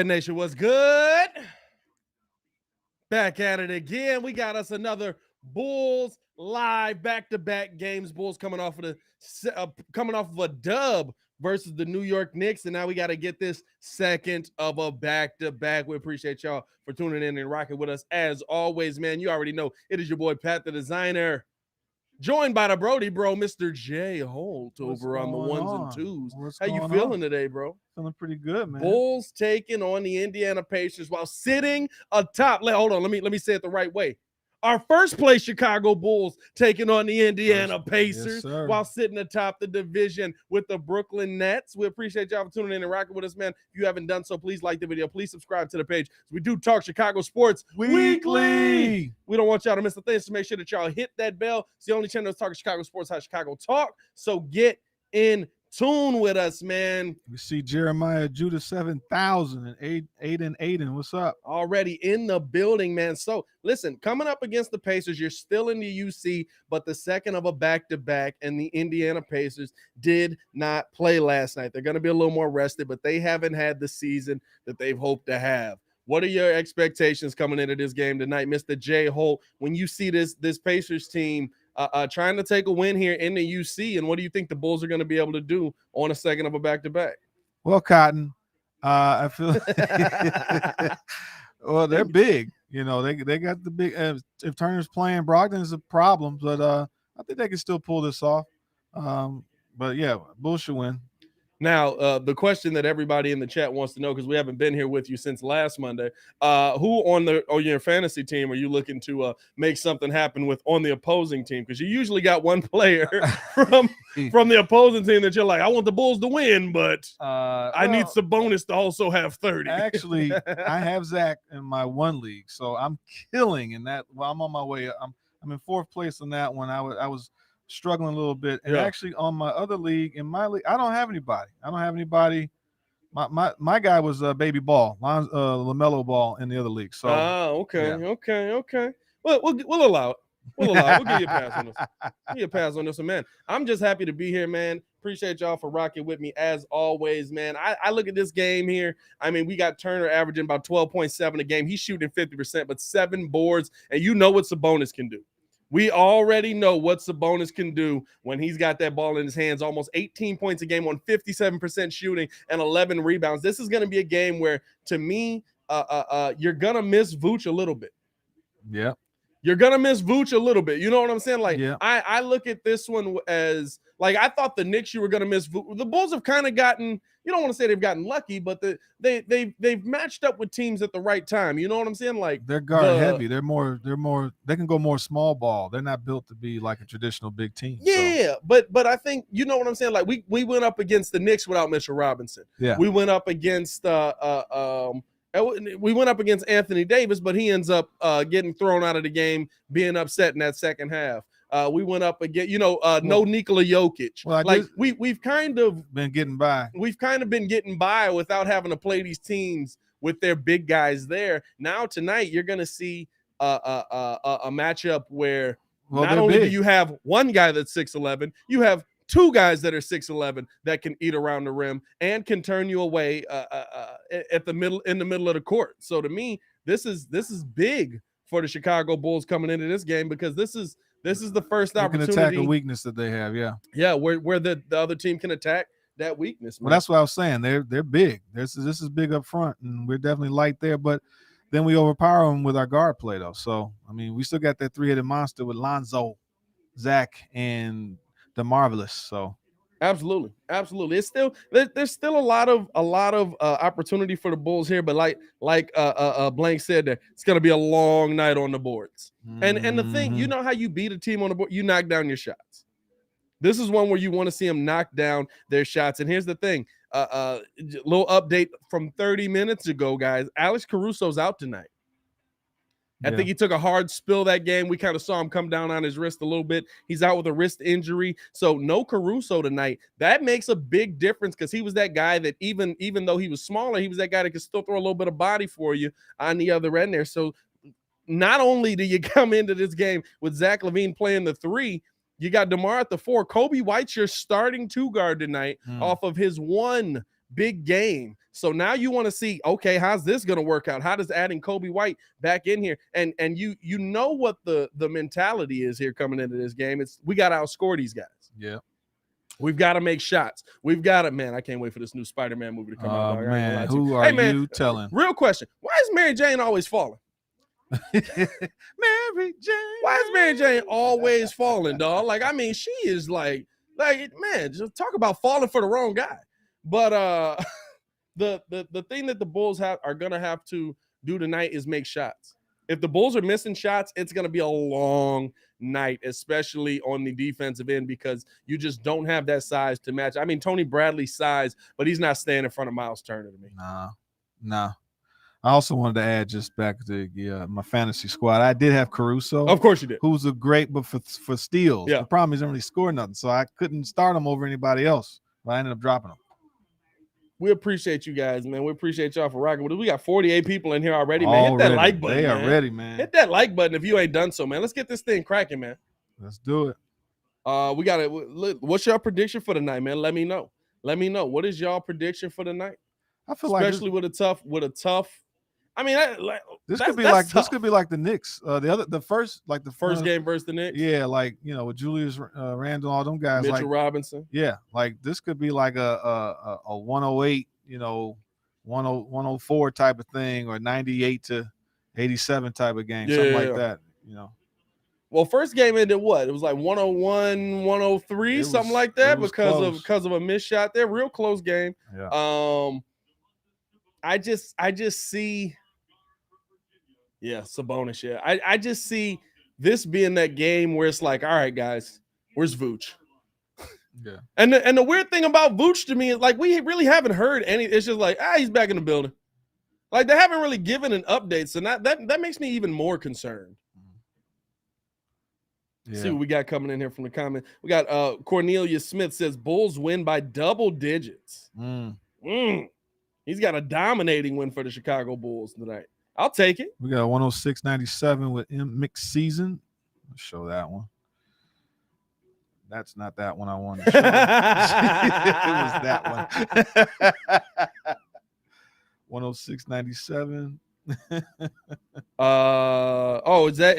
Nation, what's good? Back at it again. We got us another Bulls live back-to-back games. Bulls coming off of a dub versus the New York Knicks, and now we got to get this second of a back-to-back. We appreciate y'all for tuning in and rocking with us as always, man. You already know it is your boy Pat the Designer, joined by the Brody Bro, Mr. J Holt, over on the ones and twos. How you feeling today, bro? Feeling pretty good, man. Bulls taking on the Indiana Pacers while sitting atop. Hold on, let me say it the right way. Our first place Chicago Bulls taking on the Indiana Pacers while sitting atop the division with the Brooklyn Nets. We appreciate y'all for tuning in and rocking with us, man. If you haven't done so, please like the video. Please subscribe to the page. We do talk Chicago sports weekly. We don't want y'all to miss the thing, so make sure that y'all hit that bell. It's the only channel that's talking Chicago sports, how Chicago talk. So get in tune with us, man. We see Jeremiah Judah 7,000 and Aiden. What's up? Already in the building, man. So listen, coming up against the Pacers, you're still in the UC, but the second of a back-to-back, and the Indiana Pacers did not play last night. They're going to be a little more rested, but they haven't had the season that they've hoped to have. What are your expectations coming into this game tonight, Mr. J Holt, when you see this Pacers team trying to take a win here in the UC, and what do you think the Bulls are going to be able to do on a second of a back-to-back? Well, Cotton, I feel well, they're big. You know, they got the big. If Turner's playing, Brogdon's a problem, but I think they can still pull this off. But yeah, Bulls should win. Now, the question that everybody in the chat wants to know, because we haven't been here with you since last Monday, who on your fantasy team are you looking to make something happen with on the opposing team? Because you usually got one player from the opposing team that you're like, I want the Bulls to win, but I need Sabonis to also have 30. Actually, I have Zach in my one league, so I'm killing in that. Well, I'm on my way. I'm in fourth place in that one. I was struggling a little bit, and actually on my other league, I don't have anybody. My guy was Baby Ball, LaMelo Ball in the other league. So okay. Well, we'll allow it. We'll give you a pass on this. Give you a pass on this one, man. I'm just happy to be here, man. Appreciate y'all for rocking with me as always, man. I look at this game here. I mean, we got Turner averaging about 12.7 a game. He's shooting 50%, but 7 boards, and you know what Sabonis can do. We already know what Sabonis can do when he's got that ball in his hands. Almost 18 points a game on 57% shooting and 11 rebounds. This is going to be a game where, to me, you're going to miss Vooch a little bit. Yeah. You're going to miss Vooch a little bit. You know what I'm saying? Like, I look at this one as, like, I thought the Knicks, you were going to miss Vooch. The Bulls have kind of gotten, you don't want to say they've gotten lucky, but they've matched up with teams at the right time. You know what I'm saying? Like, they're guard heavy. They're more, they can go more small ball. They're not built to be like a traditional big team. Yeah, so. But I think, you know what I'm saying? Like, we went up against the Knicks without Mitchell Robinson. Yeah. We went up against Anthony Davis, but he ends up getting thrown out of the game, being upset in that second half. We went up again, no Nikola Jokic. Well, like we've kind of been getting by. We've kind of been getting by without having to play these teams with their big guys there. Now tonight, you're going to see a matchup where not only do you have one guy that's 6'11", you have 2 guys that are 6'11" that can eat around the rim and can turn you away in the middle of the court. So to me, this is big for the Chicago Bulls coming into this game, because this is the first opportunity. They can attack a weakness that they have, yeah, where the other team can attack that weakness. Man. Well, that's what I was saying. They're big. This is big up front, and we're definitely light there. But then we overpower them with our guard play, though. So I mean, we still got that 3-headed monster with Lonzo, Zach, and the Marvelous. So absolutely. It's still there's still a lot of opportunity for the Bulls here, but like Blank said, there it's gonna be a long night on the boards. And the thing, you know how you beat a team on the board, you knock down your shots. This is one where you want to see them knock down their shots. And here's the thing, little update from 30 minutes ago, guys. Alex Caruso's out tonight. I think he took a hard spill that game. We kind of saw him come down on his wrist a little bit. He's out with a wrist injury. So no Caruso tonight. That makes a big difference, because he was that guy that even though he was smaller, he was that guy that could still throw a little bit of body for you on the other end there. So not only do you come into this game with Zach LaVine playing the 3, you got DeMar at the 4. Kobe White's your starting 2 guard tonight off of his 1 big game. So now you want to see, okay, how's this going to work out? How does adding Kobe White back in here? And you know what the mentality is here coming into this game. It's we got to outscore these guys. Yeah. We've got to make shots. We've got to, man, I can't wait for this new Spider-Man movie to come out. Dog. Man, who are you telling? Real question. Why is Mary Jane always falling? Mary Jane. Why is Mary Jane always falling, dog? Like, I mean, she is like, man, just talk about falling for the wrong guy. But the thing that the Bulls are gonna have to do tonight is make shots. If the Bulls are missing shots, it's gonna be a long night, especially on the defensive end, because you just don't have that size to match. I mean, Tony Bradley's size, but he's not staying in front of Miles Turner to me. Nah. I also wanted to add just back to my fantasy squad. I did have Caruso. Of course you did. Who's a great, but for steals. Yeah. The problem is he didn't really score nothing, so I couldn't start him over anybody else. But I ended up dropping him. We appreciate you guys, man. We appreciate y'all for rocking with us. We got 48 people in here already, man. Hit that like button. They are ready, man. Hit that like button if you ain't done so, man. Let's get this thing cracking, man. Let's do it. We got it. What's your prediction for the night, man? Let me know. What is y'all prediction for the night? I feel especially like with a tough. I mean, this could be like the Knicks. The first game versus the Knicks. Yeah, like with Julius Randle, all them guys. Mitchell Robinson. Yeah, like this could be like a 108, 104 type of thing, or 98 to 87 type of game, something like that. Well, first game ended what? It was like 101, 103, something like that, because of a missed shot there. Real close game. Yeah. I just see. Yeah, Sabonis. Yeah, I just see this being that game where it's like, all right, guys, where's Vooch? Yeah. And the weird thing about Vooch to me is like we really haven't heard any. It's just like he's back in the building. Like they haven't really given an update, so that makes me even more concerned. Yeah. See what we got coming in here from the comment. We got Cornelia Smith says Bulls win by double digits. He's got a dominating win for the Chicago Bulls tonight. I'll take it. We got 106.97 with mixed season. Let's show that one. That's not that one I wanted to show. It was that one. 106.97.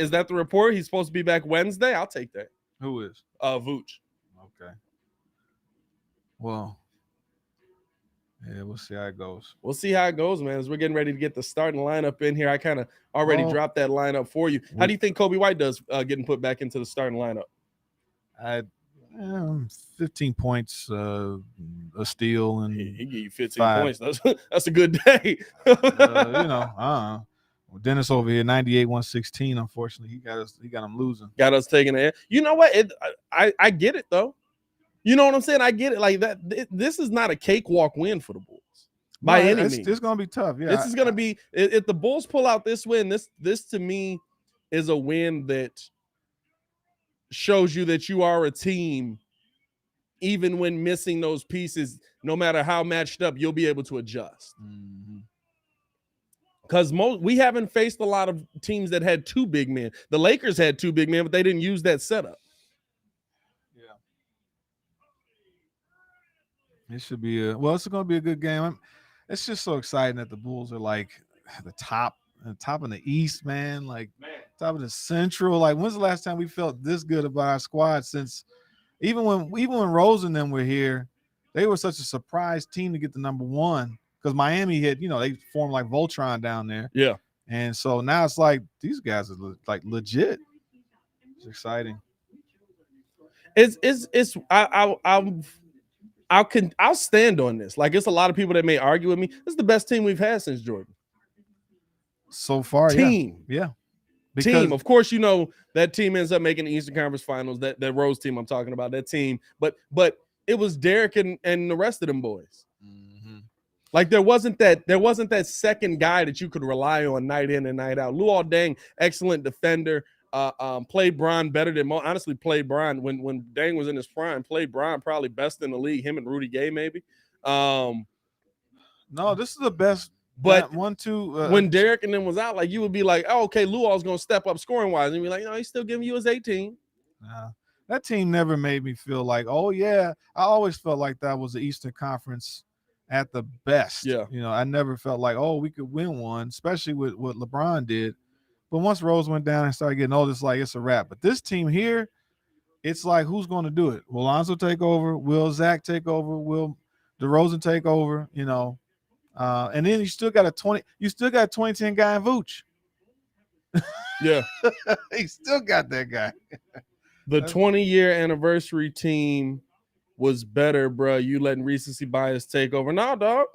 Is that the report? He's supposed to be back Wednesday? I'll take that. Who is? Vooch. Okay. Well, yeah, we'll see how it goes. We'll see how it goes, man. As we're getting ready to get the starting lineup in here, I kind of already dropped that lineup for you. How do you think Kobe White does getting put back into the starting lineup? 15 points, a steal, and he gave you 15 points. That's a good day. Dennis over here, 98, 116. Unfortunately, he got him losing. Got us taking it. You know what? I get it though. You know what I'm saying? I get it. Like that. This is not a cakewalk win for the Bulls by any means. It's gonna be tough. Yeah, this is gonna be. If the Bulls pull out this win, this to me is a win that shows you that you are a team. Even when missing those pieces, no matter how matched up, you'll be able to adjust. Because we haven't faced a lot of teams that had two big men. The Lakers had two big men, but they didn't use that setup. It should be it's going to be a good game. It's just so exciting that the Bulls are like the top in the East, man. Like top of the Central. Like when's the last time we felt this good about our squad? Since even when Rose and them were here, they were such a surprise team to get the number one because Miami had they formed like Voltron down there. Yeah, and so now it's like these guys are like legit. It's exciting. I'll stand on this. Like it's a lot of people that may argue with me. This is the best team we've had since Jordan. So far, yeah. Team. Of course, that team ends up making the Eastern Conference Finals. That Rose team I'm talking about, that team. But it was Derek and the rest of them boys. Like there wasn't that second guy that you could rely on night in and night out. Luol Deng, excellent defender. Played Bron better than honestly played Bron when Deng was in his prime. Played Bron probably best in the league. Him and Rudy Gay maybe. No, this is the best. But 1-2 when Derek and them was out, like you would be like, oh, okay, Luol's gonna step up scoring wise, and you're like, no, he's still giving you his 18. That team never made me feel like, oh yeah. I always felt like that was the Eastern Conference at the best. Yeah. I never felt like, oh, we could win one, especially with what LeBron did. But once Rose went down and started getting old, it's like it's a wrap. But this team here, it's like, who's going to do it? Will Lonzo take over? Will Zach take over? Will DeRozan take over? And then you still got a 2010 guy in Vooch. Yeah. He still got that guy. The 20-year anniversary team was better, bro. You letting recency bias take over. No, dog.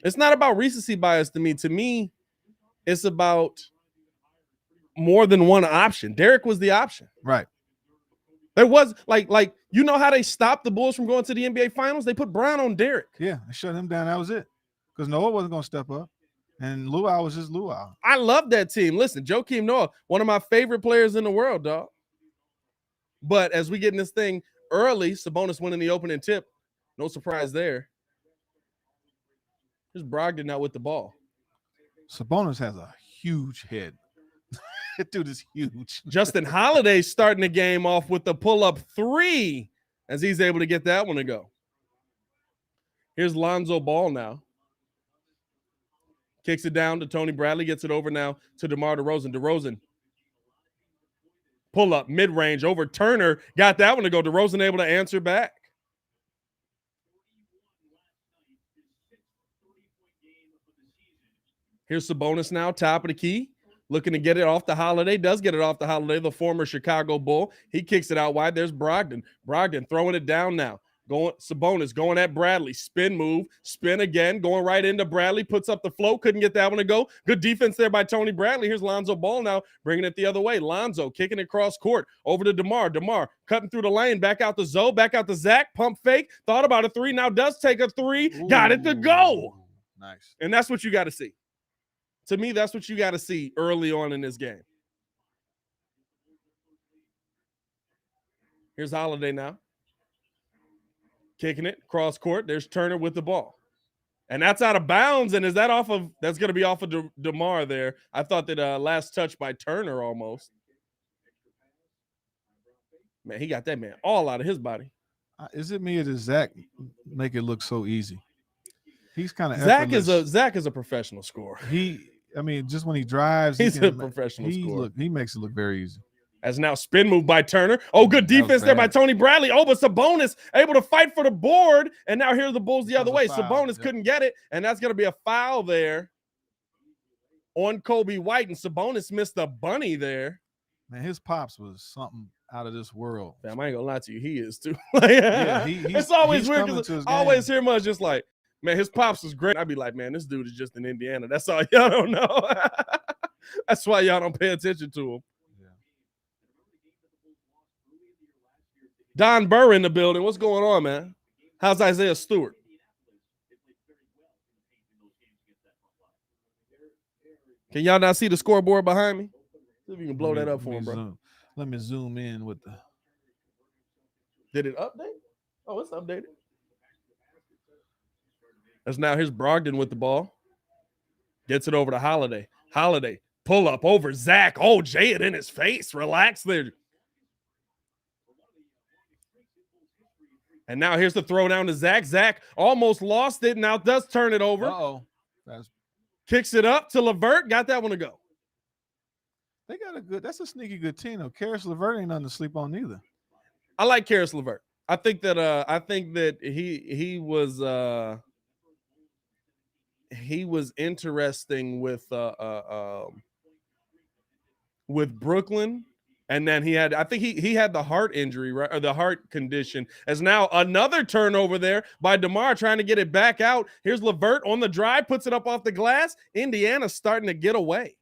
It's not about recency bias to me. To me, it's about more than one option. Derek was the option. Right. There was like how they stopped the Bulls from going to the NBA Finals? They put Brown on Derek. Yeah, they shut him down. That was it. Because Noah wasn't going to step up. And Luau was just Luau. I love that team. Listen, Joakim Noah, one of my favorite players in the world, dog. But as we get in this thing early, Sabonis winning the opening tip. No surprise there. Here's Brogdon out with the ball. Sabonis has a huge head. That dude is huge. Justin Holiday starting the game off with the pull-up 3 as he's able to get that one to go. Here's Lonzo Ball now. Kicks it down to Tony Bradley, gets it over now to DeMar DeRozan. DeRozan. Pull-up, mid-range, over Turner. Got that one to go. DeRozan able to answer back. Here's Sabonis now, top of the key. Looking to get it off the Holiday. Does get it off the Holiday, the former Chicago Bull. He kicks it out wide. There's Brogdon. Brogdon throwing it down now. Sabonis going at Bradley. Spin move. Spin again. Going right into Bradley. Puts up the float. Couldn't get that one to go. Good defense there by Tony Bradley. Here's Lonzo Ball now. Bringing it the other way. Lonzo kicking it cross court. Over to DeMar. DeMar cutting through the lane. Back out to Zoe. Back out to Zach. Pump fake. Thought about a 3. Now does take a 3. Ooh, got it to go. Nice. And that's what you got to see. To me, that's what you got to see early on in this game. Here's Holiday now. Kicking it, cross court. There's Turner with the ball. And that's out of bounds. And that's going to be off of DeMar there. I thought that last touch by Turner almost. Man, he got that man all out of his body. Is it me or does Zach make it look so easy? He's kind of Zach is a professional scorer. Just when he drives, he's a professional scorer. He makes it look very easy. As now spin move by Turner. Oh, good defense there by Tony Bradley. Oh, but Sabonis able to fight for the board. And now here are the Bulls the other way. Sabonis couldn't get it. And that's going to be a foul there on Kobe White. And Sabonis missed a bunny there. Man, his pops was something out of this world. Damn, I ain't going to lie to you. He is too. It's always weird because I always hear much just like, man, his pops was great. I'd be like, man, this dude is just in Indiana. That's all y'all don't know. That's why y'all don't pay attention to him. Don Burr in the building. What's going on, man? How's Isaiah Stewart? Can y'all not see the scoreboard behind me? See if you can blow that up for him, bro. Let me zoom in with the. Did it update? Oh, it's updated. That's now here's Brogdon with the ball. Gets it over to Holiday. Holiday, pull up over Zach. Oh, Jay it in his face. Relax there. And now here's the throw down to Zach. Zach almost lost it. Now does turn it over. Uh-oh. Kicks it up to LeVert. Got that one to go. They got that's a sneaky good team though. Karis LeVert ain't nothing to sleep on either. I like Karis LeVert. I think that he was interesting with Brooklyn. And then he had the heart injury, right? Or the heart condition. As now another turnover there by DeMar trying to get it back out. Here's LeVert on the drive, puts it up off the glass. Indiana's starting to get away.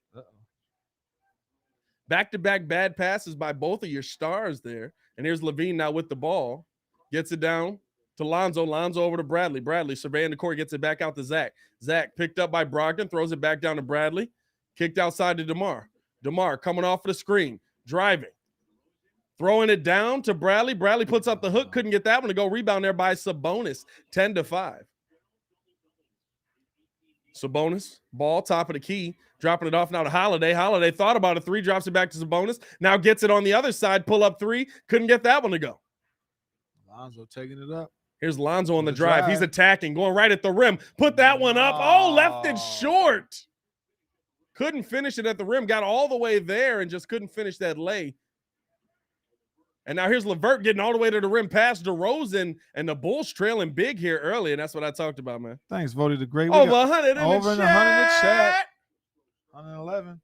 Back-to-back bad passes by both of your stars there. And here's Levine now with the ball. Gets it down to Lonzo. Lonzo over to Bradley. Bradley surveying the court, gets it back out to Zach. Zach picked up by Brogdon, throws it back down to Bradley. Kicked outside to DeMar. DeMar coming off of the screen. Driving, throwing it down to Bradley. Bradley puts up the hook, couldn't get that one to go. Rebound there by Sabonis, 10-5. Sabonis, ball, top of the key, dropping it off now to Holiday. Holiday thought about a 3, drops it back to Sabonis. Now gets it on the other side, pull up 3, couldn't get that one to go. Lonzo taking it up. Here's Lonzo on the drive. He's attacking, going right at the rim. Put that one up. Oh, left it short. Couldn't finish it at the rim. Got all the way there and just couldn't finish that lay. And now here's LeVert getting all the way to the rim past DeRozan, and the Bulls trailing big here early, and that's what I talked about, man. Thanks, Vody the Great. Over 100 in the 100 in the chat. 111.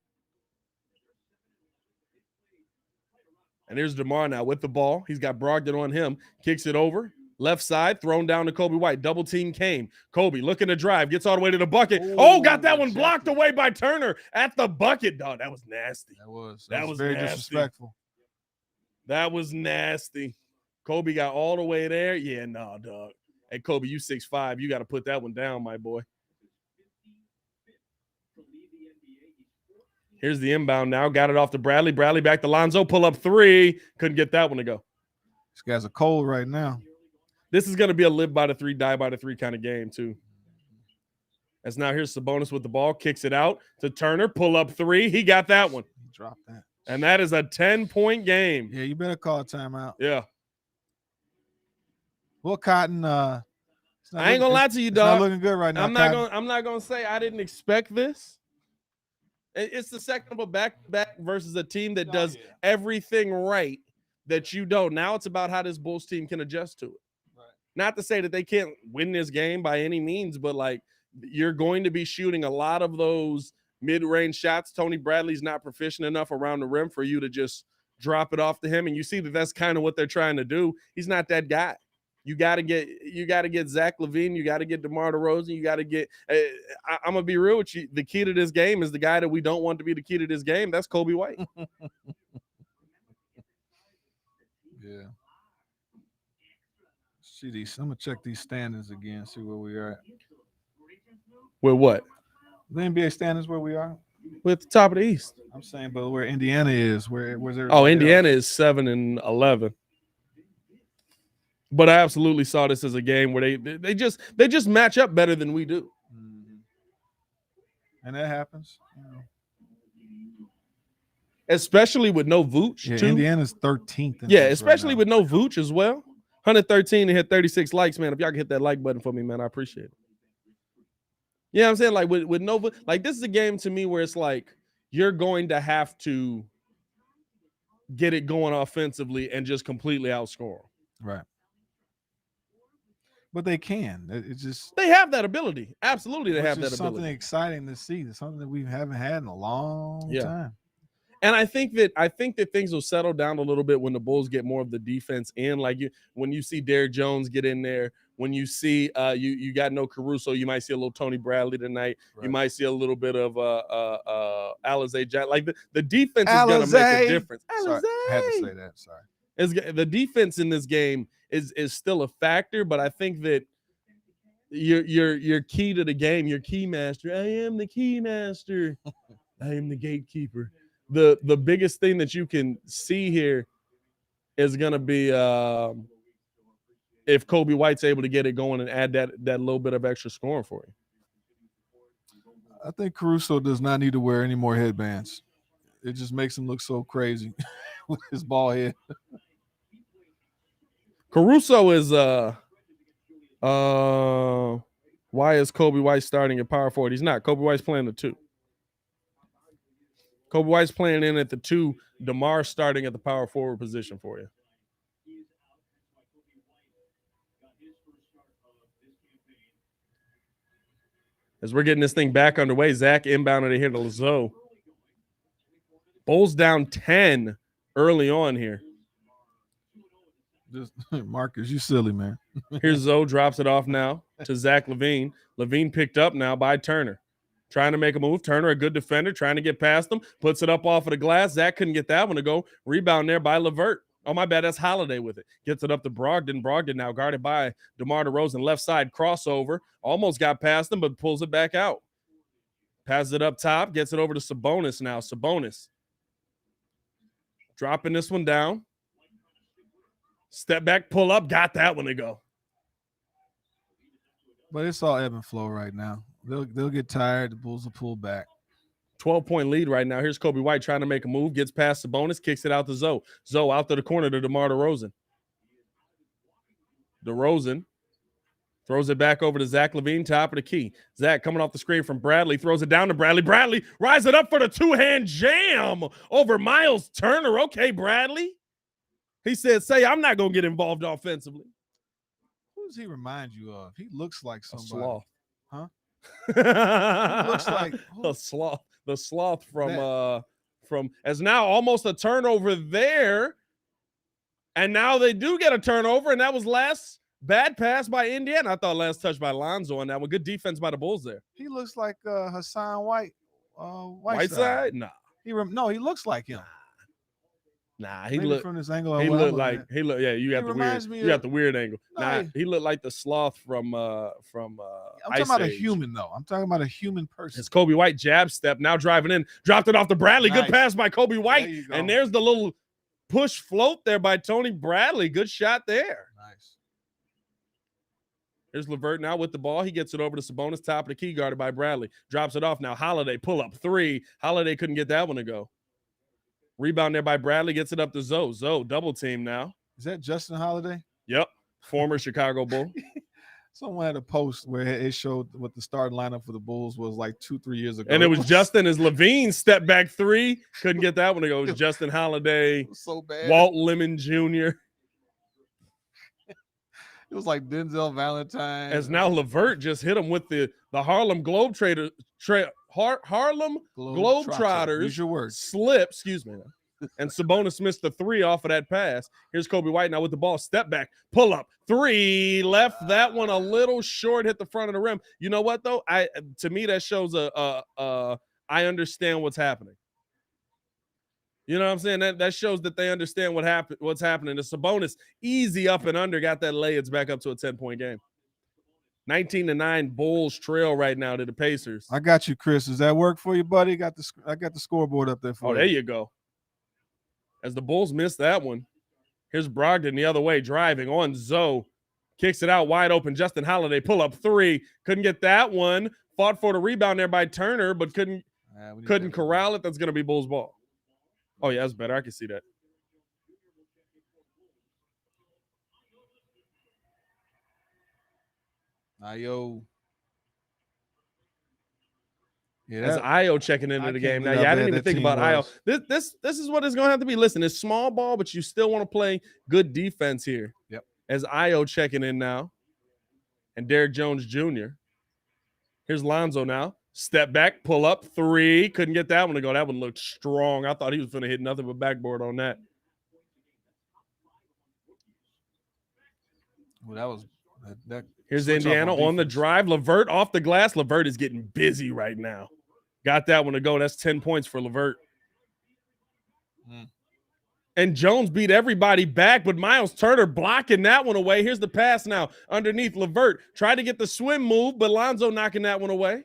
And here's DeMar now with the ball. He's got Brogdon on him. Kicks it over. Left side, thrown down to Kobe White. Double team came. Kobe looking to drive. Gets all the way to the bucket. Oh, got that one blocked away by Turner at the bucket, dog. That was nasty. That was very nasty. Disrespectful. That was nasty. Kobe got all the way there. Yeah, no, dog. Hey, Kobe, you 6'5". You got to put that one down, my boy. Here's the inbound now. Got it off to Bradley. Bradley back to Lonzo. Pull up three. Couldn't get that one to go. These guys are cold right now. This is going to be a live by the three, die by the three kind of game, too. As now here's Sabonis with the ball. Kicks it out to Turner. Pull up three. He got that one. He dropped that. And that is a 10-point game. Yeah, you better call a timeout. Yeah. Well, Cotton, I ain't gonna lie to you, dog. It's not looking good right now. I'm not gonna say I didn't expect this. It's the second of a back-to-back versus a team that does everything right that you don't. Now it's about how this Bulls team can adjust to it. Right. Not to say that they can't win this game by any means, but like you're going to be shooting a lot of those mid-range shots. Tony Bradley's not proficient enough around the rim for you to just drop it off to him, and you see that that's kind of what they're trying to do. He's not that guy. You got to get Zach LaVine. You got to get DeMar DeRozan. You got to get. I'm gonna be real with you. The key to this game is the guy that we don't want to be the key to this game. That's Kobe White. Yeah. See these. I'm gonna check these standings again. See where we are at. With what? The NBA standings where we are. We're at the top of the East. I'm saying, but where Indiana is, where's there? Oh, Indiana is 7-11. But I absolutely saw this as a game where they just match up better than we do. Mm-hmm. And that happens. Especially with no Vooch, yeah, too. Indiana's 13th. Yeah, especially with no Vooch as well. 113 and hit 36 likes, man. If y'all can hit that like button for me, man, I appreciate it. Yeah, you know I'm saying? Like with no, like this is a game to me where it's like you're going to have to get it going offensively and just completely outscore them. Right. But they can. It's just they have that ability. Absolutely, they have that ability. Something exciting to see. It's something that we haven't had in a long time. And I think that things will settle down a little bit when the Bulls get more of the defense in. Like when you see Derrick Jones get in there, when you see you got no Caruso, you might see a little Tony Bradley tonight. Right. You might see a little bit of Alizé Jackson. Like the defense is going to make a difference. Sorry, I had to say that. Sorry. The defense in this game is still a factor, but I think that your key to the game, your key master. I am the key master. I am the gatekeeper. The biggest thing that you can see here is going to be if Kobe White's able to get it going and add that little bit of extra scoring for you. I think Caruso does not need to wear any more headbands. It just makes him look so crazy with his bald head. Caruso is why is Kobe White starting at power forward? He's not. Kobe White's playing the 2. Kobe White's playing in at the 2. DeMar starting at the power forward position for you. As we're getting this thing back underway, Zach inbounded it here to Lazo. Bulls down 10 early on here. Just Marcus, you silly, man. Here's Zoe, drops it off now to Zach LaVine. LaVine picked up now by Turner. Trying to make a move. Turner, a good defender, trying to get past him. Puts it up off of the glass. Zach couldn't get that one to go. Rebound there by LeVert. Oh, my bad. That's Holiday with it. Gets it up to Brogdon. Brogdon now guarded by DeMar DeRozan. Left side crossover. Almost got past him, but pulls it back out. Passes it up top. Gets it over to Sabonis now. Sabonis. Dropping this one down. Step back, pull up. Got that one to go. But it's all ebb and flow right now. They'll get tired. The Bulls will pull back. 12-point lead right now. Here's Kobe White trying to make a move. Gets past Sabonis. Kicks it out to Zoe. Zoe out to the corner to DeMar DeRozan. DeRozan Throws it back over to Zach LaVine, top of the key. Zach coming off the screen from Bradley, throws it down to Bradley. Bradley rising up for the two-hand jam over Miles Turner. Okay, Bradley. He said, I'm not going to get involved offensively. Who does he remind you of? He looks like somebody. A sloth. Huh? He looks like a sloth. The sloth from as now almost a turnover there. And now they do get a turnover, and that was last bad pass by Indiana. I thought last touch by Lonzo on that one. Good defense by the Bulls there. He looks like Hassan Whiteside? Nah. He looks like him. Nah, he looked from this angle. He looked like yeah. You got the weird angle. Nah, he looked like the sloth from. I'm talking about a human though. I'm talking about a human person. It's Kobe White jab step now driving in, dropped it off to Bradley. Nice. Good pass by Kobe White, and there's the little push float there by Tony Bradley. Good shot there. Nice. Here's LeVert now with the ball. He gets it over to Sabonis, top of the key, guarded by Bradley. Drops it off now. Holiday pull up three. Holiday couldn't get that one to go. Rebound there by Bradley, gets it up to Zoe. Zoe double team now. Is that Justin Holiday? Yep, former Chicago Bull. Someone had a post where it showed what the starting lineup for the Bulls was like 2-3 years ago. And it was Justin as LaVine step back three. Couldn't get that one to go. It was Justin Holiday. It was so bad. Walt Lemon Jr. It was like Denzel Valentine. As now LeVert just hit him with the Harlem Globetrotters. Harlem Globetrotters. Use your words. Slip, excuse me. And Sabonis missed the three off of that pass. Here's Kobe White now with the ball. Step back, pull up, three. Left that one a little short, hit the front of the rim. You know what though? To me that shows I understand what's happening. You know what I'm saying? That shows that they understand what's happening. The Sabonis easy up and under, got that lay. It's back up to a 10-point game. 19-9 Bulls trail right now to the Pacers. I got you, Chris. Does that work for you, buddy? I got the scoreboard up there for you. Oh, there you go. As the Bulls miss that one, here's Brogdon the other way, driving on Zoe. Kicks it out wide open. Justin Holiday pull up three. Couldn't get that one. Fought for the rebound there by Turner, but couldn't corral it. That's going to be Bulls ball. Oh, yeah, that's better. I can see that. Io. Yeah, that's Io checking into the game now. Yeah, I didn't even think about Io. This is what it's going to have to be. Listen, it's small ball, but you still want to play good defense here. Yep. As Io checking in now. And Derrick Jones Jr. Here's Lonzo now. Step back, pull up, three. Couldn't get that one to go. That one looked strong. I thought he was going to hit nothing but backboard on that. Well, that was that. Here's Indiana on the drive. LeVert off the glass. LeVert is getting busy right now. Got that one to go. That's 10 points for LeVert. And Jones beat everybody back, but Miles Turner blocking that one away. Here's the pass now underneath LeVert. Tried to get the swim move, but Lonzo knocking that one away.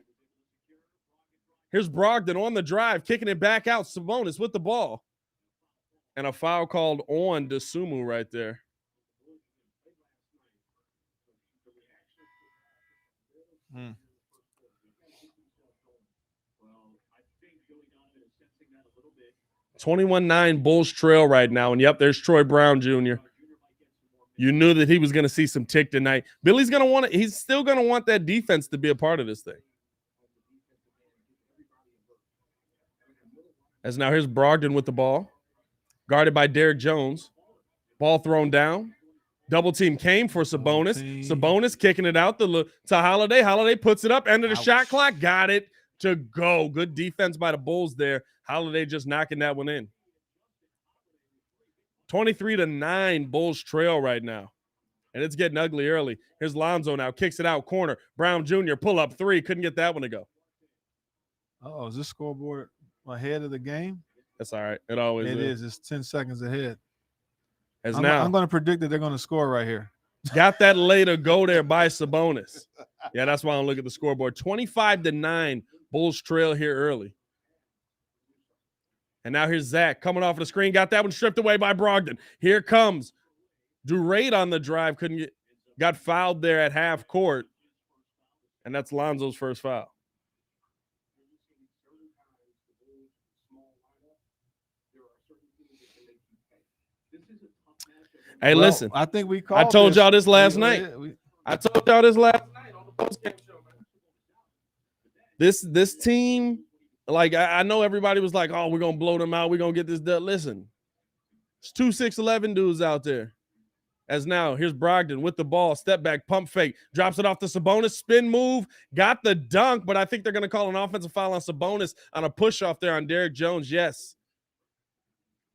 Here's Brogdon on the drive, kicking it back out. Sabonis with the ball. And a foul called on Dosunmu right there. Hmm. 21-9 Bulls trail right now. And yep, there's Troy Brown Jr. You knew that he was going to see some tick tonight. Billy's going to want it. He's still going to want that defense to be a part of this thing. As now here's Brogdon with the ball. Guarded by Derrick Jones. Ball thrown down. Double team came for Sabonis. Sabonis kicking it out to Holiday. Holiday puts it up. End of the shot clock. Got it to go. Good defense by the Bulls there. Holiday just knocking that one in. 23-9 Bulls trail right now. And it's getting ugly early. Here's Lonzo now. Kicks it out. Corner. Brown Jr. pull up three. Couldn't get that one to go. Oh, is this scoreboard ahead of the game? That's all right. It always is. It's 10 seconds ahead. I'm going to predict that they're going to score right here. Got that later go there by Sabonis. Yeah, that's why I don't look at the scoreboard. 25-9 Bulls trail here early. And now here's Zach coming off of the screen. Got that one stripped away by Brogdon. Here comes Durate on the drive. Got fouled there at half court. And that's Lonzo's first foul. Hey, listen. I think we called. I told y'all this last night. I told y'all this last night on the post-game show, man. This team, like I know everybody was like, "Oh, we're gonna blow them out. We're gonna get this done." Listen, it's 2 6'11" dudes out there. As now, here's Brogdon with the ball, step back, pump fake, drops it off to Sabonis, spin move, got the dunk, but I think they're gonna call an offensive foul on Sabonis on a push off there on Derrick Jones. Yes,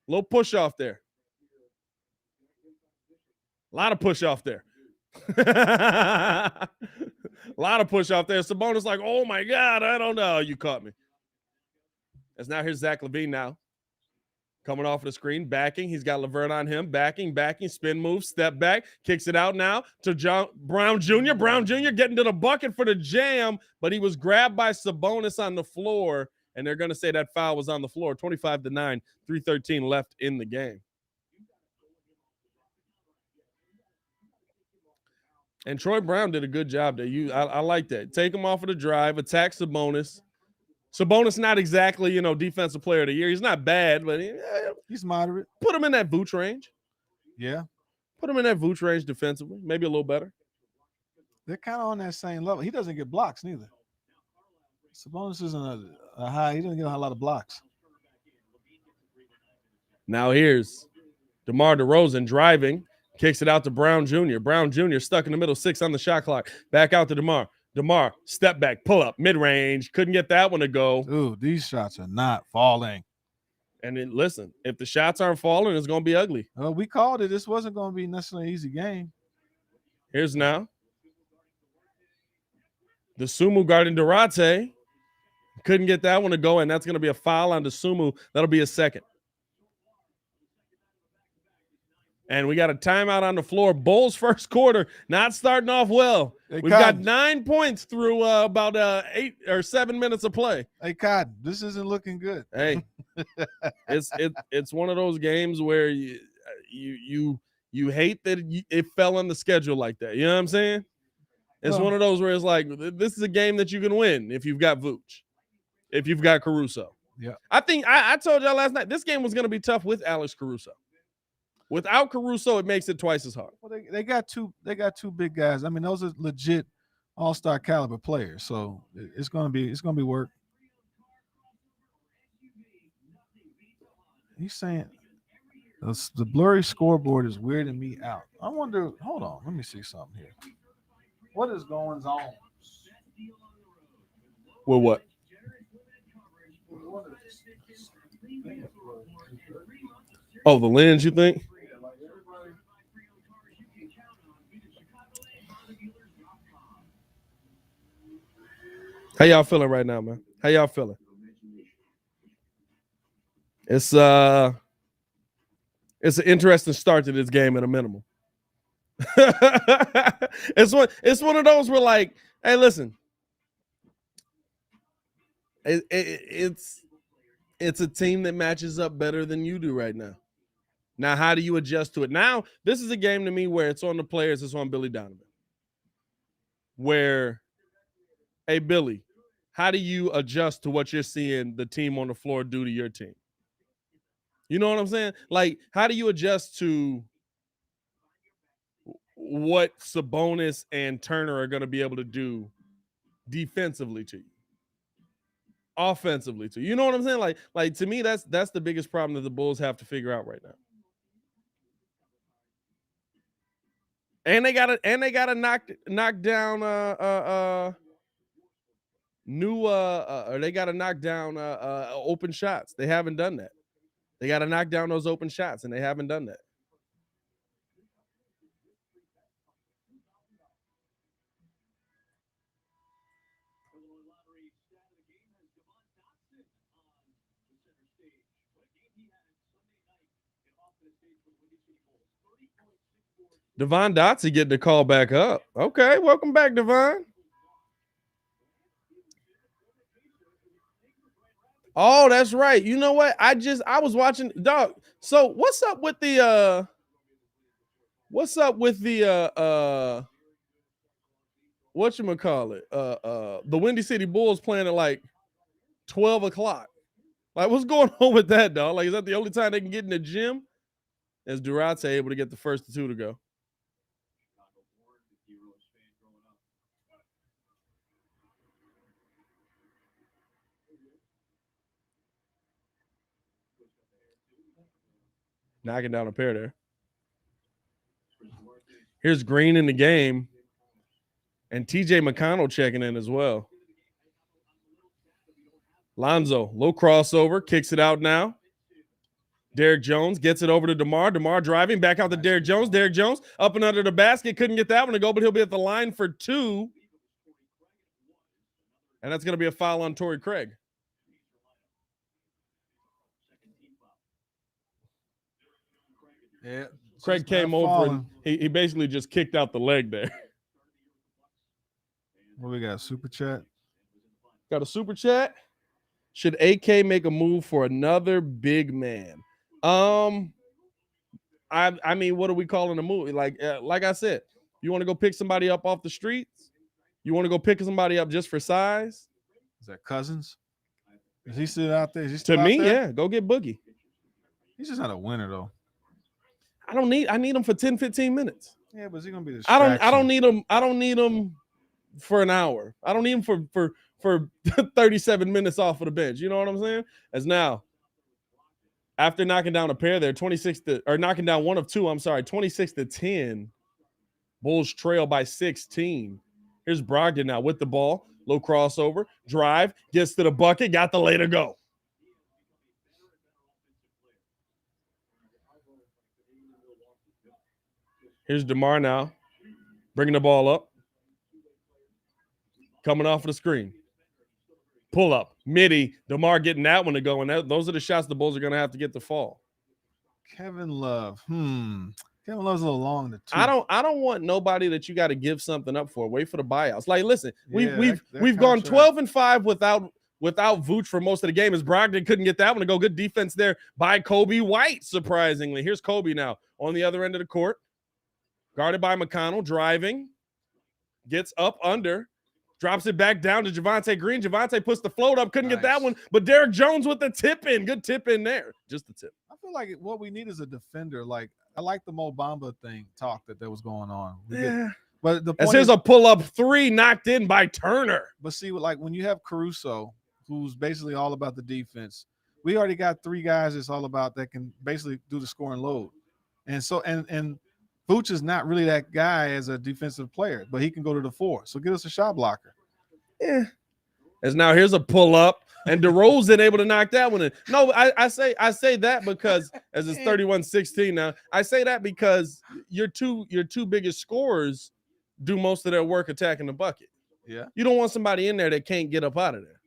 little push off there. A lot of push off there. A lot of push off there. Sabonis like, oh my God, I don't know. You caught me. As now here's Zach LaVine now. Coming off the screen, backing. He's got LeVert on him. Backing, spin move, step back, kicks it out now to Brown Jr. Brown Jr. getting to the bucket for the jam, but he was grabbed by Sabonis on the floor, and they're going to say that foul was on the floor. 25-9, 3:13 left in the game. And Troy Brown did a good job there. I like that. Take him off of the drive, attack Sabonis. Sabonis not exactly, defensive player of the year. He's not bad, but he's moderate. Put him in that Vooch range. Yeah. Put him in that Vooch range defensively. Maybe a little better. They're kind of on that same level. He doesn't get blocks neither. Sabonis isn't a high. He doesn't get a lot of blocks. Now here's DeMar DeRozan driving. Kicks it out to Brown Jr. Brown Jr. stuck in the middle, 6 on the shot clock. Back out to DeMar. DeMar, step back, pull up, mid-range. Couldn't get that one to go. Ooh, these shots are not falling. And then, listen, if the shots aren't falling, it's going to be ugly. Well, we called it. This wasn't going to be necessarily an easy game. Here's now. The Sumu guarding Durate. Couldn't get that one to go, and that's going to be a foul on the Sumu. That'll be a second. And we got a timeout on the floor. Bulls first quarter, not starting off well. We've got 9 points through about 8 or 7 minutes of play. Hey, Cotton, this isn't looking good. Hey, it's one of those games where you hate that it fell on the schedule like that. You know what I'm saying? It's one of those where it's like, this is a game that you can win if you've got Vooch, if you've got Caruso. Yeah, I think I told y'all last night this game was going to be tough with Alex Caruso. Without Caruso, it makes it twice as hard. Well, they got two big guys. I mean, those are legit all-star caliber players. So it's gonna be work. He's saying the blurry scoreboard is weirding me out. I wonder. Hold on, let me see something here. What is going on? Well, what? Oh, the lens, you think? How y'all feeling right now, man? How y'all feeling? It's an interesting start to this game at a minimum. It's one of those where, like, hey, listen, it's a team that matches up better than you do right now. Now, how do you adjust to it? Now, this is a game to me where it's on the players, it's on Billy Donovan. Where, hey, Billy, how do you adjust to what you're seeing the team on the floor do to your team? You know what I'm saying? Like, how do you adjust to what Sabonis and Turner are going to be able to do defensively to you? Offensively to you. You know what I'm saying? Like to me, that's the biggest problem that the Bulls have to figure out right now. And they gotta knock down they gotta knock down open shots. They haven't done that. They gotta knock down those open shots, and they haven't done that. Devon Dotson getting the call back up. Okay, welcome back, Devon. Oh, that's right. You know what? I was watching, dog. So what's up with the whatchamacallit? The Windy City Bulls playing at like 12 o'clock. Like, what's going on with that, dog? Like, is that the only time they can get in the gym? Is Durate able to get the first two to go? Knocking down a pair there. Here's Green in the game. And TJ McConnell checking in as well. Lonzo, low crossover, kicks it out now. Derrick Jones gets it over to DeMar. DeMar driving back out to Derrick Jones. Derrick Jones up and under the basket. Couldn't get that one to go, but he'll be at the line for 2. And that's going to be a foul on Torrey Craig. Yeah. Craig came over and he basically just kicked out the leg there. What we got? Super chat? Got a super chat. Should AK make a move for another big man? I mean, what are we calling a move? Like I said, you want to go pick somebody up off the streets? You want to go pick somebody up just for size? Is that Cousins? Is he still out there? Is he To still me, out there? yeah. Go get Boogie. He's just not a winner though. I need him for 10, 15 minutes. Yeah, but is he gonna be the distraction? I don't need him for an hour. I don't need him for 37 minutes off of the bench. You know what I'm saying? As now, after knocking down a pair there, knocking down one of 2, 26-10. Bulls trail by 16. Here's Brogdon now with the ball. Low crossover. Drive. Gets to the bucket. Got the lay to go. Here's DeMar now. Bringing the ball up. Coming off of the screen. Pull up. Midi. DeMar getting that one to go. And those are the shots the Bulls are going to have to get to fall. Kevin Love. Kevin Love's a little long in the tooth. I don't want nobody that you got to give something up for. Wait for the buyouts. Like, listen, we've gone 12-5 without Vooch for most of the game, as Brogdon couldn't get that one to go. Good defense there by Kobe White, surprisingly. Here's Kobe now on the other end of the court. Guarded by McConnell, driving. Gets up under. Drops it back down to Javonte Green. Javonte puts the float up. Couldn't get that one. But Derrick Jones with the tip in. Good tip in there. Just the tip. I feel like what we need is a defender. Like, I like the Mo Bamba thing talk that was going on. But the point is a pull-up 3 knocked in by Turner. But see, like when you have Caruso, who's basically all about the defense, we already got 3 guys that's all about that can basically do the scoring load. And so and Vooch is not really that guy as a defensive player, but he can go to the 4. So get us a shot blocker. Yeah. As now here's a pull-up. And DeRozan able to knock that one in. No, I say that because as it's 31-16 now. I say that because your two biggest scorers do most of their work attacking the bucket. Yeah. You don't want somebody in there that can't get up out of there.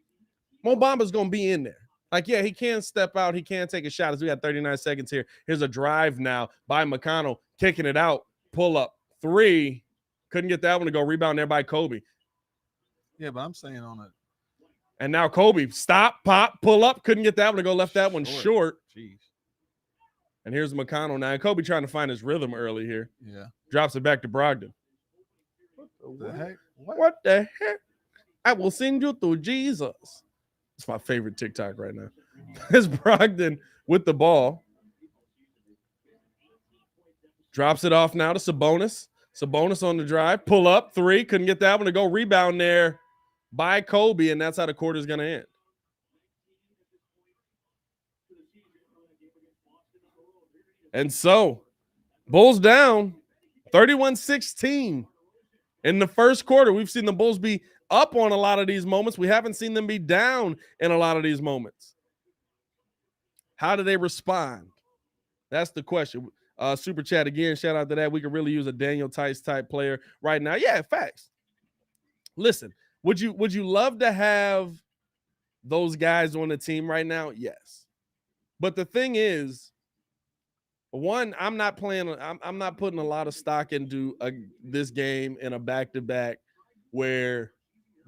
Mo Bamba's gonna be in there. Like, yeah, he can step out, he can take a shot. As we got 39 seconds here. Here's a drive now by McConnell, kicking it out, pull up 3. Couldn't get that one to go. Rebound there by Kobe. Yeah, but I'm saying on it. And now Kobe, stop, pop, pull up. Couldn't get that one to go. Left that one short. Jeez. And here's McConnell now. And Kobe trying to find his rhythm early here. Yeah. Drops it back to Brogdon. What the heck? What the heck? I will send you through Jesus. It's my favorite TikTok right now. It's Brogdon with the ball. Drops it off now to Sabonis. Sabonis on the drive. Pull up 3. Couldn't get that one to go. Rebound there by Kobe, and that's how the quarter is going to end. And so, Bulls down 31-16 in the first quarter. We've seen the Bulls be up on a lot of these moments. We haven't seen them be down in a lot of these moments. How do they respond? That's the question. Super chat again. Shout out to that. We could really use a Daniel Tice type player right now. Yeah, facts. Listen, would you love to have those guys on the team right now? Yes. But the thing is, one, I'm not putting a lot of stock into this game in a back-to-back where,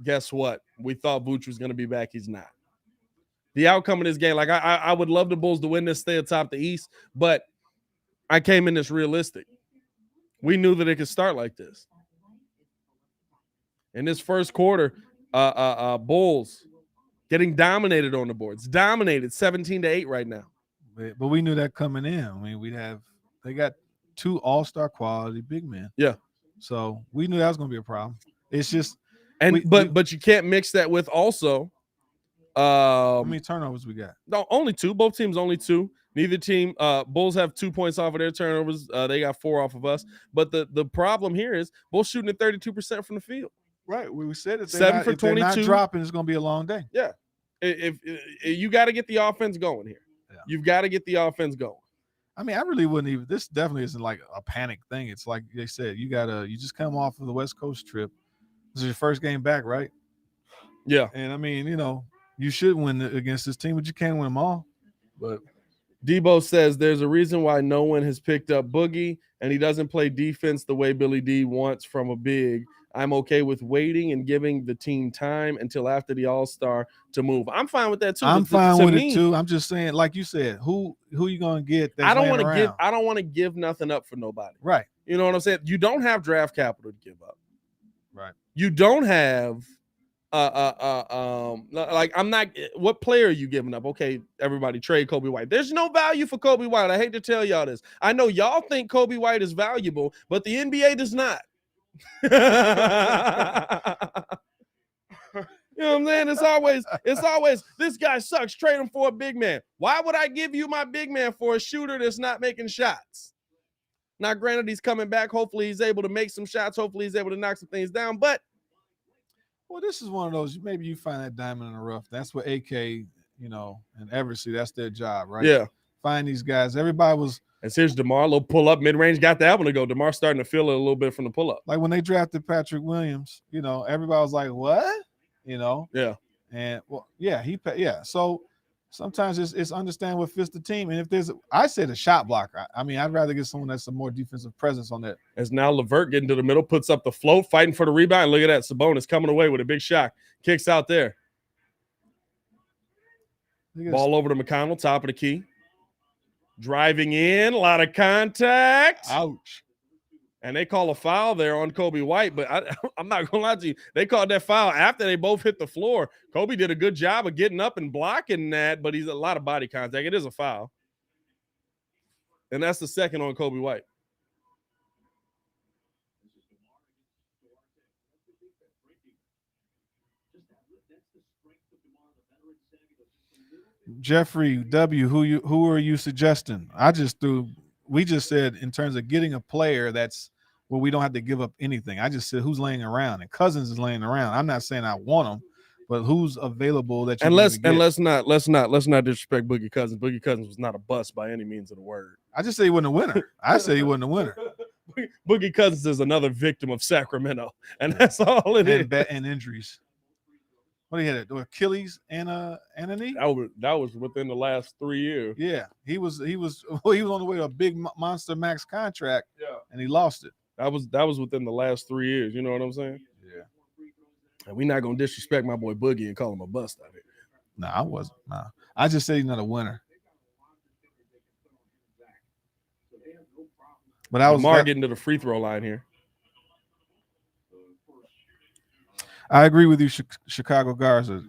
guess what? We thought Vooch was going to be back. He's not. The outcome of this game, like I would love the Bulls to win this, stay atop the East, but I came in this realistic. We knew that it could start like this. In this first quarter, Bulls getting dominated on the boards. Dominated 17-8 right now. But we knew that coming in. I mean, they got 2 all-star quality big men. Yeah. So we knew that was going to be a problem. It's just but you can't mix that with also How many turnovers we got? No, only 2. Both teams only 2. Neither team. Bulls have 2 points off of their turnovers. They got 4 off of us. But the problem here is Bulls shooting at 32% from the field. Right. We said if 7 for 22. If they're not dropping, it's going to be a long day. Yeah. If you got to get the offense going here. Yeah. You've got to get the offense going. I mean, I really wouldn't even. This definitely isn't like a panic thing. It's like they said, you just come off of the West Coast trip. This is your first game back, right? Yeah. And I mean, you should win against this team, but you can't win them all. But Debo says there's a reason why no one has picked up Boogie, and he doesn't play defense the way Billy D wants from a big. I'm okay with waiting and giving the team time until after the All-Star to move. I'm fine with that too. I'm fine with it too. I'm just saying, like you said, who you gonna get? I don't want to give nothing up for nobody. Right. You know what I'm saying? You don't have draft capital to give up. Right. You don't have like I'm not. What player are you giving up? Okay, everybody trade Kobe White. There's no value for Kobe White. I hate to tell y'all this. I know y'all think Kobe White is valuable, but the NBA does not. You know what I'm saying? It's always this guy sucks. Trade him for a big man. Why would I give you my big man for a shooter that's not making shots? Now, granted, he's coming back. Hopefully, he's able to make some shots. Hopefully, he's able to knock some things down. But well, this is one of those. Maybe you find that diamond in the rough. That's what AK, and Eversey. That's their job, right? Yeah. Find these guys. Everybody was. And here's DeMar, a little pull-up, mid-range, got that one to go. DeMar starting to feel it a little bit from the pull-up. Like when they drafted Patrick Williams, everybody was like, what? Yeah. And, well, yeah. So sometimes it's understand what fits the team. And if I said a shot blocker. I mean, I'd rather get someone that's a more defensive presence on that. As now LeVert getting to the middle, puts up the float, fighting for the rebound. Look at that. Sabonis coming away with a big shot. Kicks out there. Ball over to McConnell, top of the key. Driving in, a lot of contact. Ouch. And they call a foul there on Kobe White, but I'm not going to lie to you. They called that foul after they both hit the floor. Kobe did a good job of getting up and blocking that, but he's a lot of body contact. It is a foul. And that's the second on Kobe White. Jeffrey W., who are you suggesting? We just said in terms of getting a player that's where we don't have to give up anything. I just said who's laying around, and Cousins is laying around. I'm not saying I want him, but who's available that you let's not disrespect Boogie Cousins. Boogie Cousins was not a bust by any means of the word. I just say he wasn't a winner. I said he wasn't a winner. Boogie Cousins is another victim of Sacramento, and that's all it is. And injuries. What he had? Achilles and a knee. That was within the last 3 years. Yeah, he was on the way to a big monster max contract. Yeah, and he lost it. That was within the last 3 years. You know what I'm saying? Yeah. And we're not gonna disrespect my boy Boogie and call him a bust out here. No, I wasn't. Nah, I just said he's not a winner. But I was getting to the free throw line here. I agree with you, Chicago Garza.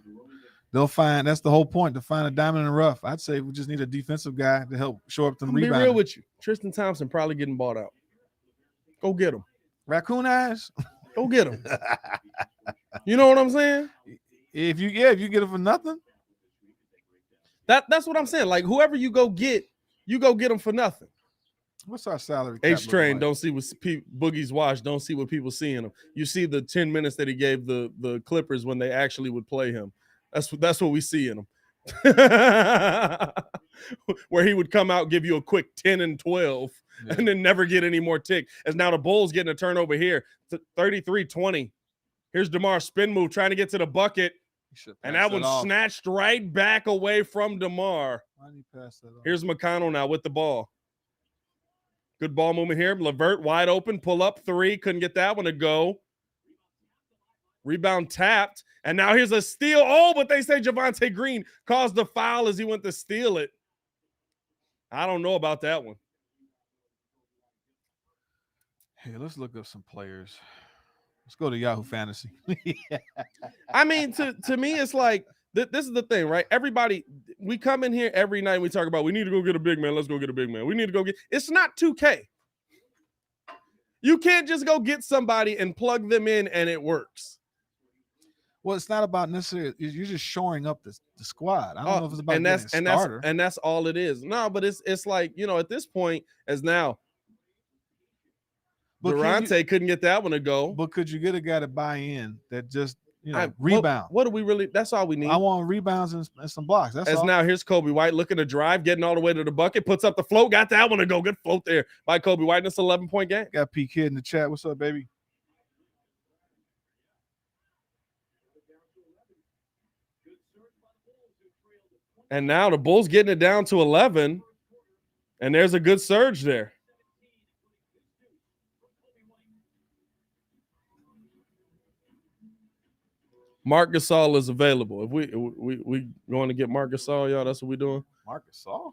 They'll find, that's the whole point, to find a diamond in the rough. I'd say we just need a defensive guy to help show up the rebound. Be real with you. Tristan Thompson probably getting bought out. Go get him. Raccoon eyes? Go get him. You know what I'm saying? If you get him for nothing. That's what I'm saying. Like, whoever you go get him for nothing. What's our salary? H-Train, don't see what Boogie's watch. Don't see what people see in him. You see the 10 minutes that he gave the Clippers when they actually would play him. That's what we see in him. Where he would come out, give you a quick 10 and 12, and then never get any more tick. As now the Bulls getting a turnover here. 33-20. Here's DeMar spin move, trying to get to the bucket. And that one snatched right back away from DeMar. Why did he pass that off? Here's McConnell now with the ball. Good ball movement here. LeVert wide open. Pull up three. Couldn't get that one to go. Rebound tapped. And now here's a steal. Oh, but they say Javonte Green caused the foul as he went to steal it. I don't know about that one. Hey, let's look up some players. Let's go to Yahoo Fantasy. I mean, to me, it's like, this is the thing, right? Everybody, we come in here every night and we talk about, we need to go get a big man. Let's go get a big man. We need to go get, it's not 2K. You can't just go get somebody and plug them in and it works. Well, it's not about necessarily. You're just shoring up the squad. I don't know if it's about and getting a starter. that's all it is. No, but it's like, you know, at this point, as now, Durante couldn't get that one to go. But could you get a guy to buy in that just, you know, rebound? What do we really? That's all we need. I want rebounds and some blocks. That's all. Now here's Kobe White looking to drive, getting all the way to the bucket, puts up the float, got that one to go. Good float there by Kobe White. That's 11-point game. Got P Kid in the chat. What's up, baby? And now the Bulls getting it down to 11, and there's a good surge there. Marc Gasol is available. If we going to get Marc Gasol, y'all, that's what we doing. Marc Gasol?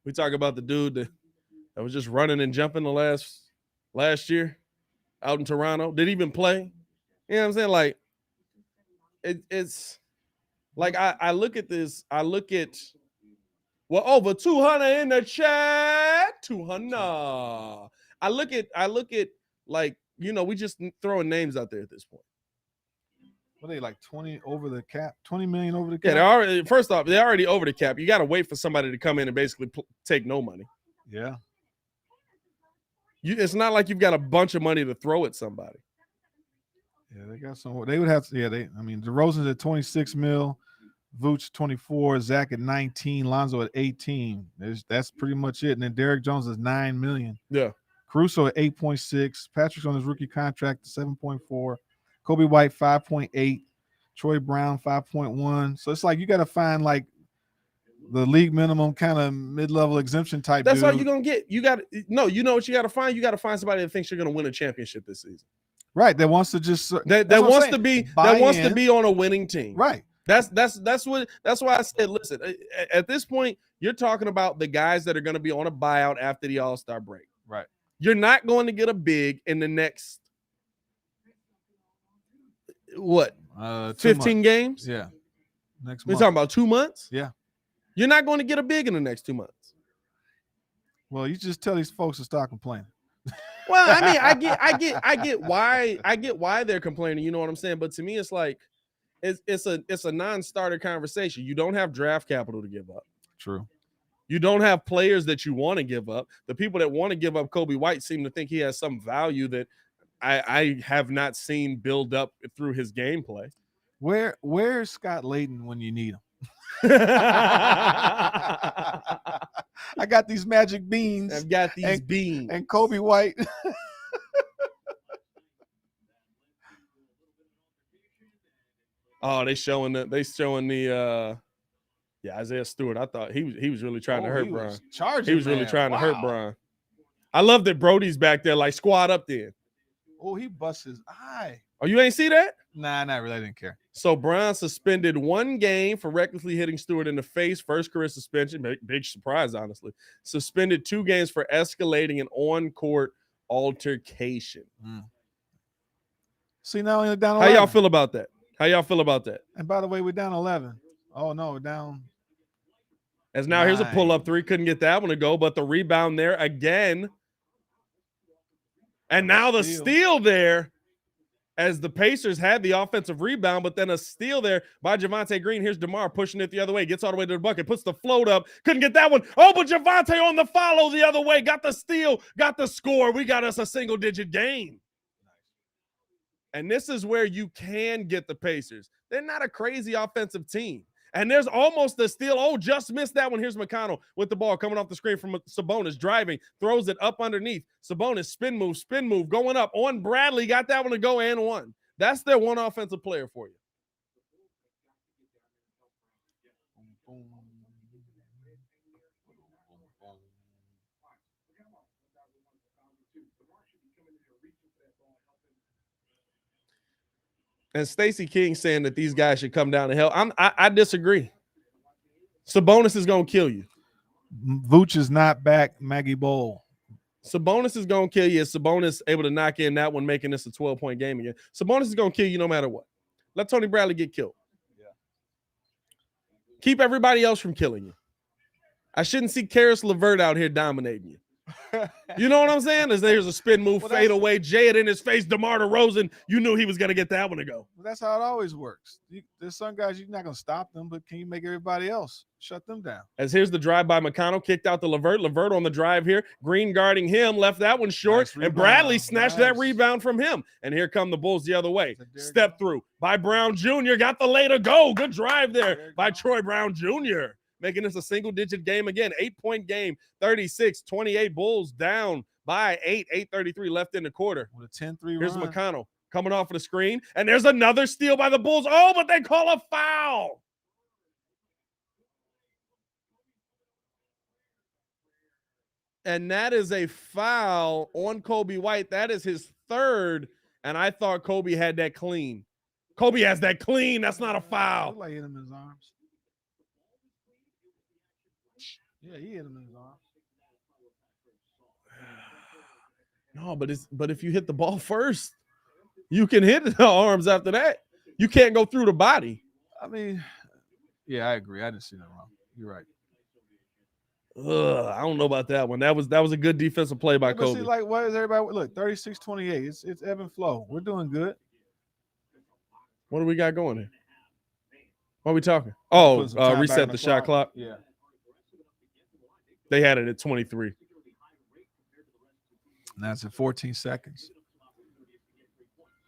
We talk about the dude that was just running and jumping the last year out in Toronto. Didn't even play. You know what I'm saying? Like it's like I look at this. I look at over 200 in the chat. 200. I look at like, you know, we just throwing names out there at this point. What are they, like 20 over the cap? 20 million over the cap? Yeah, they're already over the cap. You got to wait for somebody to come in and basically take no money. Yeah. It's not like you've got a bunch of money to throw at somebody. Yeah, they got some. They would have to. Yeah, DeRozan's at 26 mil, Vooch 24, Zach at 19, Lonzo at 18. That's pretty much it. And then Derrick Jones is 9 million. Yeah. Caruso at 8.6. Patrick's on his rookie contract at 7.4. Kobe White 5.8. Troy Brown 5.1. So it's like you got to find like the league minimum kind of mid-level exemption type. That's all you're gonna get. You know what you got to find? You got to find somebody that thinks you're gonna win a championship this season. Right, that wants to just that wants to be on a winning team. Right. That's why I said, listen, at this point, you're talking about the guys that are going to be on a buyout after the All-Star break. Right. You're not going to get a big in the next 15 games? Yeah. Next month. We're talking about 2 months? Yeah. You're not going to get a big in the next 2 months. Well, you just tell these folks to stop complaining. Well, I mean, I get why they're complaining. You know what I'm saying? But to me, it's like it's a non-starter conversation. You don't have draft capital to give up. True. You don't have players that you want to give up. The people that want to give up Kobe White seem to think he has some value that I have not seen build up through his gameplay. Where's Scott Layden when you need him? I got these magic beans. I've got these beans. And Kobe White. Oh, they showing the Isaiah Stewart. I thought he was really trying to hurt Brian. He was really trying to hurt Brian. I love that Brody's back there like squad up there. Oh, he busts his eye. Oh, you ain't see that? Nah, not really. I didn't care. So Brown suspended 1 game for recklessly hitting Stewart in the face. First career suspension. Big surprise, honestly. Suspended 2 games for escalating an on-court altercation. See, now we're down 11. How y'all feel about that? And by the way, we're down 11. Oh, no, we're down. As now 9. Here's a pull-up 3. Couldn't get that one to go, but the rebound there again. And now the steal there. As the Pacers had the offensive rebound, but then a steal there by Javonte Green. Here's DeMar pushing it the other way. Gets all the way to the bucket. Puts the float up. Couldn't get that one. Oh, but Javonte on the follow the other way. Got the steal. Got the score. We got us a single-digit game. And this is where you can get the Pacers. They're not a crazy offensive team. And there's almost a steal. Oh, just missed that one. Here's McConnell with the ball coming off the screen from Sabonis, driving, throws it up underneath. Sabonis, spin move, going up on Bradley. Got that one to go and 1. That's their one offensive player for you. And Stacey King saying that these guys should come down to hell. I disagree. Sabonis is going to kill you. Vooch is not back. Maggie Bowl. Sabonis is going to kill you. Is Sabonis able to knock in that one, making this a 12-point game again? Sabonis is going to kill you no matter what. Let Tony Bradley get killed. Yeah. Keep everybody else from killing you. I shouldn't see Karis LeVert out here dominating you. You know what I'm saying? There's a spin move, Well, fade away, Jay it in his face, DeMar DeRozan. You knew he was going to get that one to go. Well, that's how it always works. There's some guys you're not going to stop them, but can you make everybody else shut them down? As here's the drive by McConnell, kicked out to LeVert. LeVert on the drive here. Green guarding him, left that one short, Nice and Bradley rebound. snatched Nice. that rebound from him. And here come the Bulls the other way. Step through by Brown Jr. Got the lay to go. Good drive there by Troy Brown Jr. Making this a single-digit game again. 8-point game, 36-28. Bulls down by 8. 8:33 left in the quarter. With a 10-3 Here's run. McConnell coming off of the screen, and there's another steal by the Bulls. Oh, but they call a foul. And that is a foul on Kobe White. That is his third, and I thought Kobe had that clean. Kobe has that clean. That's not a foul. Looked like he hit him in his arms. Yeah, he hit him in his arms. No, but if you hit the ball first, you can hit the arms after that. You can't go through the body. I mean, yeah, I agree. I didn't see that wrong. You're right. I don't know about that one. That was a good defensive play by Kobe. See, like, what is everybody? Look, 36-28. It's ebb and flow. We're doing good. What do we got going here? What are we talking? Oh, reset the shot clock. Yeah. They had it at 23. And that's at 14 seconds.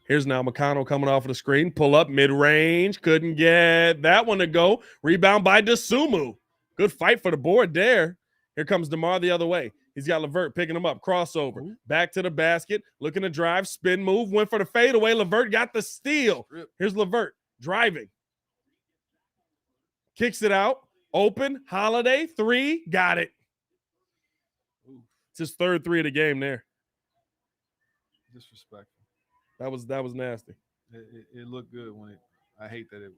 Here's now McConnell coming off of the screen. Pull up mid-range. Couldn't get that one to go. Rebound by Dosunmu. Good fight for the board there. Here comes DeMar the other way. He's got LeVert picking him up. Crossover. Ooh. Back to the basket. Looking to drive. Spin move. Went for the fadeaway. LeVert got the steal. Here's LeVert driving. Kicks it out. Open. Holiday. 3. Got it. It's his third 3 of the game there. Disrespectful. That was nasty. It looked good when it. I hate that it.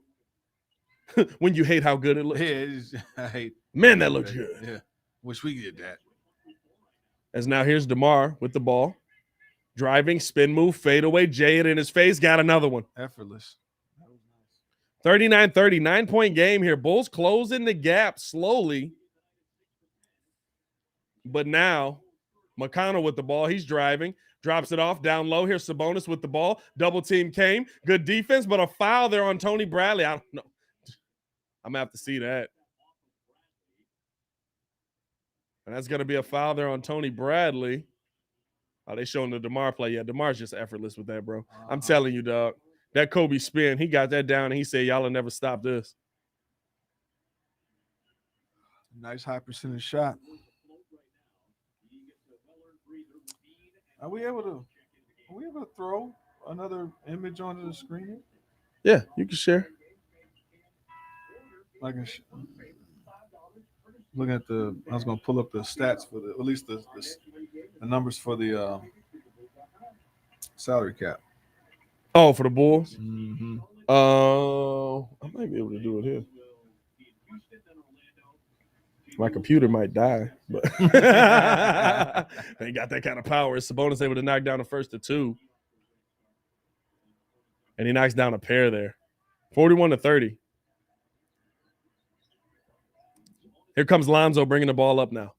When you hate how good it looks. Yeah, I hate. Man, that looks good. Yeah, wish we did that. As now here's DeMar with the ball, driving, spin move, fade away. Jay it in his face. Got another one. Effortless. 39-30, 9-point game here. Bulls closing the gap slowly, but now McConnell with the ball. He's driving. Drops it off down low. Here's Sabonis with the ball. Double team came. Good defense, but a foul there on Tony Bradley. I don't know. I'm going to have to see that. And that's going to be a foul there on Tony Bradley. Oh, they showing the DeMar play. Yeah, DeMar's just effortless with that, bro. I'm telling you, dog. That Kobe spin, he got that down, and he said, y'all will never stop this. Nice high percentage shot. Are we able to throw another image onto the screen? Yeah, you can share. Like looking at I was going to pull up the stats for at least the numbers for the salary cap. Oh, for the Bulls? Mm-hmm. I might be able to do it here. My computer might die, but ain't got that kind of power. Sabonis able to knock down the first of 2. And he knocks down a pair there. 41-30. Here comes Lonzo bringing the ball up now.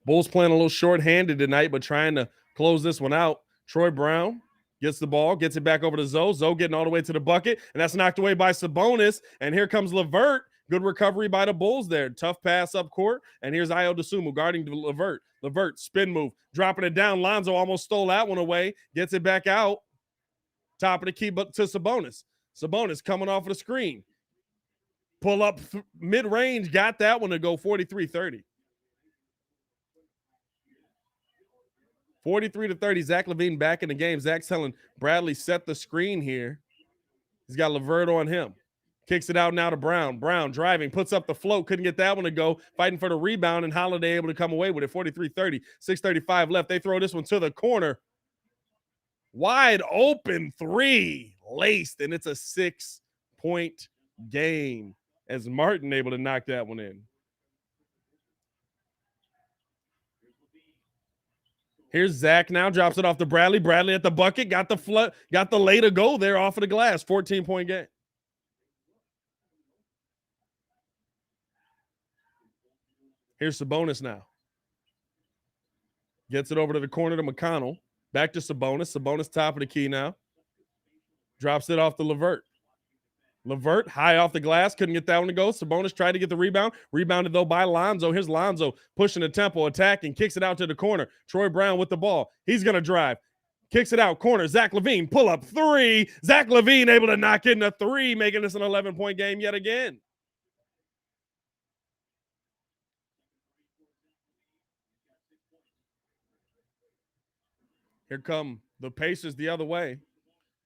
Bulls playing a little short-handed tonight, but trying to close this one out. Troy Brown gets the ball, gets it back over to Zoe. Zoe getting all the way to the bucket, and that's knocked away by Sabonis. And here comes LeVert. Good recovery by the Bulls there. Tough pass up court. And here's Ayo Dosunmu guarding LeVert. LeVert, spin move, dropping it down. Lonzo almost stole that one away. Gets it back out. Top of the key to Sabonis. Sabonis coming off of the screen. Pull up mid-range. Got that one to go 43-30. 43-30. Zach LaVine back in the game. Zach's telling Bradley set the screen here. He's got LeVert on him. Kicks it out now to Brown. Brown driving, puts up the float. Couldn't get that one to go. Fighting for the rebound, and Holiday able to come away with it. 43-30. 6:35 left. They throw this one to the corner. Wide open 3. Laced, and it's a 6-point game as Martin able to knock that one in. Here's Zach now. Drops it off to Bradley. Bradley at the bucket. Got the lay to go there off of the glass. 14-point game. Here's Sabonis now. Gets it over to the corner to McConnell. Back to Sabonis. Sabonis top of the key now. Drops it off to LeVert. LeVert high off the glass. Couldn't get that one to go. Sabonis tried to get the rebound. Rebounded, though, by Lonzo. Here's Lonzo pushing the tempo, attacking, kicks it out to the corner. Troy Brown with the ball. He's going to drive. Kicks it out. Corner. Zach LaVine. Pull up three. Zach LaVine able to knock in a three, making this an 11-point game yet again. Here come the Pacers the other way.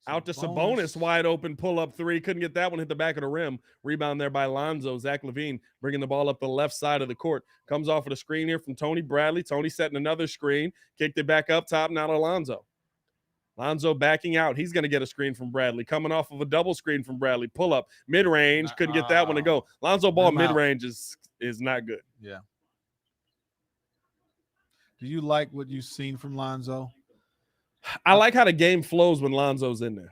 Out to Sabonis, wide open, pull up three. Couldn't get that one, hit the back of the rim. Rebound there by Lonzo. Zach LaVine bringing the ball up the left side of the court. Comes off of the screen here from Tony Bradley. Tony setting another screen. Kicked it back up top, now to Lonzo. Lonzo backing out. He's going to get a screen from Bradley. Coming off of a double screen from Bradley. Pull up, mid-range. Couldn't get that one to go. Lonzo ball mid-range is not good. Yeah. Do you like what you've seen from Lonzo? I like how the game flows when Lonzo's in there.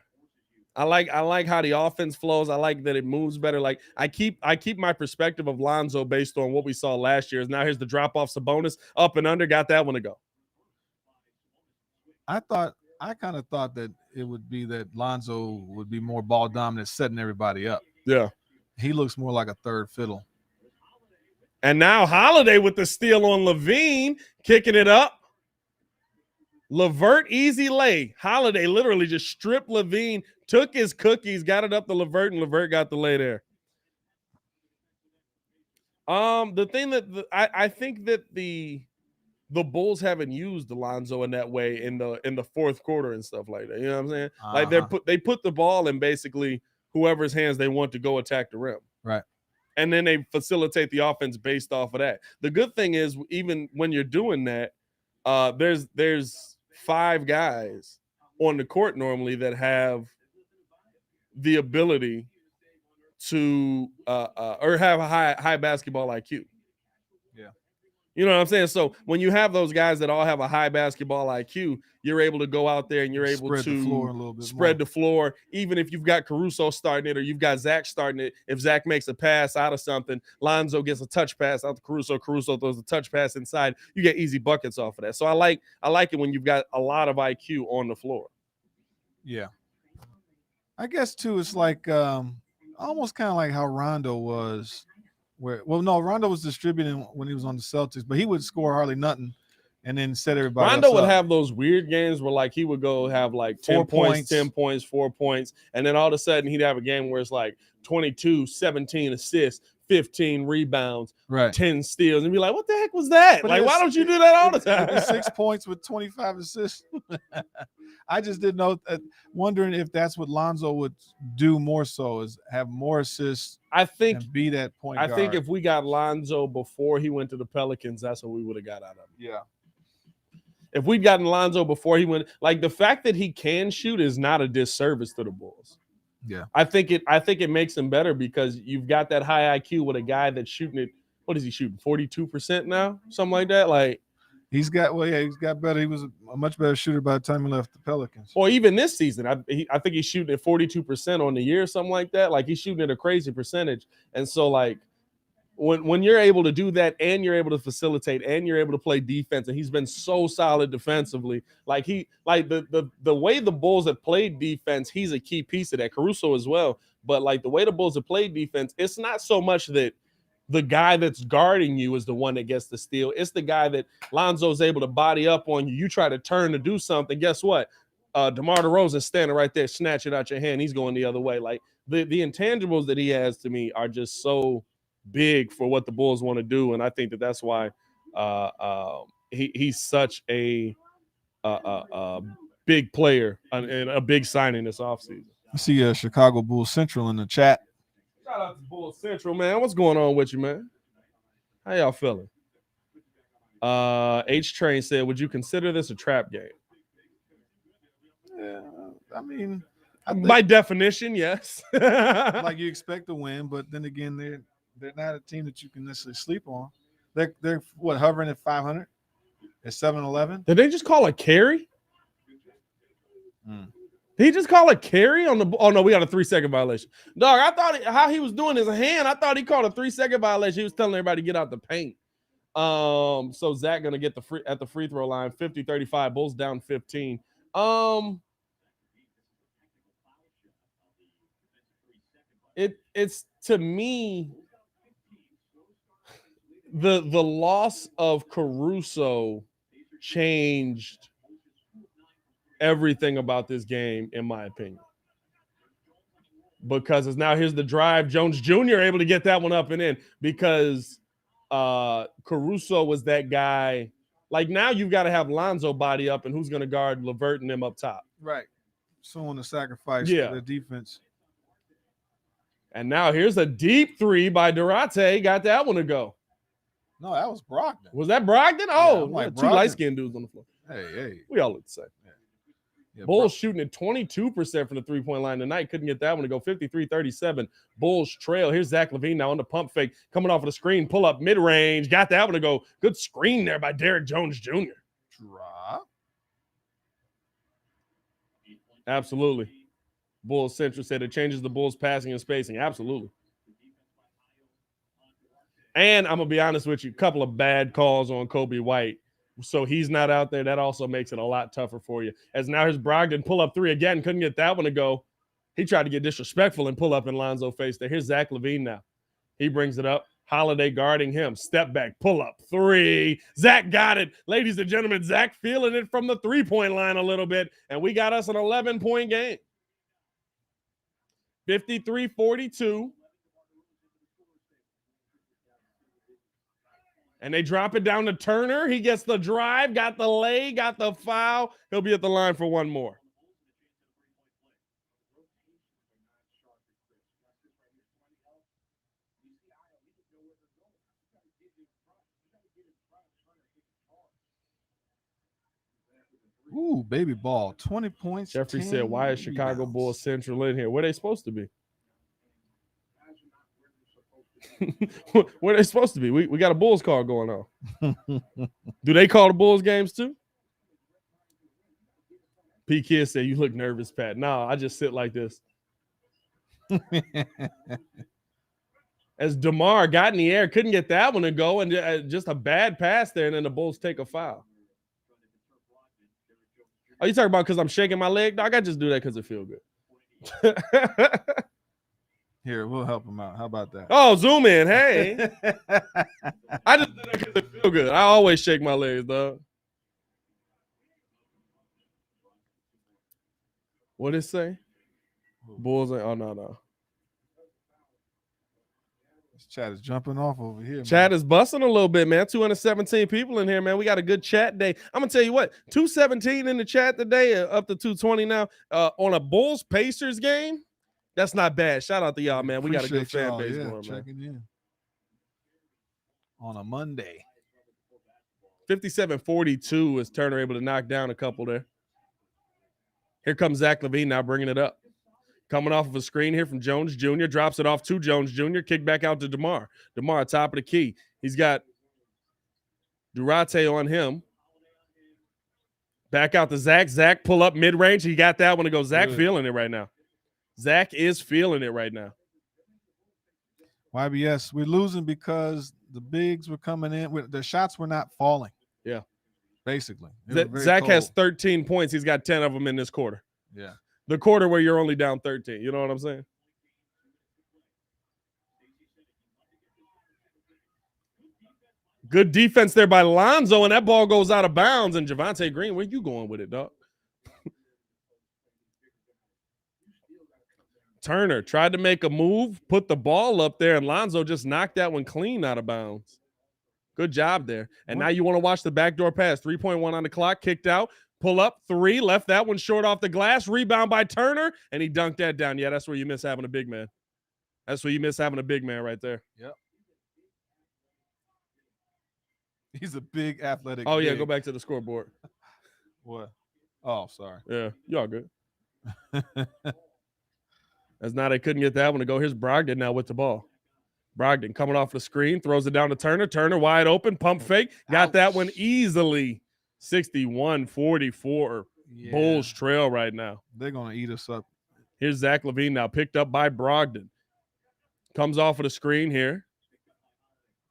I like how the offense flows. I like that it moves better. Like I keep my perspective of Lonzo based on what we saw last year. Now here's the drop off. Sabonis up and under, got that one to go. I kind of thought that it would be that Lonzo would be more ball dominant, setting everybody up. Yeah, he looks more like a third fiddle. And now Holiday with the steal on LaVine, kicking it up. LeVert, easy lay. Holiday literally just stripped LaVine, took his cookies, got it up to LeVert, and LeVert got the lay there. The thing that I think that the Bulls haven't used Alonzo in that way in the fourth quarter and stuff like that. You know what I'm saying? Like they put the ball in basically whoever's hands they want to go attack the rim. Right. And then they facilitate the offense based off of that. The good thing is, even when you're doing that, there's 5 guys on the court normally that have the ability to or have a high basketball IQ. Yeah. You know what I'm saying? So when you have those guys that all have a high basketball IQ, you're able to go out there and you're able to spread the floor. Even if you've got Caruso starting it or you've got Zach starting it, if Zach makes a pass out of something, Lonzo gets a touch pass out to Caruso. Caruso throws a touch pass inside. You get easy buckets off of that. So I like it when you've got a lot of IQ on the floor. Yeah. I guess too, it's like almost kind of like how Rondo was. Rondo was distributing when he was on the Celtics, but he would score hardly nothing and then set everybody Rondo else would up. have those weird games where like he would go have like 10 points, 10 points, 4 points, and then all of a sudden he'd have a game where it's like 22, 17 assists, 15 rebounds, right, 10 steals, and be like, what the heck was that? But like, why don't you do that all the time? 6 points with 25 assists. I just didn't know, wondering if that's what Lonzo would do more so, is have more assists. I think and be that point guard. I think if we got Lonzo before he went to the Pelicans, that's what we would have got out of him. Yeah. If we'd gotten Lonzo before he went, like the fact that he can shoot is not a disservice to the Bulls. Yeah. I think it makes him better because you've got that high IQ with a guy that's shooting it. What is he shooting? 42% now? Something like that. Like he's got better. He was a much better shooter by the time he left the Pelicans. Or even this season. I think he's shooting at 42% on the year, something like that. Like he's shooting at a crazy percentage. And so like when you're able to do that and you're able to facilitate and you're able to play defense, and he's been so solid defensively, like the way the Bulls have played defense, he's a key piece of that. Caruso as well. But like the way the Bulls have played defense, it's not so much that the guy that's guarding you is the one that gets the steal. It's the guy that Lonzo's able to body up on you. You try to turn to do something. Guess what? DeMar DeRozan's standing right there, snatch it out your hand. He's going the other way. Like the intangibles that he has to me are just so big for what the Bulls want to do, and I think that's why he's such a big player and a big signing this offseason. I see Chicago Bulls Central in the chat. Shout out to Bulls Central, man. What's going on with you, man? How y'all feeling? H Train said, would you consider this a trap game? Yeah, I mean, by definition, yes. Like you expect to win, but then again, they're not a team that you can necessarily sleep on. They're what, hovering at 500 at 7-11? Did they just call a carry? Did he just call a carry on the? Oh no, we got a 3-second violation. Dog, I thought how he was doing his hand. I thought he called a 3-second violation. He was telling everybody to get out the paint. So Zach gonna get at the free throw line, 50-35. Bulls down 15. It's to me the loss of Caruso changed everything about this game, in my opinion. Because it's now here's the drive. Jones Jr. able to get that one up and in because Caruso was that guy. Like now you've got to have Lonzo body up, and who's going to guard LeVert and them up top? Right. Someone to sacrifice the defense. And now here's a deep three by Durate. Got that one to go. No, that was Brogdon. Was that Brogdon? Oh, yeah, like two light-skinned dudes on the floor. Hey. We all look the same. Yeah, Bulls shooting at 22% from the three-point line tonight. Couldn't get that one to go. 53-37. Bulls trail. Here's Zach LaVine now on the pump fake. Coming off of the screen. Pull up mid-range. Got that one to go. Good screen there by Derrick Jones Jr. Drop. Absolutely. Bulls Central said it changes the Bulls passing and spacing. Absolutely. And I'm going to be honest with you, a couple of bad calls on Kobe White. So he's not out there. That also makes it a lot tougher for you. As now here's Brogdon, pull up three again. Couldn't get that one to go. He tried to get disrespectful and pull up in Lonzo face there. Here's Zach LaVine now. He brings it up. Holiday guarding him. Step back, pull up, three. Zach got it. Ladies and gentlemen, Zach feeling it from the three-point line a little bit. And we got us an 11-point game. 53-42. And they drop it down to Turner. He gets the drive, got the lay, got the foul. He'll be at the line for one more. Ooh, baby ball, 20 points. Jeffrey said, why is Chicago Bulls Central in here? Where are they supposed to be? Where are they supposed to be? We got a Bulls call going on. Do they call the Bulls games too? P. Kid said, you look nervous, Pat. No, I just sit like this. As DeMar got in the air, couldn't get that one to go, and just a bad pass there, and then the Bulls take a foul. Are you talking about because I'm shaking my leg? Dog, I just do that because it feels good. Here, we'll help him out. How about that? Oh, zoom in. Hey. I just do that because it feels good. I always shake my legs, dog. What did it say? Bulls. Oh, no. This chat is jumping off over here. Chat is busting a little bit, man. 217 people in here, man. We got a good chat day. I'm going to tell you what, 217 in the chat today, up to 220 now. On a Bulls-Pacers game, that's not bad. Shout out to y'all, man. We got a good fan base going, man. Checking in on a Monday. 57-42 is Turner able to knock down a couple there. Here comes Zach LaVine now bringing it up. Coming off of a screen here from Jones Jr. Drops it off to Jones Jr. Kick back out to DeMar. DeMar, top of the key. He's got Durate on him. Back out to Zach. Zach pull up mid-range. He got that one to go. Zach feeling it right now. Zach is feeling it right now. YBS, we're losing because the bigs were coming in. The shots were not falling. Yeah. Basically. Zach has 13 points. He's got 10 of them in this quarter. Yeah. The quarter where you're only down 13. You know what I'm saying? Good defense there by Lonzo, and that ball goes out of bounds. And Javonte Green, where you going with it, dog? Turner tried to make a move, put the ball up there, and Lonzo just knocked that one clean out of bounds. Good job there. And now you want to watch the backdoor pass. 3.1 on the clock, kicked out, pull up, three, left that one short off the glass, rebound by Turner, and he dunked that down. Yeah, that's where you miss having a big man. That's where you miss having a big man right there. Yep. He's a big athletic. Oh, yeah, go back to the scoreboard. What? Oh, sorry. Yeah, y'all good. As now they couldn't get that one to go. Here's Brogdon now with the ball. Brogdon coming off the screen, throws it down to Turner. Turner wide open, pump fake. Got that one easily. 61-44. Yeah. Bulls trail right now. They're going to eat us up. Here's Zach LaVine now, picked up by Brogdon. Comes off of the screen here.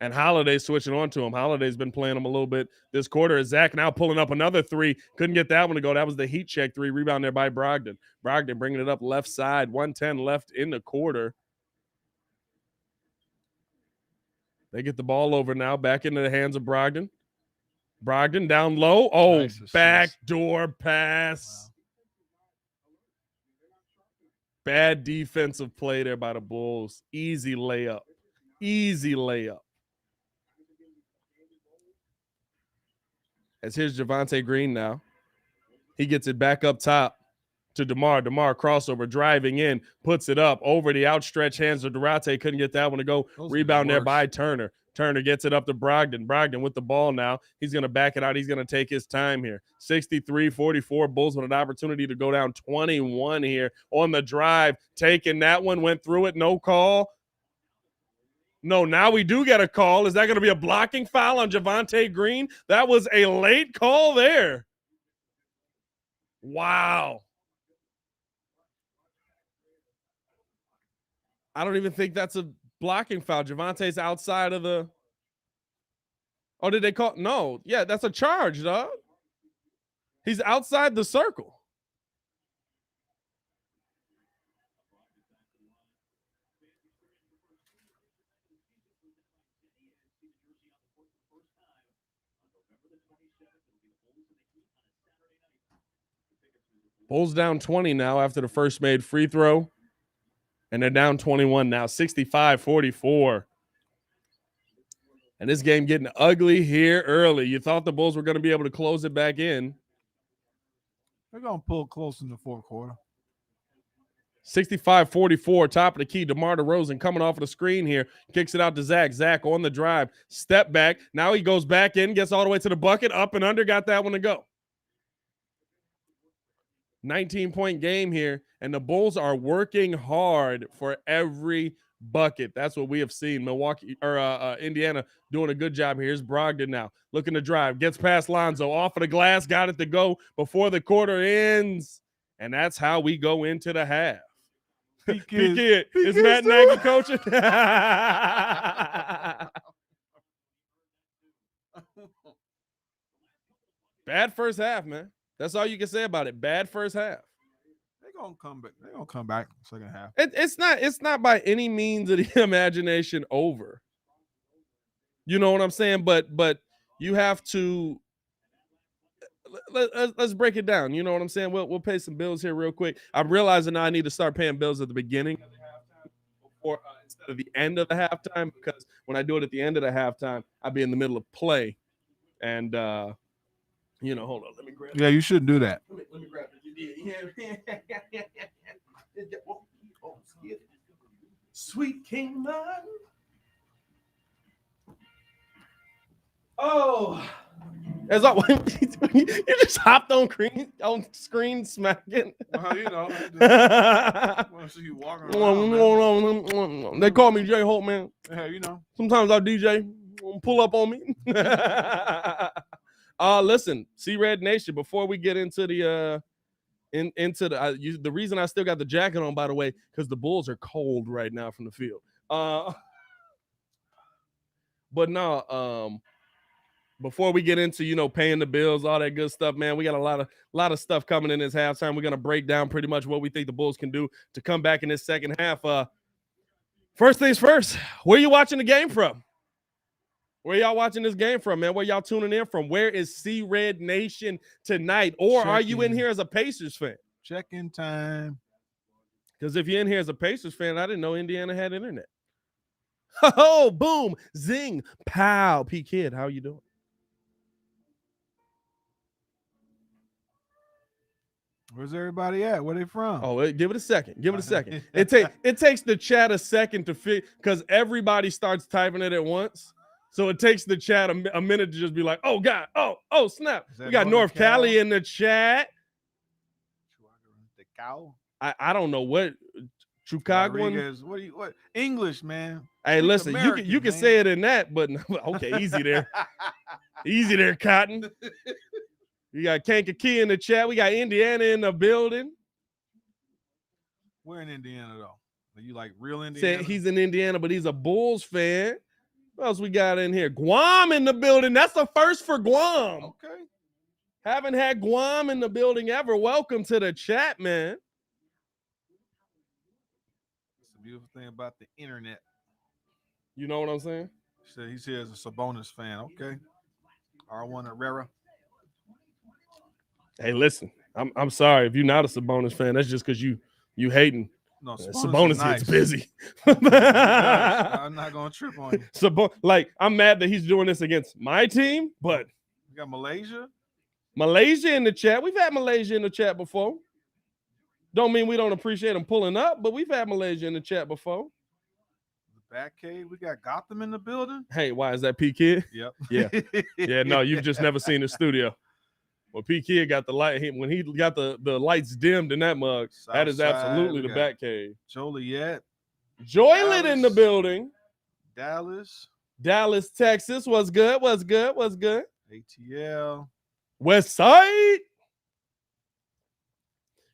And Holiday switching on to him. Holiday's been playing him a little bit this quarter. Zach now pulling up another three. Couldn't get that one to go. That was the heat check three. Rebound there by Brogdon. Brogdon bringing it up left side. 1:10 left in the quarter. They get the ball over now. Back into the hands of Brogdon. Brogdon down low. Oh, nice backdoor pass. Wow. Bad defensive play there by the Bulls. Easy layup. Easy layup. As here's Javonte Green now. He gets it back up top to DeMar. DeMar crossover, driving in, puts it up over the outstretched hands of Durate. Couldn't get that one to go. Rebound there by Turner. Turner gets it up to Brogdon. Brogdon with the ball now. He's going to back it out. He's going to take his time here. 63-44. Bulls with an opportunity to go down 21 here on the drive. Taking that one, went through it, no call. No, now we do get a call. Is that going to be a blocking foul on Javonte Green? That was a late call there. Wow. I don't even think that's a blocking foul. Javonte's outside of the... Oh, did they call? No. Yeah, that's a charge, dog. He's outside the circle. Bulls down 20 now after the first made free throw. And they're down 21 now, 65-44. And this game getting ugly here early. You thought the Bulls were going to be able to close it back in. They're going to pull close in the fourth quarter. 65-44, top of the key. DeMar DeRozan coming off of the screen here. Kicks it out to Zach. Zach on the drive. Step back. Now he goes back in, gets all the way to the bucket. Up and under, got that one to go. 19-point game here, and the Bulls are working hard for every bucket. That's what we have seen. Indiana doing a good job here. Here's Brogdon now, looking to drive, gets past Lonzo, off of the glass, got it to go before the quarter ends, and that's how we go into the half. P-Kid. Is Matt Nagy coaching? Bad first half, man. That's all you can say about it. Bad first half. They're gonna come back. They're gonna come back second half. It's not by any means of the imagination over. You know what I'm saying? But you have to let's break it down. You know what I'm saying? We'll pay some bills here real quick. I'm realizing now I need to start paying bills at the beginning of the halftime before instead of the end of the halftime, because when I do it at the end of the halftime, I'll be in the middle of play. And hold on. Let me grab. Yeah, you shouldn't do that. Let me grab it. Sweet King Love. Oh, as always, you just hopped on screen smacking. Well, I want to see you walking around. They call me J Hope, man. Yeah, Sometimes I DJ pull up on me. Listen, C-Red Nation, before we get into the the reason I still got the jacket on, by the way, because the Bulls are cold right now from the field. But no, before we get into, paying the bills, all that good stuff, man, we got a lot of stuff coming in this halftime. We're going to break down pretty much what we think the Bulls can do to come back in this second half. First things first, where you watching the game from? Where y'all watching this game from, man? Where y'all tuning in from? Where is C-Red Nation tonight? Or are you in here as a Pacers fan? Check-in time. Because if you're in here as a Pacers fan, I didn't know Indiana had internet. Oh, boom, zing, pow. P-Kid, how you doing? Where's everybody at? Where they from? Oh, give it a second. Give it a second. It takes the chat a second to fit, because everybody starts typing it at once. So it takes the chat a minute to just be like, oh, God, oh, snap. We got North Cali in the chat. I don't know what Chicago. What English, man? Hey, listen, you can say it in that, but okay, easy there. Easy there, Cotton. We got Kankakee in the chat. We got Indiana in the building. Where in Indiana, though? Are you like real Indiana? He's in Indiana, but he's a Bulls fan. What else we got in here? Guam in the building. That's the first for Guam. Okay. Haven't had Guam in the building ever. Welcome to the chat, man. That's the beautiful thing about the internet. You know what I'm saying? He's here as a Sabonis fan. Okay. R1 Herrera. Hey, listen, I'm sorry if you're not a Sabonis fan. That's just because you hating. No, Sabonis nice. gets busy. I'm not gonna trip on you. Like, I'm mad that he's doing this against my team, but we got Malaysia in the chat. We've had Malaysia in the chat before. Don't mean we don't appreciate them pulling up, but we've had Malaysia in the chat before. The Batcave. We got Gotham in the building. Hey, why is that P Kid? Yep. Yeah. No, you've just never seen the studio. Well, P Kid got the light. When he got the lights dimmed in that mug, that is absolutely the Batcave. Joliet. Joylet in the building. Dallas, Texas. What's good? ATL. West Side.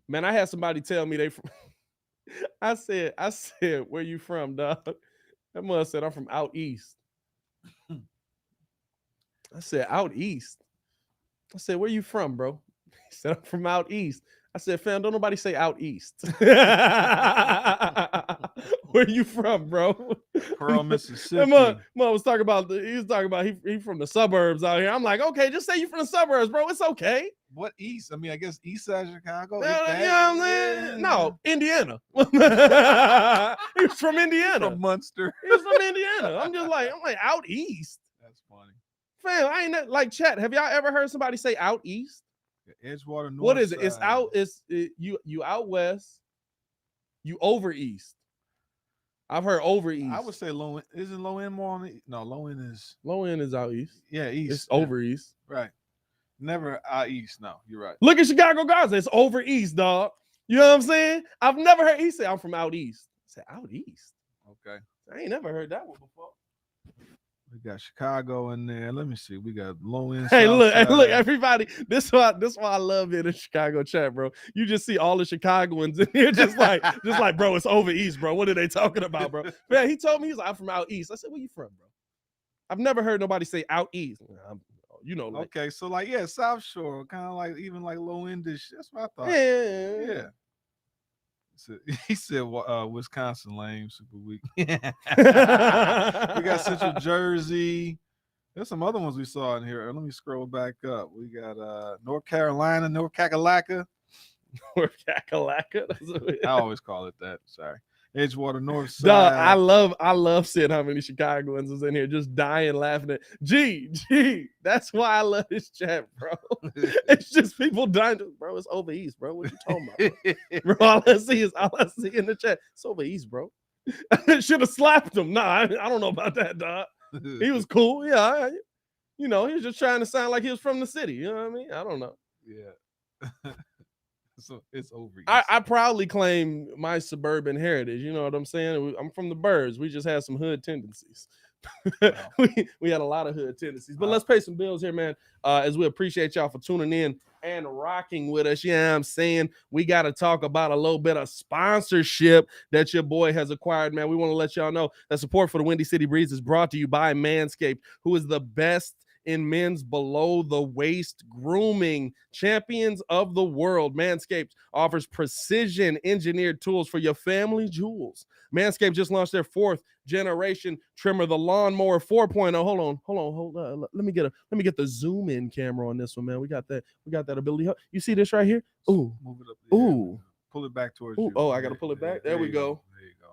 Man, I had somebody tell me they from. I said, where you from, dog? That mother said, I'm from out east. I said, out east. I said, where you from, bro? He said, I'm from out east. I said, fam, don't nobody say out east. Where you from, bro? Pearl, Mississippi. Mom was talking about he from the suburbs out here. I'm like, okay, just say you from the suburbs, bro. It's okay. What east? I mean, I guess east side of Chicago. You know what I'm saying? No, Indiana. He's from Indiana. From Munster. He's from Indiana. I'm like out east. That's funny. Fam, I ain't like chat. Have y'all ever heard somebody say out east? Edgewater North. What is it? It's out. You out west. You over east. I've heard over east. I would say low end. Isn't low end more on the? No, low end is out east. Yeah, east. It's over east. Right. Never out east. No, you're right. Look at Chicago Gaza. It's over east, dog. You know what I'm saying? I've never heard. He said, I'm from out east. I said, out east. Okay. I ain't never heard that one before. We got Chicago in there. Let me see. We got low end. Hey, look, everybody. This is why I love it in Chicago chat, bro. You just see all the Chicagoans in here, just like, bro, it's over east, bro. What are they talking about, bro? Man, he told me he's like, I'm from out east. I said, where you from, bro? I've never heard nobody say out east. You know, like, okay, so like, yeah, South Shore, kind of like even like low endish. That's what I thought. Yeah. So, he said, Wisconsin lame, super weak. We got Central Jersey. There's some other ones we saw in here. Let me scroll back up. We got North Carolina, North Kakalaka. North Kakalaka. I always call it that. Sorry. Edgewater North Side. I love seeing how many Chicagoans is in here just dying laughing at that's why I love this chat, bro. It's just people dying, bro. It's over east, bro. What you talking about, bro? All I see in the chat. It's over east, bro. I should have slapped him. Nah, I don't know about that, dog. He was cool. Yeah, he was just trying to sound like he was from the city. You know what I mean? I don't know. Yeah. So it's over. I proudly claim my suburban heritage. You know what I'm saying? I'm from the Birds. We just had some hood tendencies. Wow. we had a lot of hood tendencies. But let's pay some bills here, man. As we appreciate y'all for tuning in and rocking with us. Yeah, I'm saying we got to talk about a little bit of sponsorship that your boy has acquired, man. We want to let y'all know that support for the Windy City Breeze is brought to you by Manscaped, who is the best in men's below the waist grooming, champions of the world. Manscaped offers precision engineered tools for your family jewels. Manscaped just launched their 4th generation trimmer, the Lawnmower 4.0. Hold on. Let me get the zoom in camera on this one, man. We got that ability. You see this right here? Ooh, move it up. Ooh, pull it back towards you. Oh, I gotta pull it back. There we go.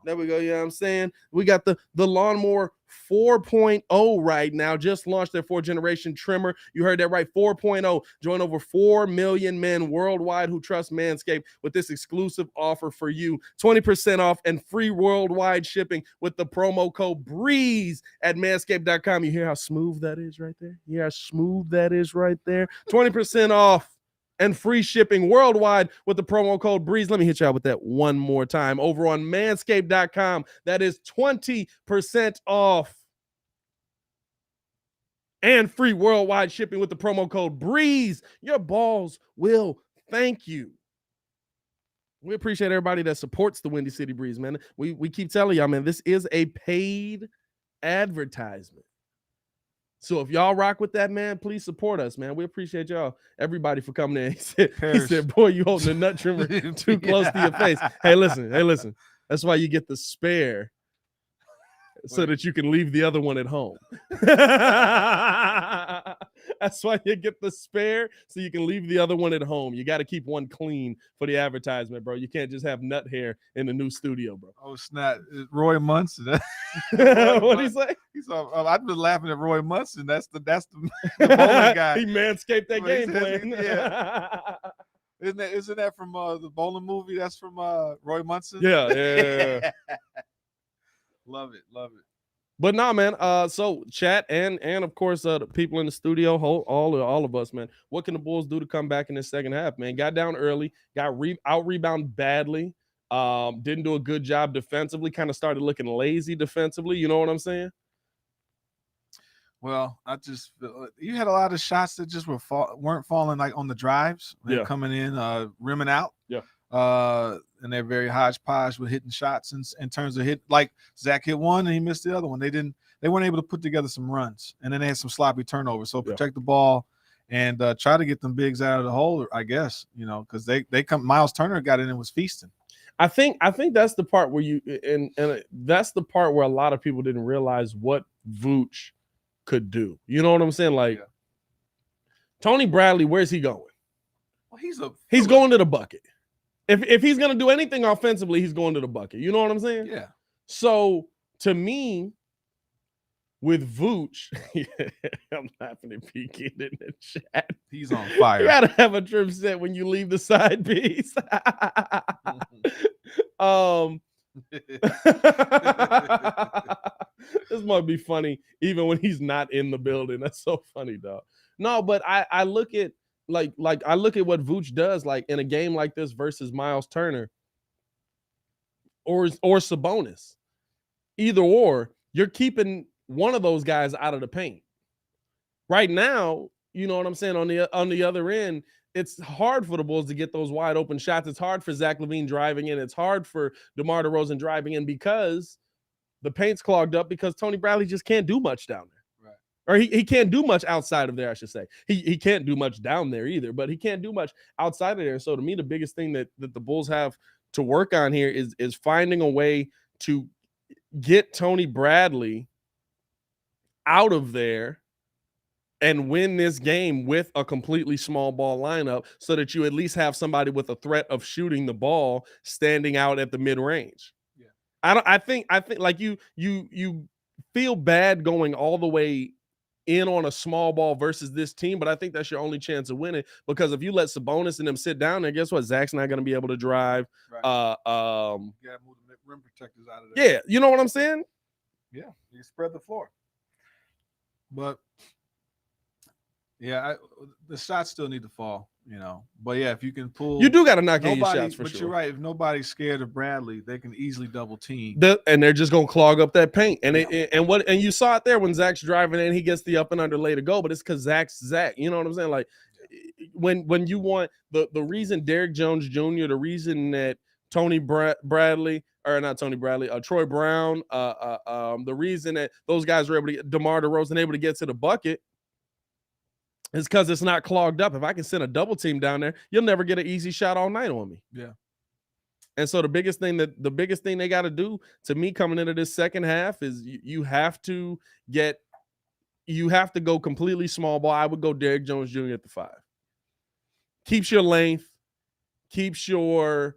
There we go. Yeah, I'm saying we got the Lawnmower 4.0 right now. Just launched their 4th generation trimmer. You heard that right, 4.0. Join over 4 million men worldwide who trust Manscaped with this exclusive offer for you. 20% off and free worldwide shipping with the promo code BREEZE at manscaped.com. You hear how smooth that is right there? 20% off and free shipping worldwide with the promo code BREEZE. Let me hit you out with that one more time. Over on manscaped.com, that is 20% off and free worldwide shipping with the promo code BREEZE. Your balls will thank you. We appreciate everybody that supports the Windy City Breeze, man. We keep telling y'all, man, this is a paid advertisement. So if y'all rock with that, man, please support us, man. We appreciate y'all, everybody, for coming in. He said, boy, you holding the nut trimmer too close to your face. Hey, listen. That's why you get the spare so that you can leave the other one at home. That's why you get the spare so you can leave the other one at home. You got to keep one clean for the advertisement, bro. You can't just have nut hair in the new studio, bro. Oh, snap. Roy Munson. What'd he say? He's I've been laughing at Roy Munson. That's the bowling guy. He manscaped that game plan. Yeah. Isn't that from the bowling movie? That's from Roy Munson? Yeah. Love it. But nah, man. So chat and of course the people in the studio, all of us, man. What can the Bulls do to come back in the second half, man? Got down early, got out rebound badly. Didn't do a good job defensively. Kind of started looking lazy defensively. You know what I'm saying? Well, I just you had a lot of shots that just weren't falling like on the drives. They're coming in, rimming out. Yeah. And they're very hodgepodge with hitting shots in terms of hit. Like Zach hit one and he missed the other one. They weren't able to put together some runs, and then they had some sloppy turnovers. So protect the ball and try to get them bigs out of the hole, I guess, because they come. Miles Turner got in and was feasting. I think that's the part where that's the part where a lot of people didn't realize what Vooch could do. You know what I'm saying? Like Tony Bradley, where's he going? Well, he's going to the bucket. If he's gonna do anything offensively, he's going to the bucket. You know what I'm saying? Yeah. So to me, with Vooch, I'm laughing at PK in the chat. He's on fire. You gotta have a trim set when you leave the side piece. This might be funny even when he's not in the building. That's so funny, dog. No, but I look at I look at what Vooch does, like in a game like this versus Miles Turner or Sabonis. Either or, you're keeping one of those guys out of the paint. Right now, you know what I'm saying? On the other end, it's hard for the Bulls to get those wide open shots. It's hard for Zach LaVine driving in. It's hard for DeMar DeRozan driving in because the paint's clogged up because Tony Bradley just can't do much down there. Or he can't do much outside of there, I should say. He can't do much down there either, but he can't do much outside of there. So to me, the biggest thing that the Bulls have to work on here is finding a way to get Tony Bradley out of there and win this game with a completely small ball lineup so that you at least have somebody with a threat of shooting the ball standing out at the mid-range. Yeah. I think like you feel bad going all the way in on a small ball versus this team, but I think that's your only chance of winning because if you let Sabonis and them sit down there, guess what? Zach's not going to be able to drive. Right. You gotta move the rim protectors out of there. Yeah, you know what I'm saying? Yeah, you spread the floor. But yeah, the shots still need to fall, But yeah, if you can pull, you do got to knock in your shots for but sure. You're right. If nobody's scared of Bradley, they can easily double team. And they're just gonna clog up that paint. And and you saw it there when Zach's driving in, he gets the up and under lay to go, but it's because Zach's Zach. You know what I'm saying? Like when you want the reason Derrick Jones Jr., the reason that Troy Brown, the reason that those guys were able to get DeMar DeRozan able to get to the bucket. It's because it's not clogged up. If I can send a double team down there, you'll never get an easy shot all night on me. Yeah. And so the biggest thing they got to do to me coming into this second half is you have to go completely small ball. I would go Derrick Jones Jr. at the 5. Keeps your length, keeps your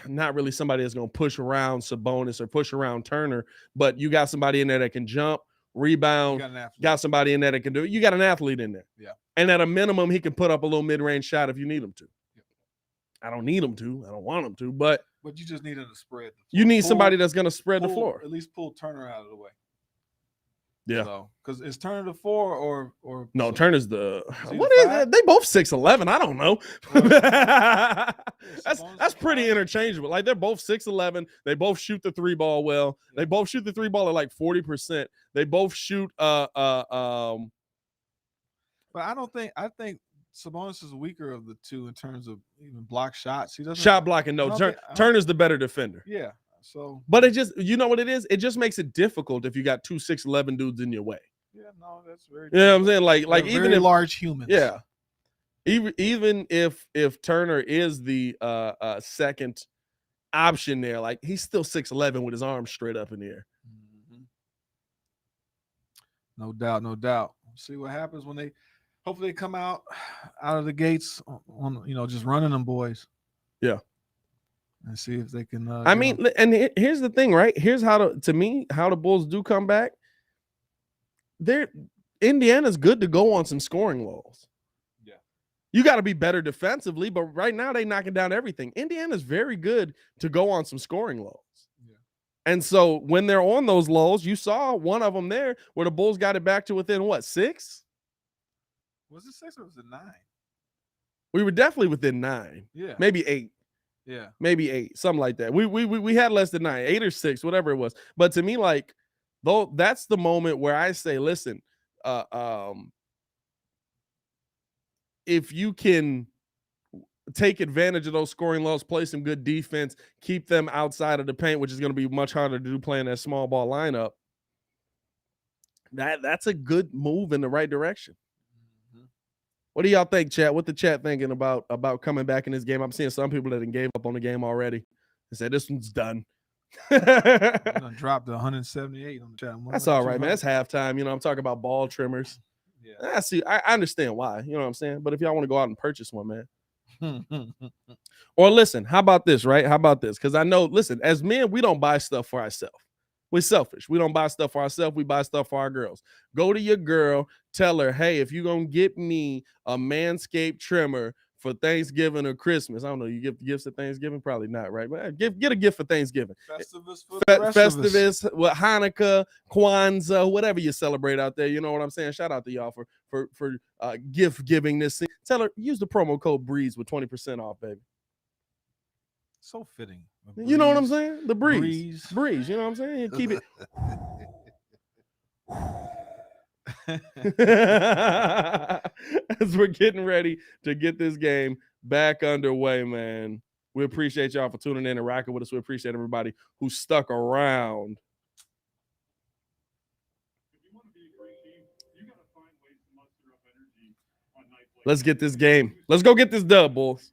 not really somebody that's going to push around Sabonis or push around Turner, but you got somebody in there that can jump, rebound, got somebody in there that can do it. You got an athlete in there. Yeah. And at a minimum, he can put up a little mid-range shot if you need him to. Yeah. I don't need him to. I don't want him to, but you just need him to spread. You need somebody that's going to spread the floor. At least pull Turner out of the way. Yeah. Because is Turner the 4 or no, Turner's the what is it? They both 6'11". I don't know. That's pretty interchangeable. Like they're both 6'11". They both shoot the 3 ball well. Yeah. They both shoot the 3 ball at like 40%. They both shoot But I think Sabonis is weaker of the two in terms of even block shots. He doesn't shot blocking. No, Turner's the better defender. Yeah. So, but it just, you know what it is? It just makes it difficult if you got 2 6'11" dudes in your way. yeah, no, that's very. You know what I'm saying? Like They're even very if large humans. yeah, even if Turner is the second option there, like he's still 6'11" with his arms straight up in the air. Mm-hmm. No doubt, no doubt. See what happens when they. Hopefully, they come out of the gates on just running them boys. Yeah. And see if they can. I mean, and here's the thing, right? Here's how to me how the Bulls do come back. Indiana's good to go on some scoring lulls. Yeah, you got to be better defensively, but right now they knocking down everything. Indiana's very good to go on some scoring lulls. Yeah. And so when they're on those lulls, you saw one of them there where the Bulls got it back to within what, 6? Was it 6 or was it 9? We were definitely within 9. Yeah, maybe 8. Yeah, maybe 8, something like that. We had less than 9, 8 or 6, whatever it was. But to me, like, though, that's the moment where I say, listen, if you can take advantage of those scoring lulls, play some good defense, keep them outside of the paint, which is going to be much harder to do playing that small ball lineup, that's a good move in the right direction. Mm-hmm. What do y'all think, chat? What the chat thinking about coming back in this game? I'm seeing some people that gave up on the game already and said this one's done. Dropped to 178 on the chat. That's all right, man. That's halftime. I'm talking about ball trimmers. Yeah. I see. I understand why. You know what I'm saying? But if y'all want to go out and purchase one, man. Or listen, how about this, right? How about this? Because I know, listen, as men, we don't buy stuff for ourselves. We're selfish. We don't buy stuff for ourselves. We buy stuff for our girls. Go to your girl, tell her, hey, if you're going to get me a Manscaped trimmer for Thanksgiving or Christmas, I don't know, you give gifts at Thanksgiving? Probably not, right? But get a gift for Thanksgiving. Festivus, well, Hanukkah, Kwanzaa, whatever you celebrate out there. You know what I'm saying? Shout out to y'all for gift giving this thing. Tell her, use the promo code BREEZE with 20% off, baby. So fitting. You know what I'm saying? The breeze. Breeze. You know what I'm saying? You keep it. As we're getting ready to get this game back underway, man. We appreciate y'all for tuning in and rocking with us. We appreciate everybody who stuck around. Let's get this game. Let's go get this dub, Bulls.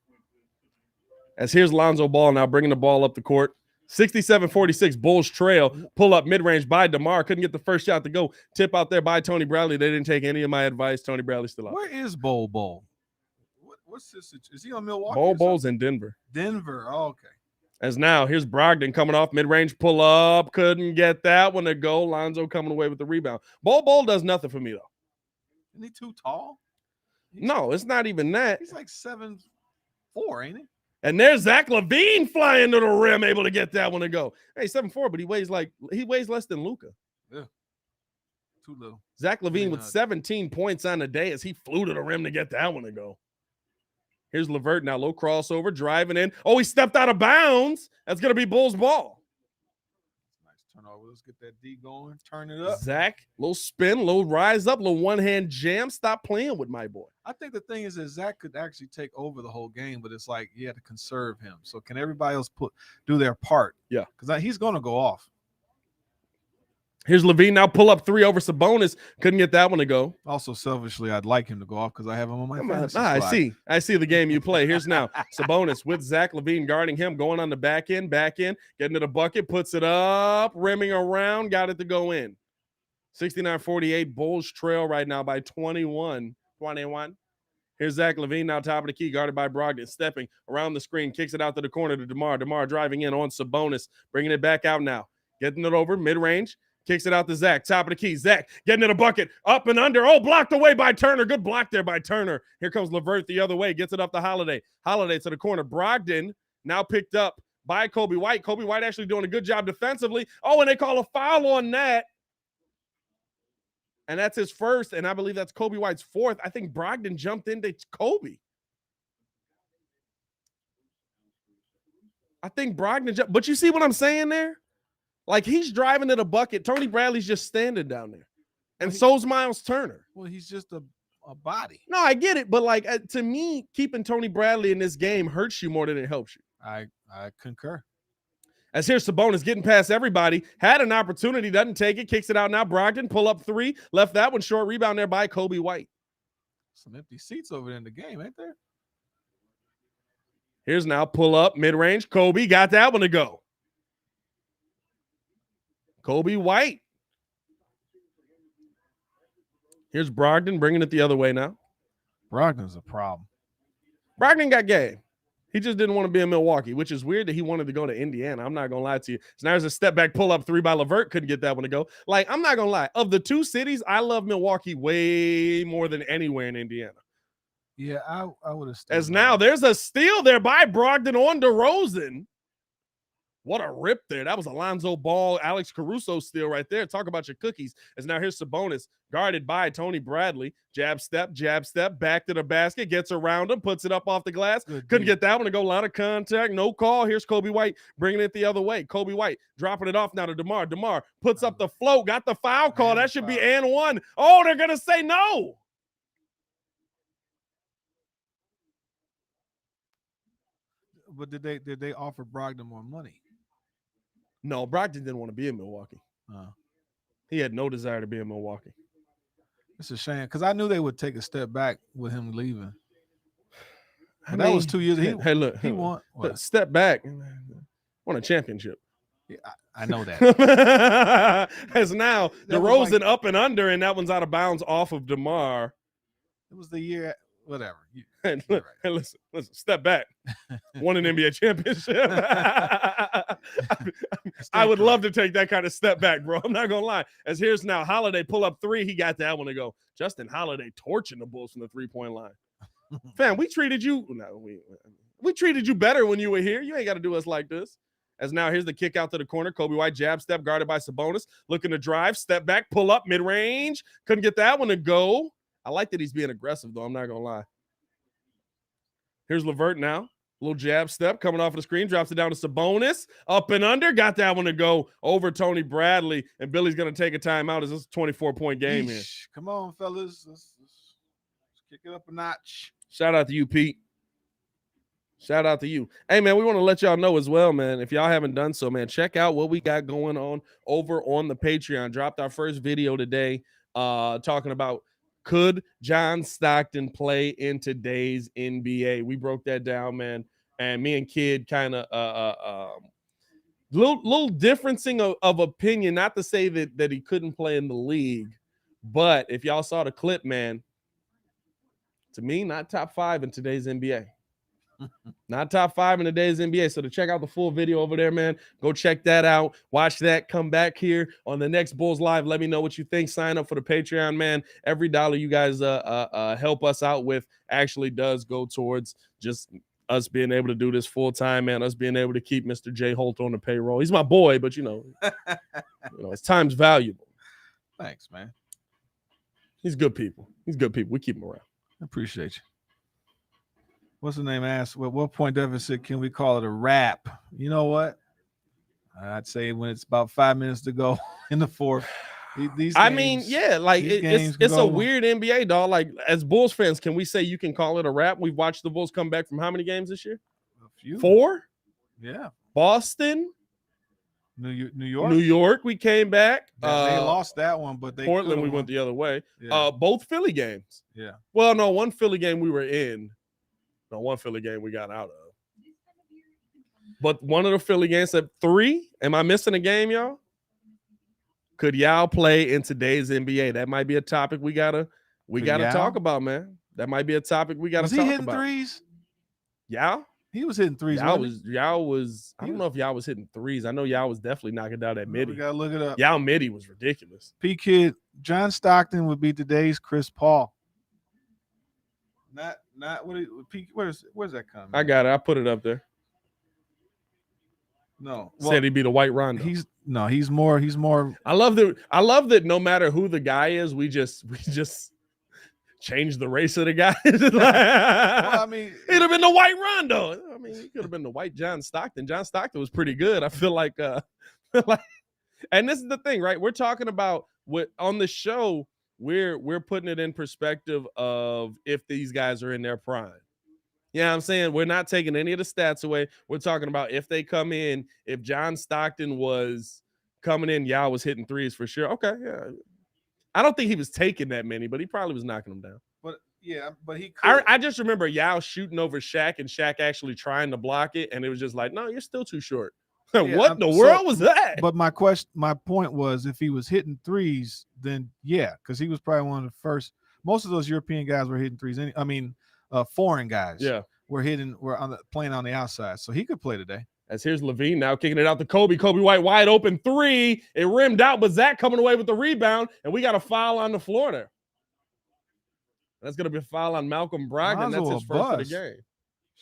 As here's Lonzo Ball now bringing the ball up the court. 67-46, Bulls trail. Pull up mid-range by DeMar. Couldn't get the first shot to go. Tip out there by Tony Bradley. They didn't take any of my advice. Tony Bradley still out. Where is Bol? What's this? Is he on Milwaukee? Bol's in Denver. Denver. Oh, okay. As now, here's Brogdon coming off mid-range pull up. Couldn't get that one to go. Lonzo coming away with the rebound. Bol does nothing for me, though. Isn't he too tall? No, it's not even that. He's like 7'4", ain't he? And there's Zach LaVine flying to the rim, able to get that one to go. Hey, 7'4", but he weighs less than Luka. Yeah. Too little. Zach LaVine with 17 points on the day as he flew to the rim to get that one to go. Here's LeVert now, low crossover, driving in. Oh, he stepped out of bounds. That's going to be Bulls ball. Nice turnover. Let's get that D going. Turn it up. Zach, little spin, little rise up, little one-hand jam. Stop playing with my boy. I think the thing is that Zach could actually take over the whole game, but it's like you had to conserve him. So can everybody else do their part? Yeah. Because he's going to go off. Here's LaVine now, pull up 3 over Sabonis. Couldn't get that one to go. Also, selfishly, I'd like him to go off because I have him on my fantasy squad. I see the game you play. Here's now Sabonis with Zach LaVine guarding him, going on the back end, getting to the bucket, puts it up, rimming around, got it to go in. 69-48, Bulls trail right now by 21. Here's Zach LaVine now, top of the key, guarded by Brogdon, stepping around the screen, kicks it out to the corner to DeMar. DeMar driving in on Sabonis, bringing it back out now, getting it over mid-range. Kicks it out to Zach, top of the key. Zach getting to the bucket, up and under. Oh, blocked away by Turner. Good block there by Turner. Here comes LeVert the other way, gets it up to Holiday. Holiday to the corner. Brogdon now picked up by Kobe White. Kobe White actually doing a good job defensively. Oh, and they call a foul on that. And that's his first, and I believe that's Kobe White's fourth. I think Brogdon jumped into Kobe. I think Brogdon jumped. But you see what I'm saying there? Like, he's driving to the bucket. Tony Bradley's just standing down there. And so's Miles Turner. Well, he's just a body. No, I get it. But, like, to me, keeping Tony Bradley in this game hurts you more than it helps you. I concur. As here's Sabonis getting past everybody. Had an opportunity, doesn't take it, kicks it out now. Brogdon, pull up three, left that one short. Rebound there by Kobe White. Some empty seats over there in the game, ain't there? Here's now pull up, mid-range. Kobe got that one to go. Kobe White. Here's Brogdon bringing it the other way now. Brogdon's a problem. Brogdon got game. He just didn't want to be in Milwaukee, which is weird that he wanted to go to Indiana. I'm not going to lie to you. So now there's a step back pull up three by LeVert. Couldn't get that one to go. Like, I'm not going to lie. Of the two cities, I love Milwaukee way more than anywhere in Indiana. Yeah, I would have. As now there's a steal there by Brogdon on DeRozan. What a rip there. That was Alonzo Ball, Alex Caruso steal right there. Talk about your cookies. As now here's Sabonis, guarded by Tony Bradley. Jab step, back to the basket, gets around him, puts it up off the glass. Couldn't get that one to go. A lot of contact, no call. Here's Kobe White bringing it the other way. Kobe White dropping it off now to DeMar. DeMar puts up the float, got the foul call. That should be and one. Oh, they're going to say no. But did they offer Brogdon more money? No, Brogdon didn't want to be in Milwaukee. He had no desire to be in Milwaukee. It's a shame because I knew they would take a step back with him leaving. That was 2 years. He won. Step back. Won a championship. Yeah, I know that. As now DeRozan up and under, and that one's out of bounds off of DeMar. It was the year. Whatever. Hey, listen, step back. Won an NBA championship. I would love to take that kind of step back, bro. I'm not going to lie. As here's now Holiday pull up three. He got that one to go. Justin Holiday torching the Bulls from the three-point line. Fam, we treated you. No, we treated you better when you were here. You ain't got to do us like this. As now here's the kick out to the corner. Kobe White jab step guarded by Sabonis. Looking to drive. Step back. Pull up mid-range. Couldn't get that one to go. I like that he's being aggressive, though. I'm not going to lie. Here's LeVert now. Little jab step coming off of the screen. Drops it down to Sabonis. Up and under. Got that one to go over Tony Bradley. And Billy's going to take a timeout as this is a 24-point game here. Come on, fellas. Let's kick it up a notch. Shout out to you, Pete. Shout out to you. Hey, man, we want to let y'all know as well, man. If y'all haven't done so, man, check out what we got going on over on the Patreon. Dropped our first video today talking about could John Stockton play in today's NBA? We broke that down, man. And me and Kid kind of little differencing of opinion. Not to say that he couldn't play in the league, but if y'all saw the clip, man, to me, not top 5 in today's NBA. Not top 5 in today's NBA. So to check out the full video over there, man, go check that out. Watch that. Come back here on the next Bulls Live. Let me know what you think. Sign up for the Patreon, man. Every dollar you guys help us out with actually does go towards just us being able to do this full time, man. Us being able to keep Mr. J. Holt on the payroll. He's my boy, but you know, his time's valuable. Thanks, man. He's good people. We keep him around. I appreciate you. What's the name asked? Well, what point deficit can we call it a wrap? You know what? I'd say when it's about 5 minutes to go in the fourth. These games, it's a weird NBA, dog. Like, as Bulls fans, can we say you can call it a wrap? We've watched the Bulls come back from how many games this year? A few. 4? Yeah. Boston. New York. New York, we came back. They lost that one, but Portland, we went the other way. Yeah. Both Philly games. Yeah. Well, no, one Philly game we were in. No, one Philly game we got out of. But one of the Philly games at 3. Am I missing a game, y'all? Could Yao play in today's NBA? That might be a topic we gotta talk about, man. That might be a topic we gotta talk about. Was he hitting threes? Yao? He was hitting threes. Yao was. I don't know if Yao was hitting threes. I know Yao was definitely knocking down that midi. We gotta look it up. Yao midi was ridiculous. P Kid, John Stockton would be today's Chris Paul. Not where's that coming? I got it. I put it up there. No, said he'd be the white Rondo. He's more. I love that no matter who the guy is, we just change the race of the guy. I mean, he'd have been the white Rondo. I mean, he could have been the white John Stockton. John Stockton was pretty good. I feel like and this is the thing, right? We're talking about what on the show. We're putting it in perspective of if these guys are in their prime. Yeah, I'm saying we're not taking any of the stats away. We're talking about if they come in, if John Stockton was coming in, Yao was hitting threes for sure. Okay, yeah. I don't think he was taking that many, but he probably was knocking them down. But yeah, but he could. I just remember Yao shooting over Shaq and Shaq actually trying to block it, and it was just like, no, you're still too short. Yeah, What in the world was that? But my point was, if he was hitting threes, then yeah, because he was probably one of the first. Most of those European guys were hitting threes. Foreign guys. Yeah. Were playing on the outside, so he could play today. As here's Levine now kicking it out to Kobe. Kobe White wide open three. It rimmed out, but Zach coming away with the rebound, and we got a foul on the floor there. That's going to be a foul on Malcolm Brogdon. That's his first of the game.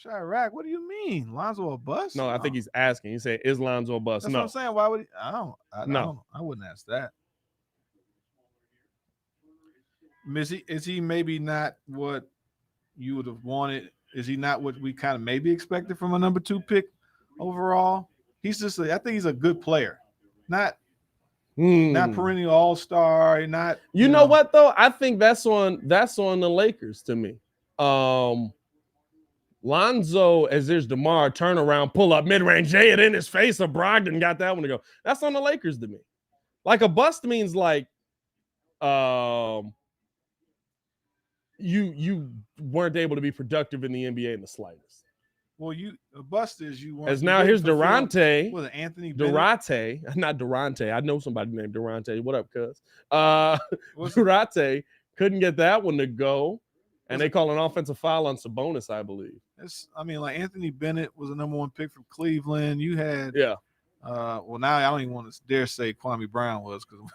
Chirac, what do you mean? Lonzo a bust? No, I think he's asking. He said, is Lonzo a bust? That's no. what I'm saying. Why would he? I wouldn't ask that. Is he maybe not what you would have wanted? Is he not what we kind of maybe expected from a number 2 pick overall? I think he's a good player. Not perennial all-star, not you know what though? I think that's on the Lakers to me. Lonzo, as there's DeMar, turnaround, pull up, mid-range, jay it in his face, or Brogdon got that one to go. That's on the Lakers to me. Like a bust means like you weren't able to be productive in the NBA in the slightest. Well, a bust is you weren't. As now here's Durante. Was it Anthony Durante, not Durante. I know somebody named Durante. What up, cuz? Durante couldn't get that one to go. And they call an offensive foul on Sabonis, I believe. Like Anthony Bennett was a number 1 pick from Cleveland. You had, yeah. Well, now I don't even want to dare say Kwame Brown was because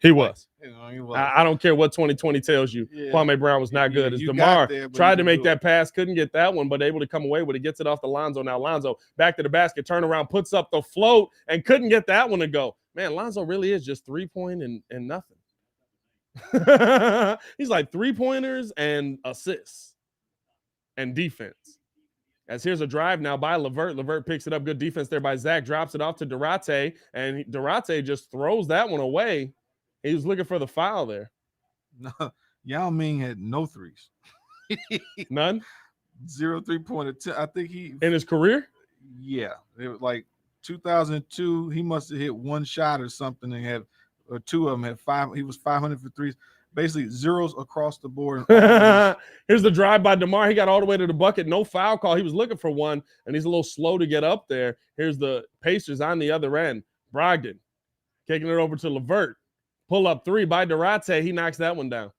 he was. He was. I don't care what 2020 tells you. Yeah. Kwame Brown was not good. As DeMar tried to make that pass, couldn't get that one, but able to come away with it. Gets it off to Lonzo. Now Lonzo back to the basket, turnaround, puts up the float, and couldn't get that one to go. Man, Lonzo really is just 3-point and nothing. He's like 3-pointers and assists and defense. As here's a drive now by LeVert. LeVert picks it up. Good defense there by Zach. Drops it off to Durante, and Durante just throws that one away. He was looking for the foul there. No, Yao Ming had no threes. None? 0 3-pointer. I think he in his career? Yeah. It was like 2002. He must have hit one shot or something and had or 2 of them had 5. He was 500 for threes. Basically zeros across the board. Here's the drive by DeMar. He got all the way to the bucket. No foul call. He was looking for one, and he's a little slow to get up there. Here's the Pacers on the other end. Brogdon kicking it over to LeVert. Pull up 3 by Durante. He knocks that one down.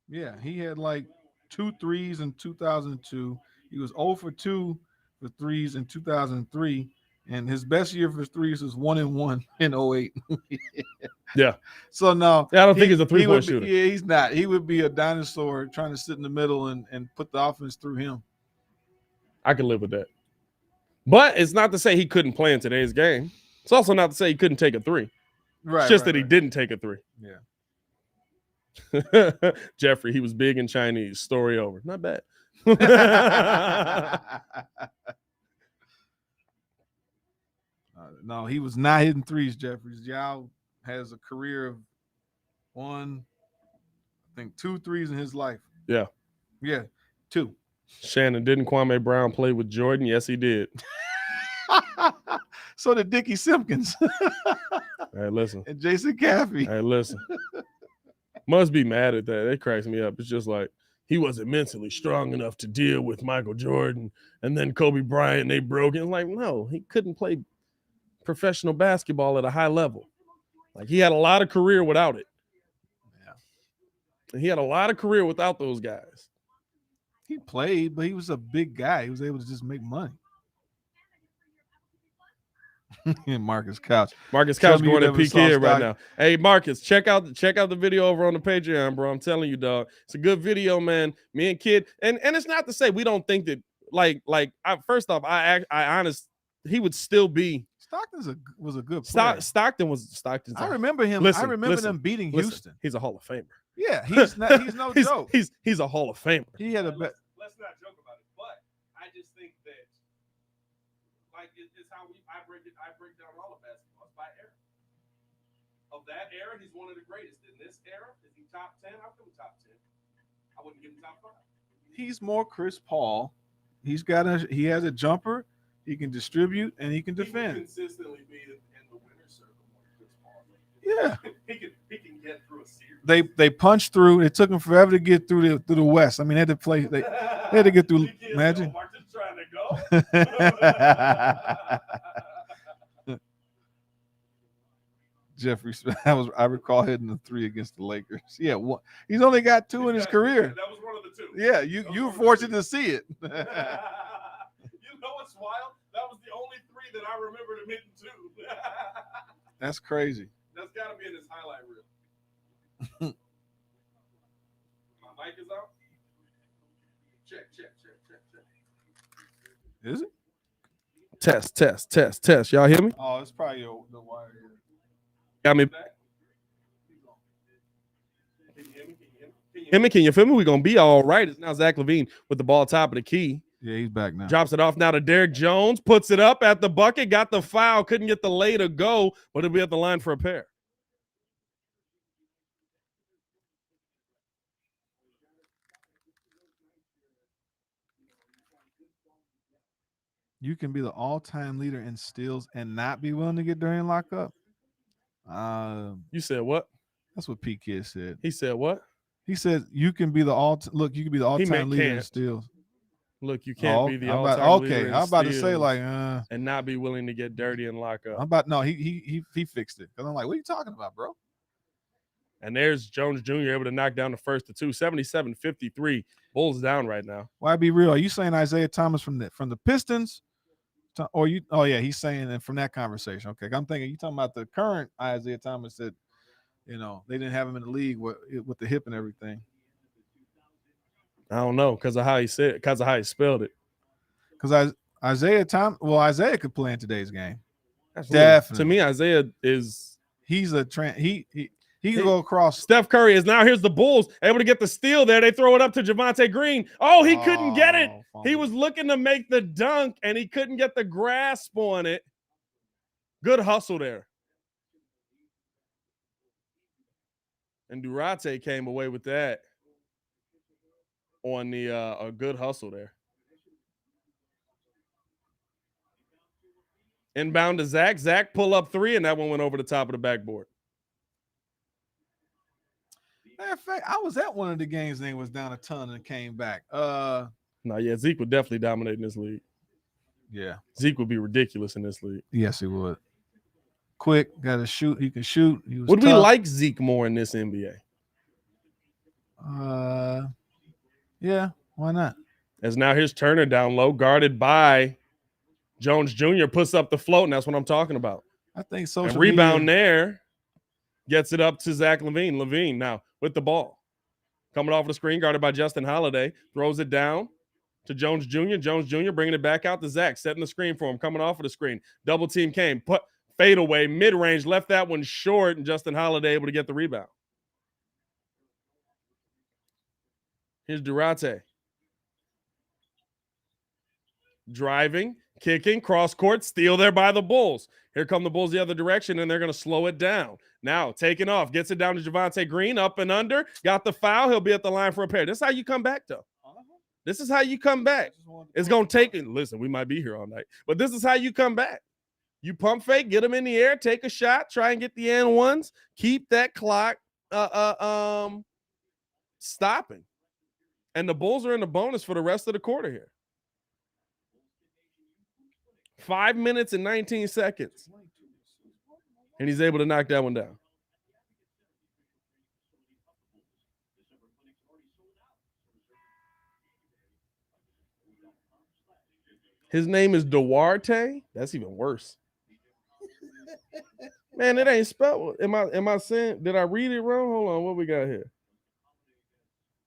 Yeah, he had like 2 threes in 2002. He was 0 for 2 for threes in 2003, and his best year for threes was 1-1 in 08. Yeah. So no, I don't think he's a 3-point shooter. Yeah, he's not. He would be a dinosaur trying to sit in the middle and put the offense through him. I can live with that. But it's not to say he couldn't play in today's game. It's also not to say he couldn't take a 3. Right. It's just that he didn't take a 3. Yeah. Jeffrey, he was big in Chinese. Story over. Not bad. No, he was not hitting threes, Jeffries. Yao has a career of 2 threes in his life. Yeah. Yeah, 2. Shannon, didn't Kwame Brown play with Jordan? Yes, he did. So did Dickie Simpkins. Hey, listen. And Jason Caffey. Hey, listen. Must be mad at that. It cracks me up. It's just like he wasn't mentally strong enough to deal with Michael Jordan and then Kobe Bryant. They broke it. Like, no, he couldn't play professional basketball at a high level. Like, he had a lot of career without it. Yeah. And he had a lot of career without those guys. He played, but he was a big guy. He was able to just make money. Marcus Couch going at PK right now. Hey, Marcus, check out the video over on the Patreon, bro. I'm telling you, dog. It's a good video, man. Me and Kid, and it's not to say we don't think that first off, I honest, he would still be. Stockton was a good player. Stockton's. I remember him. I remember them beating Houston. He's a Hall of Famer. Yeah, he's no joke. He's a Hall of Famer. He had a Let's not joke about it, but I just think that it's how I break down all of basketball by era. of that era, he's one of the greatest. In this era, is he top 10? I'll give him top 10. I wouldn't give him top 5. He's more Chris Paul. He has a jumper. He can distribute and he can defend. He can consistently be in the winner's circle more than Chris Paul. Yeah. he can get through a series. They punched through. It took them forever to get through the West. I mean, they had to play. They had to get through. Imagine. Marcus trying to go. Jeffrey, I recall hitting the 3 against the Lakers. Yeah, he's only got 2 in his career. That was one of the 2. Yeah, you were fortunate to see it. You know what's wild? That was the only 3 that I remember him hitting 2. That's crazy. That's got to be in his highlight reel. My mic is out. Check. Is it? Test. Y'all hear me? Oh, it's probably the wire here. Got me back? Can you hear me? Can you feel me? We're going to be all right. It's now Zach LaVine with the ball top of the key. Yeah, he's back now. Drops it off now to Derrick Jones. Puts it up at the bucket. Got the foul. Couldn't get the lay to go, but he'll be at the line for a pair. You can be the all-time leader in steals and not be willing to get Darian locked up. You said what? That's what Pete Kidd said. He said what? He said you can be the you can be the all-time leader in steals. Look, you can't be the all-time leader. Okay, I'm about to say and not be willing to get dirty and lock up. He fixed it. Because I'm like, what are you talking about, bro? And there's Jones Jr. able to knock down the first of 2, 77-53. Bulls down right now. Why be real? Are you saying Isaiah Thomas from the Pistons? Or you? Oh yeah, he's saying it from that conversation. Okay, I'm thinking you talking about the current Isaiah Thomas that, they didn't have him in the league with the hip and everything. I don't know because of how he said, because of how he spelled it. Because Isaiah could play in today's game. Absolutely. Definitely. To me, Isaiah he's a he can go across. Steph Curry is now, here's the Bulls able to get the steal there. They throw it up to Javonte Green. Oh, he couldn't get it. He was looking to make the dunk, and he couldn't get the grasp on it. Good hustle there. And Durate came away with that on the a good hustle there. Inbound to Zach. Zach pull up 3, and that one went over the top of the backboard. Matter of fact, I was at one of the games and it was down a ton and came back. Zeke would definitely dominate in this league. Yeah. Zeke would be ridiculous in this league. Yes, he would. Quick, got to shoot. He can shoot. Would we like Zeke more in this NBA? Yeah, why not? As now here's Turner down low, guarded by Jones Jr. Puts up the float, and that's what I'm talking about. I think social and rebound there. Gets it up to Zach LaVine. LaVine now with the ball. Coming off the screen, guarded by Justin Holiday. Throws it down to Jones Jr. Jones Jr. bringing it back out to Zach. Setting the screen for him. Coming off of the screen. Double team came. Fade away. Mid-range. Left that one short. And Justin Holiday able to get the rebound. Here's Durate. Driving. Kicking. Cross court. Steal there by the Bulls. Here come the Bulls the other direction, and they're going to slow it down. Now, taking off. Gets it down to Javonte Green. Up and under. Got the foul. He'll be at the line for a pair. This is how you come back, though. This is how you come back. It's going to take – listen, we might be here all night. But this is how you come back. You pump fake, get them in the air, take a shot, try and get the and ones. Keep that clock stopping. And the Bulls are in the bonus for the rest of the quarter here. 5 minutes and 19 seconds. And he's able to knock that one down. His name is Duarte. That's even worse. Man, it ain't spelled. Am I saying, did I read it wrong? Hold on, what we got here?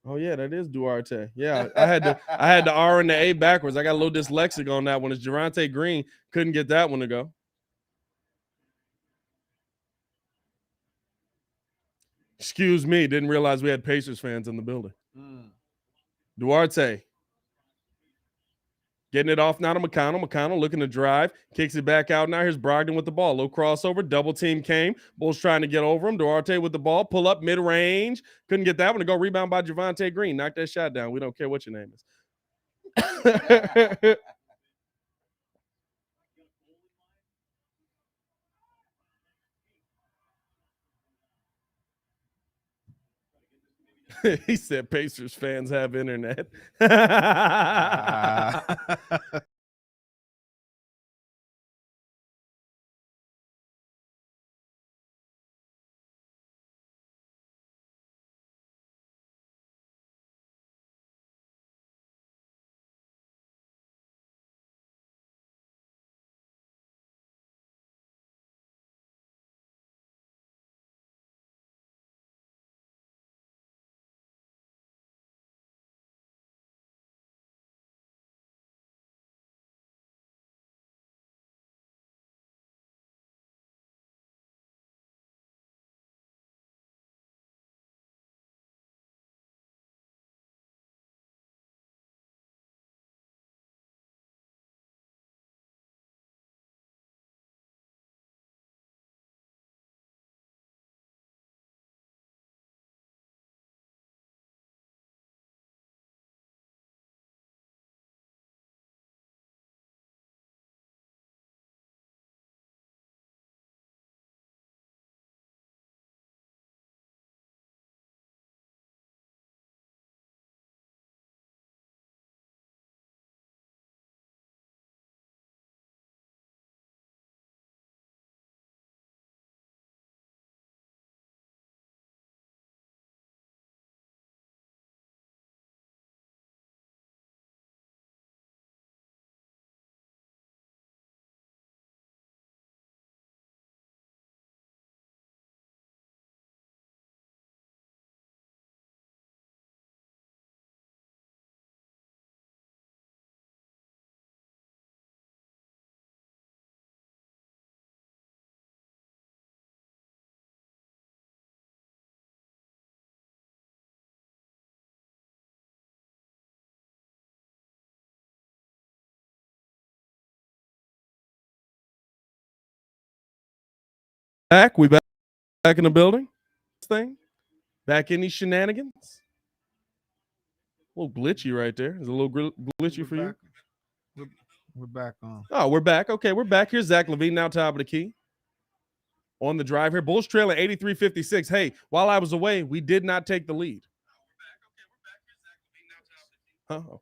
Oh yeah, that is Duarte. Yeah, I had the R and the A backwards. I got a little dyslexic on that one. It's Javonte Green. Couldn't get that one to go. Excuse me, didn't realize we had Pacers fans in the building. Duarte Getting it off now to McConnell. McConnell looking to drive. Kicks it back out now. Here's Brogdon with the ball. Low crossover. Double team came. Bulls trying to get over him. Duarte with the ball. Pull up mid-range. Couldn't get that one to go. Rebound by Javonte Green. Knock that shot down. We don't care what your name is. He said Pacers fans have internet. We back in the building. Thing back in these shenanigans. A little glitchy right there. It's a little glitchy for you. We're back on. Oh, we're back. Okay, we're back. Here's Zach LaVine now, top of the key. On the drive here. Bulls trailing 83-56. Hey, while I was away, we did not take the lead. Uh-oh.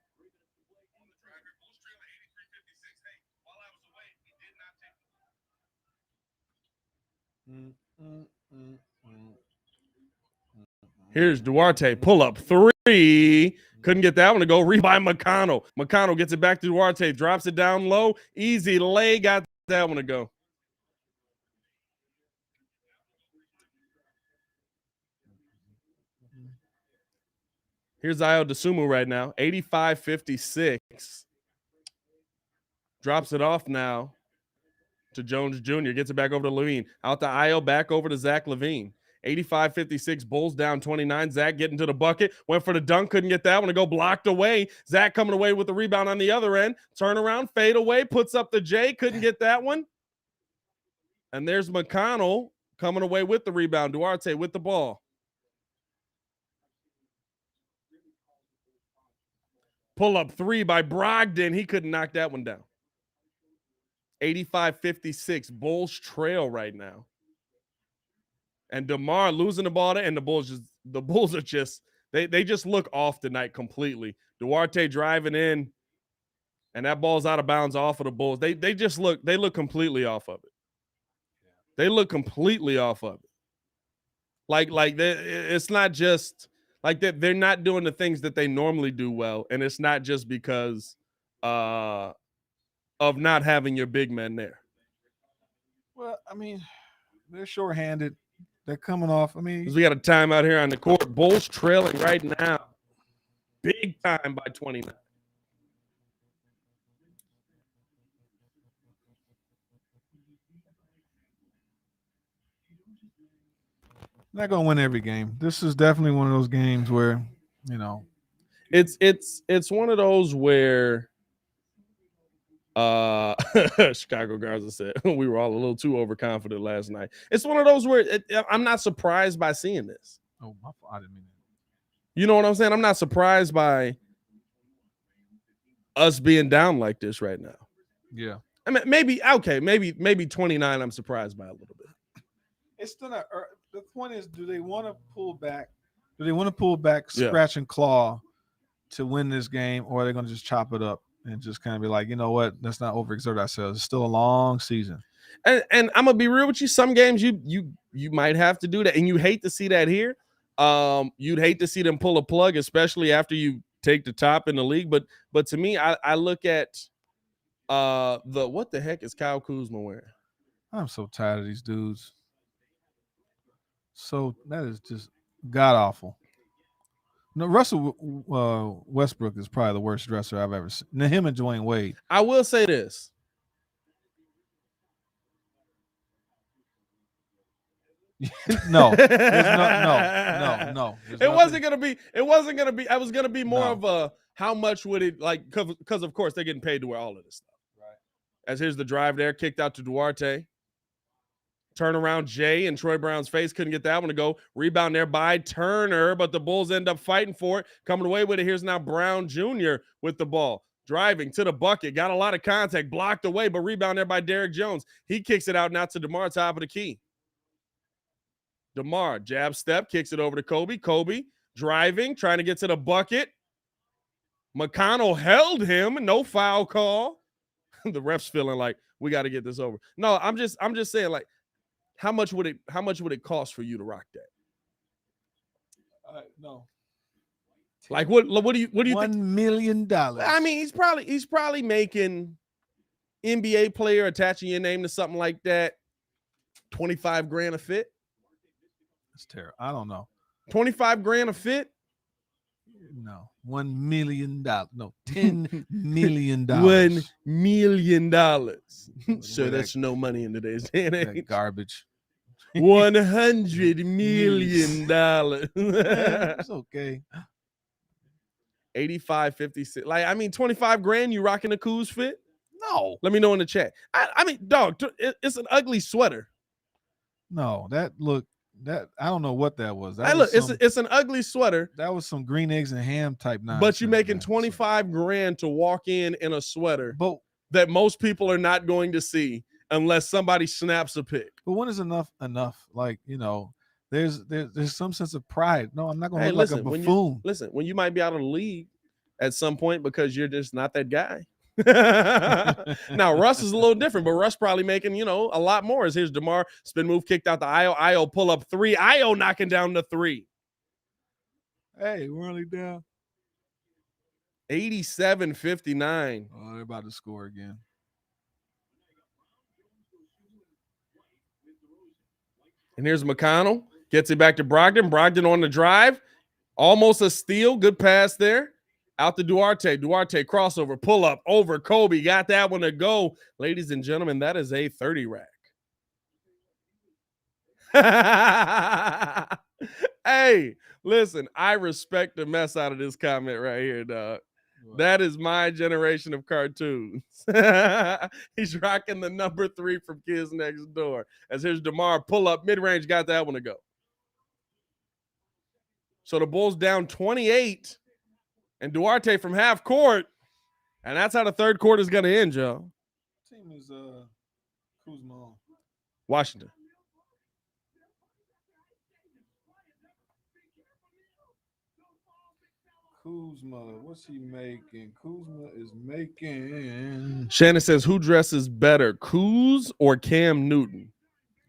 Here's Duarte. Pull up three. Couldn't get that one to go. Rebound by McConnell. McConnell gets it back to Duarte. Drops it down low. Easy lay. Got that one to go. Here's Ayo Dosunmu right now. 85-56. Drops it off now to Jones Jr. Gets it back over to LaVine. Out to Ayo. Back over to Zach LaVine. 85-56. Bulls down 29. Zach getting to the bucket. Went for the dunk. Couldn't get that one to go. Blocked away. Zach coming away with the rebound on the other end. Turn around. Fade away. Puts up the J. Couldn't get that one. And there's McConnell coming away with the rebound. Duarte with the ball. Pull up three by Brogdon. He couldn't knock that one down. 85-56. Bulls trail right now. And DeMar losing the ball, and the Bulls are just they just look off tonight completely. Duarte driving in, and that ball's out of bounds off of the Bulls. They look completely off of it. They look completely off of it. Like it's not just like that. They're not doing the things that they normally do well, and it's not just because of not having your big men there. Well, I mean, they're shorthanded. They're coming off. I mean, we got a timeout here on the court. Bulls trailing right now, big time by 29. Not gonna win every game. This is definitely one of those games where, it's one of those where Chicago Garza said we were all a little too overconfident last night. It's one of those where I'm not surprised by seeing this. Oh, I didn't mean that. You know what I'm saying? I'm not surprised by us being down like this right now. Yeah. I mean, maybe 29. I'm surprised by a little bit. It's still not. The point is, do they want to pull back? Do they want to pull back, Yeah. scratch and claw, to win this game, or are they going to just chop it up and just kind of be like, you know what, let's not overexert ourselves. It's still a long season. And I'm gonna be real with you. Some games you might have to do that, and you hate to see that here. You'd hate to see them pull a plug, especially after you take the top in the league. But to me, I look at what the heck is Kyle Kuzma wearing? I'm so tired of these dudes. So that is just god awful. No, Russell Westbrook is probably the worst dresser I've ever seen. Now, him and Dwayne Wade. I will say this. No. It wasn't gonna be. I was gonna be more of a how much would it like because of course they're getting paid to wear all of this stuff. Right. As here's the drive there, kicked out to Duarte. Turnaround Jay and Troy Brown's face, couldn't get that one to go. Rebound there by Turner, but the Bulls end up fighting for it. Coming away with it. Here's now Brown Jr. with the ball. Driving to the bucket. Got a lot of contact. Blocked away, but rebound there by Derrick Jones. He kicks it out now to DeMar, top of the key. DeMar, jab step, kicks it over to Kobe. Kobe driving, trying to get to the bucket. McConnell held him. No foul call. The ref's feeling like we got to get this over. No, I'm just saying, like, how much would it cost for you to rock that? No. Like what do you think? $1 million. I mean, he's probably making NBA player attaching your name to something like that. $25,000 a fit. That's terrible. I don't know. $25,000 a fit. No, $1 million. No, $10 million. $1 million. So that's no money in today's day and age. Garbage. $100 million. It's okay. 85, 56. Like, I mean, $25,000. You rocking the Kuz fit? No. Let me know in the chat. I mean, dog, it's an ugly sweater. No, that I don't know what that was. It's an ugly sweater. That was some green eggs and ham type nonsense. But you're making $25,000 to walk in a sweater that most people are not going to see unless somebody snaps a pic. But when is enough? Like, you know, there's some sense of pride. No, I'm not going to look like a buffoon. When you might be out of the league at some point because you're just not that guy. Now Russ is a little different, but Russ probably making, you know, a lot more. As here's DeMar, spin move kicked out to Io pull up three. Io knocking down the three. Hey, we're only down 87-59. Oh, they're about to score again. And here's McConnell, gets it back to Brogdon. Brogdon on the drive, almost a steal. Good pass there. Out to Duarte. Duarte crossover, pull up over Kobe. Got that one to go. Ladies and gentlemen, that is a 30 rack. Hey, listen, I respect the mess out of this comment right here, dog. What? That is my generation of cartoons. He's rocking the number 3 from Kids Next Door. As here's DeMar, pull up mid-range, got that one to go. So the Bulls down 28. And Duarte from half court. And that's how the third quarter is going to end, Joe. Team is Kuzma. Washington. Kuzma, what's he making? Kuzma is making. Shannon says, who dresses better, Kuz or Cam Newton?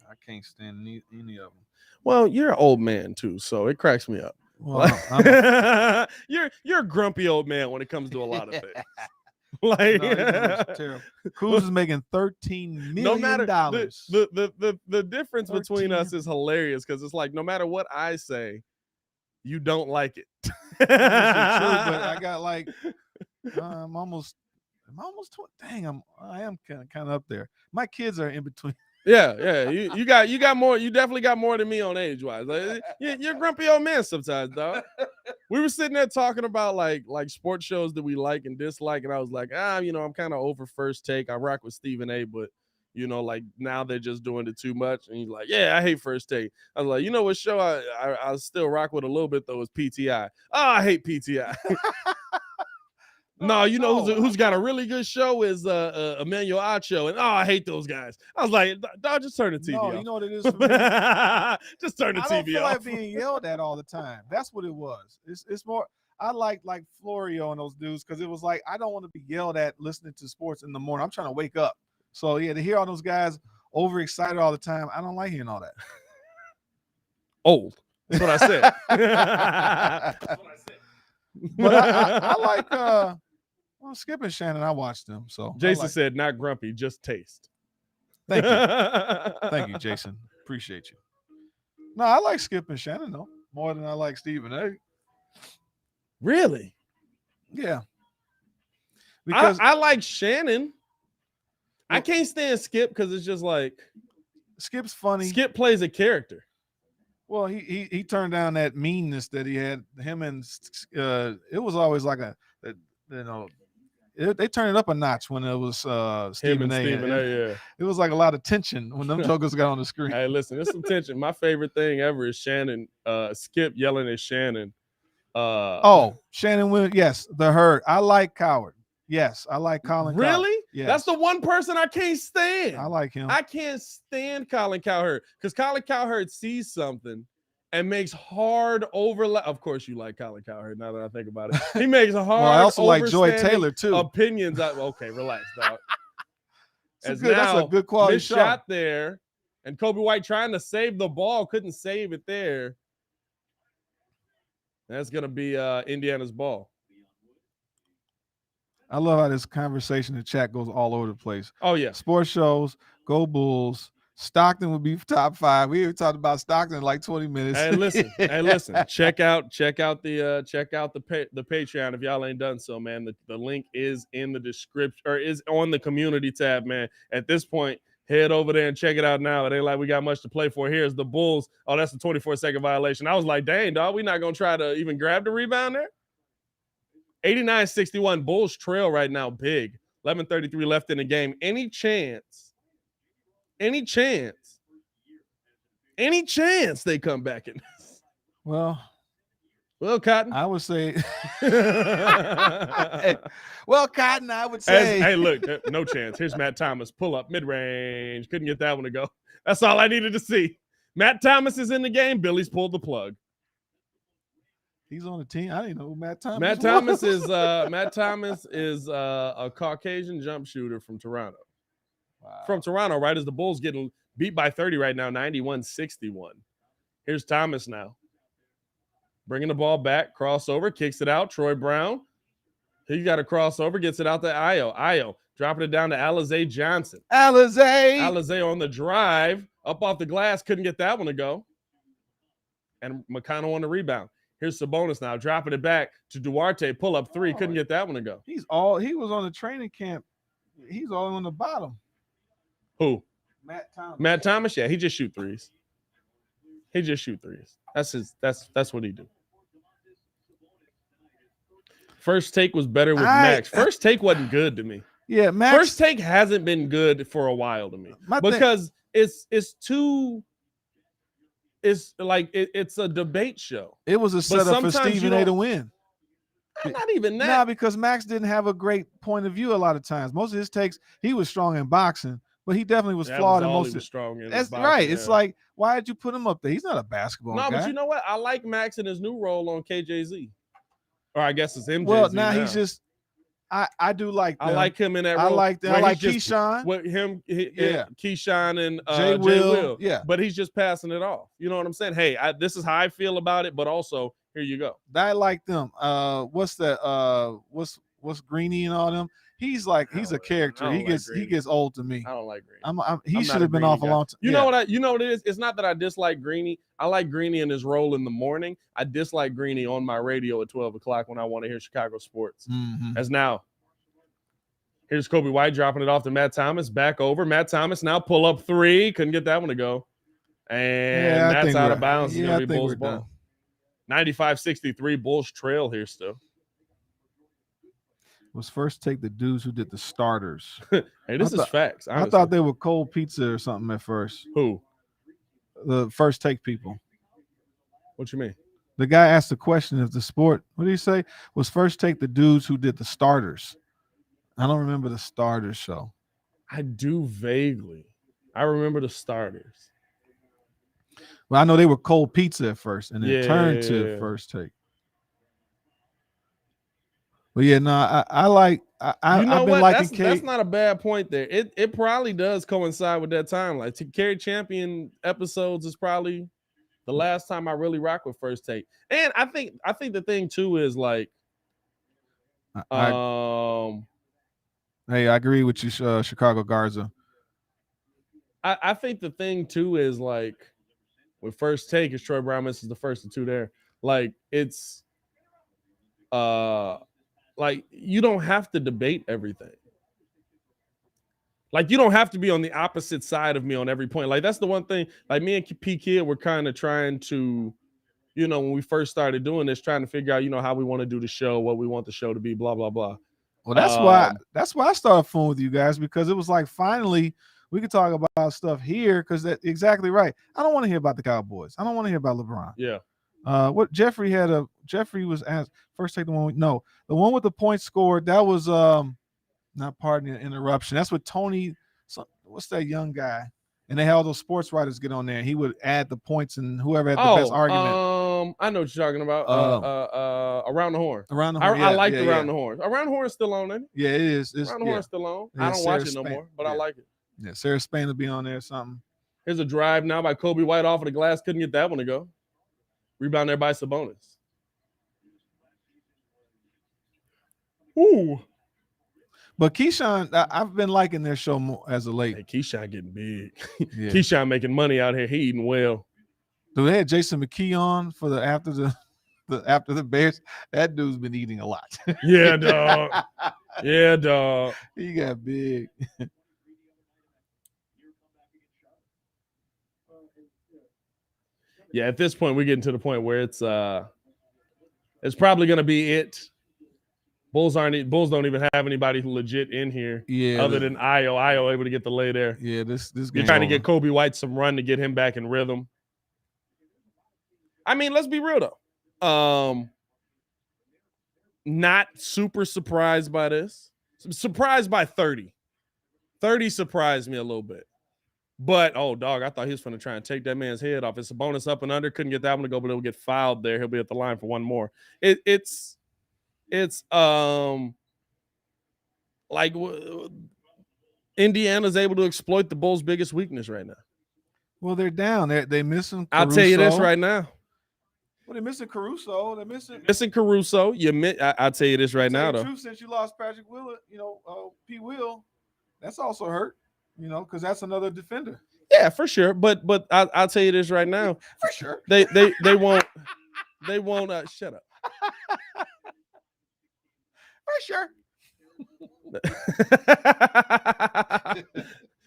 I can't stand any of them. Well, you're an old man too, so it cracks me up. Well, you're a grumpy old man when it comes to a lot of things. Like, terrible. Kuz is making $13 million. No matter the difference between us is hilarious because it's like no matter what I say, you don't like it. True, but I got like I'm almost 20. Dang, I am kind of up there. My kids are in between. Yeah. You got more. You definitely got more than me on age wise. Like, you're grumpy old man sometimes, dog. we were sitting there talking about like sports shows that we like and dislike, and I was like, I'm kind of over First Take. I rock with Stephen A, but like now they're just doing it too much. And he's like, yeah, I hate First Take. I was like, what show I still rock with a little bit though is PTI. Oh, I hate PTI. No, who's got a really good show is Emmanuel Acho, and I hate those guys. I was like, dog, just turn the TV off. You know what it is for me? Just turn the TV off. I don't feel like being yelled at all the time. That's what it was. It's more. I like Florio and those dudes because it was like I don't want to be yelled at listening to sports in the morning. I'm trying to wake up. So yeah, to hear all those guys overexcited all the time, I don't like hearing all that. Old. That's what I said. But I like Skip and Shannon. I watched them. So Jason said, not grumpy, just taste. Thank you. Thank you, Jason. Appreciate you. No, I like Skip and Shannon though more than I like Stephen A. Really? Yeah. Because I like Shannon. I can't stand Skip because it's just like Skip's funny. Skip plays a character. Well, he turned down that meanness that he had. Him and it was always like they turned it up a notch when it was Stephen A. Yeah. It was like a lot of tension when them jokers got on the screen. Hey, listen, there's some tension. My favorite thing ever is Shannon, Skip yelling at Shannon. Shannon Wynn, yes, the herd. I like Coward. Yes, I like Colin. Really? Yes. That's the one person I can't stand. I like him. I can't stand Colin Cowherd because Colin Cowherd sees something and makes hard overlap. Of course, you like Colin Cowherd. Now that I think about it, he makes hard. Well, I also like Joy Taylor too. Opinions. Okay, relax, dog. That's a good quality shot there, and Kobe White trying to save the ball, couldn't save it there. That's gonna be Indiana's ball. I love how this conversation in chat goes all over the place. Oh yeah, sports shows, go Bulls. Stockton would be top 5. We even talked about Stockton in like 20 minutes. Hey, listen. Check out the Patreon if y'all ain't done so, man. The link is in the description or is on the community tab, man. At this point, head over there and check it out now. It ain't like we got much to play for. Here's the Bulls. Oh, that's a 24-second violation. I was like, dang, dog, we not gonna try to even grab the rebound there. 89-61. Bulls trail right now, big. 11:33 left in the game. Any chance they come back in this? Well, Cotton, I would say. Well, Cotton, I would say. Hey, look, no chance. Here's Matt Thomas. Pull up mid-range. Couldn't get that one to go. That's all I needed to see. Matt Thomas is in the game. Billy's pulled the plug. He's on the team. I didn't know who Matt Thomas. Matt Thomas is a Caucasian jump shooter from Toronto. Wow. From Toronto, right as the Bulls getting beat by 30 right now, 91-61. Here's Thomas now. Bringing the ball back, crossover, kicks it out. Troy Brown. He got a crossover, gets it out to Ayo. Ayo dropping it down to Alize Johnson. Alize on the drive, up off the glass, couldn't get that one to go. And McConnell on the rebound. Here's Sabonis now, dropping it back to Duarte. Pull up 3, couldn't get that one to go. He was on the training camp. He's all on the bottom. Who? Matt Thomas, yeah, he just shoot threes. That's what he do. First Take was better with Max. First Take wasn't good to me. Yeah, Max. First Take hasn't been good for a while to me because it's like it's a debate show. It was a setup for Stephen A to win. Not even that. Nah, because Max didn't have a great point of view a lot of times. Most of his takes, he was strong in boxing, but he definitely was flawed in most of it. That's boxing, right. Yeah. It's like, why did you put him up there? He's not a basketball guy. No, but you know what? I like Max in his new role on KJZ. Or I guess it's MJZ. Well, now he's just I do like them. I like him in that role. I like Keyshawn. With him, Keyshawn and Jay Will. Yeah. But he's just passing it off. You know what I'm saying? Hey, this is how I feel about it, but also here you go. I like them. What's that? What's Greeny and all them? He's a character. He gets old to me. I don't like Greeny. He should have been off a long time. You know what it is? It's not that I dislike Greeny. I like Greeny in his role in the morning. I dislike Greeny on my radio at 12 o'clock when I want to hear Chicago sports. Mm-hmm. As now, here's Kobe White dropping it off to Matt Thomas. Back over. Matt Thomas now pull up 3. Couldn't get that one to go. And that's out of bounds. It's going to be Bulls ball. 95-63, Bulls trail here still. Was first take the dudes who did the starters. Hey, this is facts. I Honestly. thought they were cold pizza or something at first. Who? The first take people. What you mean? The guy asked the question if the sport, what did he say? Was first take the dudes who did the starters. I don't remember the starters show. I do vaguely. I remember the starters. Well, I know they were cold pizza at first and then turned to first take. But yeah, no, I like. I've been liking that's not a bad point there. It probably does coincide with that time. Like to carry champion episodes is probably the last time I really rock with first take. And I think the thing too is like, hey, I agree with you, Chicago Garza. I think the thing too is like with first take is Troy Brown misses the first of two there. Like it's like you don't have to debate everything. Like you don't have to be on the opposite side of me on every point. Like that's the one thing. Like me and P Kid were kind of trying to, you know, when we first started doing this, trying to figure out, you know, how we want to do the show, what we want the show to be, blah blah blah. Well, that's why I started fooling with you guys, because it was like finally we could talk about stuff here, because that's exactly right. I don't want to hear about the Cowboys. I don't want to hear about LeBron. Yeah. What Jeffrey was asked first. Take the one with the points scored. That was not pardon the interruption. That's what Tony. What's that young guy? And they had all those sports writers get on there. He would add the points and whoever had the best argument. I know what you're talking about. Around the horn. Around the horn. I liked Around the horn. Around the horn is still on it. Yeah, it is. Around the horn is still on. I don't watch it no more, but I like it. Yeah, Sarah Spain will be on there or something. Here's a drive now by Kobe White off of the glass. Couldn't get that one to go. Rebound there by Sabonis. Ooh. But Keyshawn, I've been liking their show more as of late. Hey, Keyshawn getting big. Yeah. Keyshawn making money out here. He eating well. Dude, they had Jason McKee on for the after the Bears. That dude's been eating a lot. Yeah, dog. Yeah, dog. He got big. Yeah, at this point, we're getting to the point where it's probably gonna be it. Bulls don't even have anybody legit in here, other than Io. Io able to get the lay there. Yeah, this game. You're trying to get Kobe White some run to get him back in rhythm. I mean, let's be real though. Not super surprised by this. Surprised by 30. 30 surprised me a little bit. But, oh, dog, I thought he was going to try and take that man's head off. It's a bonus up and under. Couldn't get that one to go, but it'll get fouled there. He'll be at the line for one more. It's like Indiana's able to exploit the Bulls' biggest weakness right now. Well, they're down. They're missing Caruso. I'll tell you this right now. Well, they're missing Caruso. They're missing Caruso. I'll tell you this right now, though. True, since you lost Patrick Willard, P. Will, that's also hurt. Because that's another defender. Yeah, for sure. But I'll tell you this right now. For sure. They won't shut up. For sure.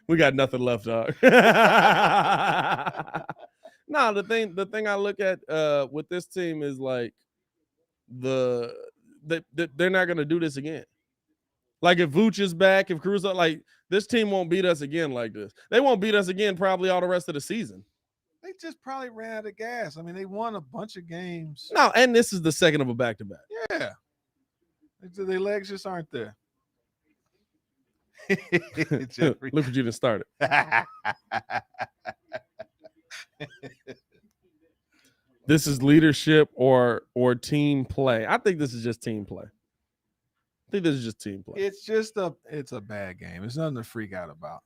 We got nothing left, dog. No, the thing I look at with this team is like they're not gonna do this again. Like if Vooch is back, if Caruso, like this team won't beat us again like this. They won't beat us again probably all the rest of the season. They just probably ran out of gas. I mean, they won a bunch of games. No, and this is the second of a back-to-back. Yeah. Their legs just aren't there. Look what you just started. This is leadership or team play. I think this is just team play. I think this is just team play. It's a bad game. It's nothing to freak out about.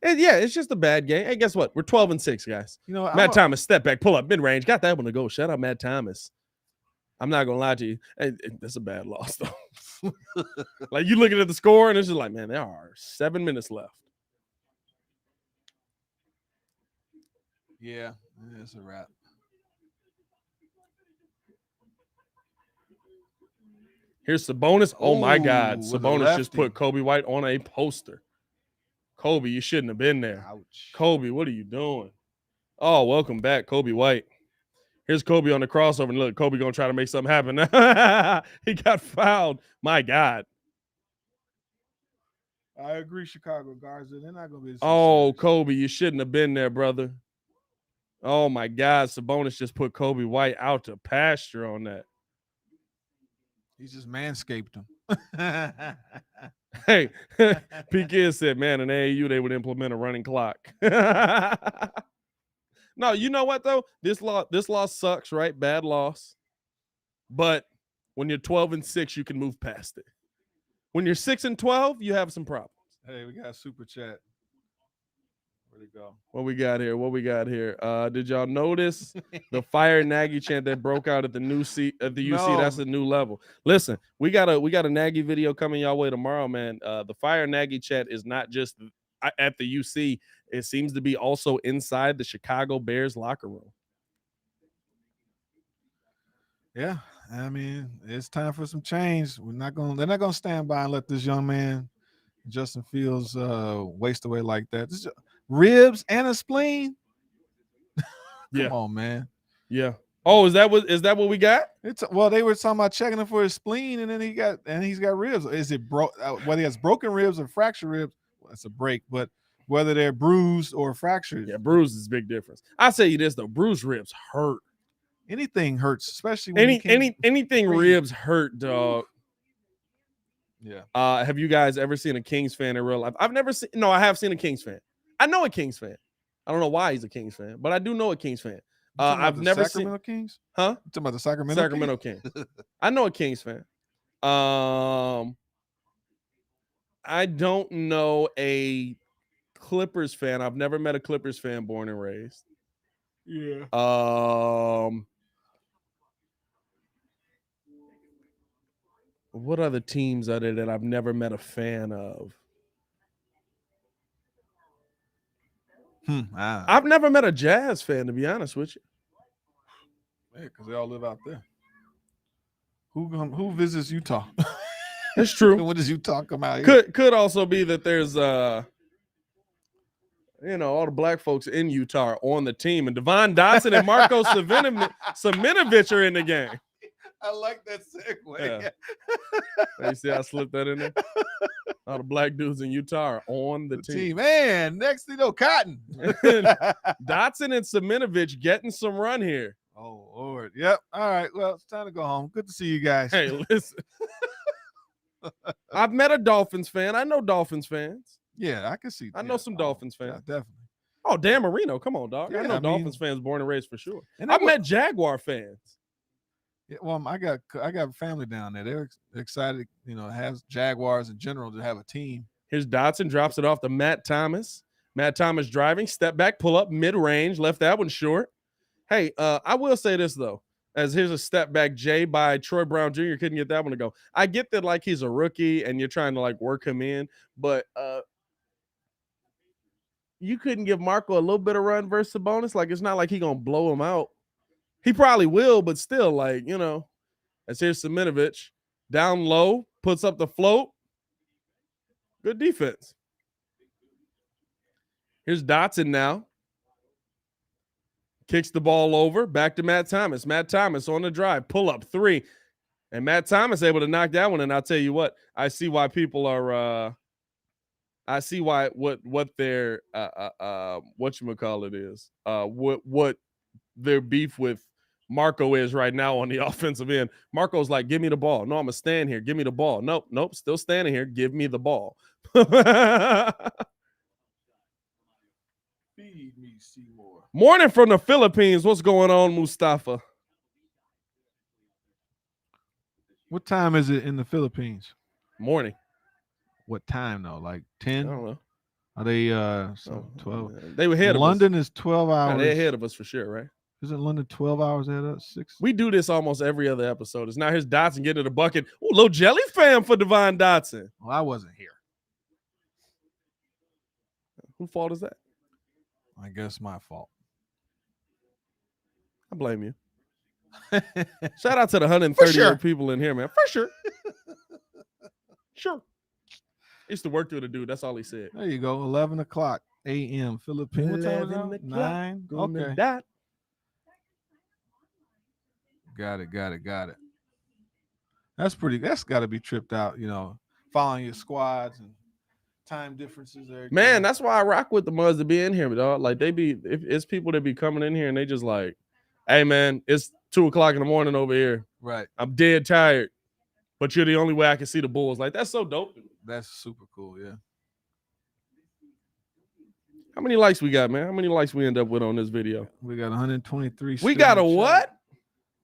And yeah, it's just a bad game. Hey, guess what? We're 12-6, guys. Matt Thomas, step back, pull up, mid-range. Got that one to go. Shout out Matt Thomas. I'm not going to lie to you. Hey, that's a bad loss, though. Like, you looking at the score, and it's just like, man, there are 7 minutes left. Yeah, it's a wrap. Here's Sabonis. Oh, my God. Sabonis just put Kobe White on a poster. Kobe, you shouldn't have been there. Ouch. Kobe, what are you doing? Oh, welcome back, Kobe White. Here's Kobe on the crossover. And look, Kobe going to try to make something happen. He got fouled. My God. I agree, Chicago guards. They're not going to be. Oh, Kobe, you shouldn't have been there, brother. Oh, my God. Sabonis just put Kobe White out to pasture on that. He's just manscaped him. Hey, PK said, man, in AAU, they would implement a running clock. No, you know what, though? This loss sucks, right? Bad loss. But when you're 12-6, you can move past it. When you're 6-12, you have some problems. Hey, we got a super chat. Where'd it go? What we got here? Did y'all notice the fire Nagy chant that broke out at the UC? No. That's a new level. Listen, we got a Nagy video coming y'all way tomorrow, man. The fire Nagy chant is not just at the UC. It seems to be also inside the Chicago Bears locker room. Yeah, I mean, it's time for some change. They're not gonna stand by and let this young man, Justin Fields, waste away like that. This is ribs and a spleen. Come on, man. Yeah. Oh, is that what we got? Well, they were talking about checking him for his spleen, and then he's got ribs. Is it whether he has broken ribs or fractured ribs? Well, it's a break, but whether they're bruised or fractured. Yeah, bruised is a big difference. I'll say you this though, bruised ribs hurt. Anything hurts, especially when anything ribs hurt, dog. Yeah. Have you guys ever seen a Kings fan in real life? I have seen a Kings fan. I know a Kings fan. I don't know why he's a Kings fan, but I do know a Kings fan. I've never seen Sacramento Kings. Huh? You talking about the Sacramento Kings? I know a Kings fan. I don't know a Clippers fan. I've never met a Clippers fan born and raised. Yeah. What other teams are there that I've never met a fan of? I've never met a Jazz fan, to be honest with you. Yeah, because they all live out there. Who visits Utah? That's true. What does Utah come out here? Could also be that there's all the black folks in Utah are on the team, and Devon Dotson and Marco Saminovich are in the game. I like that segue. Yeah. You see how I slipped that in there? All the black dudes in Utah are on the team. Man, next thing you know, Cotton. Dotson and Saminovich getting some run here. Oh, Lord. Yep. All right. Well, it's time to go home. Good to see you guys. Hey, listen. I've met a Dolphins fan. I know Dolphins fans. Yeah, I can see. I know some Dolphins fans. Yeah, definitely. Oh, Dan Marino. Come on, dog. Yeah, I know Dolphins fans born and raised for sure. And I've met Jaguar fans. Yeah, well, I got family down there. They're excited, have Jaguars in general to have a team. Here's Dotson, drops it off to Matt Thomas. Matt Thomas driving, step back, pull up, mid-range, left that one short. Hey, I will say this, though, as here's a step back J by Troy Brown Jr. Couldn't get that one to go. I get that, like, he's a rookie and you're trying to, work him in, but you couldn't give Marco a little bit of run versus Sabonis. It's not like he's going to blow him out. He probably will, but still, as here's Saminovich, down low, puts up the float. Good defense. Here's Dotson now. Kicks the ball over, back to Matt Thomas. Matt Thomas on the drive, pull up 3. And Matt Thomas able to knock that one. And I'll tell you what, I see why people are I see why what their whatchamacallit is. What their beef with Marco is right now on the offensive end. Marco's like, give me the ball. No, I'm going to stand here. Give me the ball. Nope. Still standing here. Give me the ball. Feed me, Seymour. Morning from the Philippines. What's going on, Mustafa? What time is it in the Philippines? Morning. What time, though? 10? I don't know. Are they 12? They were ahead of us. London is 12 hours. They're ahead of us for sure, right? Isn't London 12 hours ahead of us? 6? We do this almost every other episode. It's now here's Dotson getting to the bucket. Ooh, little jelly fam for Devon Dotson. Well, I wasn't here. Whose fault is that? I guess my fault. I blame you. Shout out to the 138 people in here, man. For sure. Sure. Used to work through the dude. That's all he said. There you go. 11 o'clock a.m. Philippines. What time is it? 9. Okay. Got it. That's got to be tripped out, following your squads and time differences, Man, everything. that's why I rock with the muds to be in here, dog. Like it's people that be coming in here and they just like, hey man, it's 2:00 in the morning over here. Right. I'm dead tired, but you're the only way I can see the Bulls. Like that's so dope. That's super cool. Yeah. How many likes we got, man? How many likes we end up with on this video? We got 123. We got a what?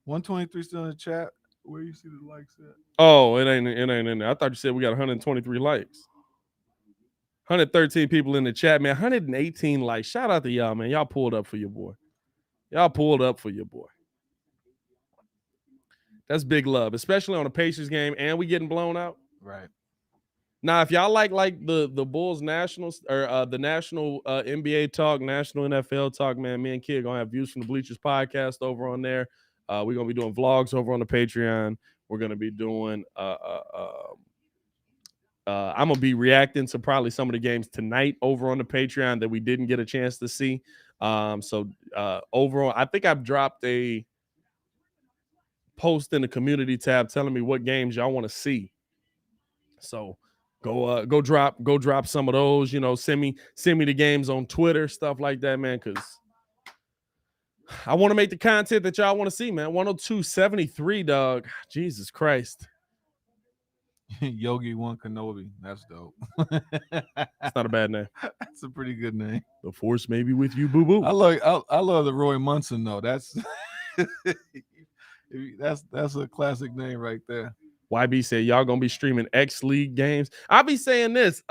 123 still in the chat. Where you see the likes at? Oh, it ain't in there. I thought you said we got 123 likes. 113 people in the chat, man. 118 likes. Shout out to y'all, man. Y'all pulled up for your boy. That's big love, especially on a Pacers game, and we getting blown out. Right. Now, if y'all like the Bulls nationals or the national NBA talk, national NFL talk, man, me and Kid gonna have Views from the Bleachers podcast over on there. We're gonna be doing vlogs over on the Patreon. We're gonna be doing I'm gonna be reacting to probably some of the games tonight over on the Patreon that we didn't get a chance to see. So overall, I think I've dropped a post in the community tab telling me what games y'all want to see. So go drop some of those. Send me the games on Twitter, stuff like that, man. Because I want to make the content that y'all want to see, man. 102.73, dog. Jesus Christ. Yogi One Kenobi. That's dope. It's not a bad name. That's a pretty good name. The Force may be with you, boo boo. I love the Roy Munson though. That's that's a classic name right there. YB said y'all gonna be streaming X League games. I'll be saying this.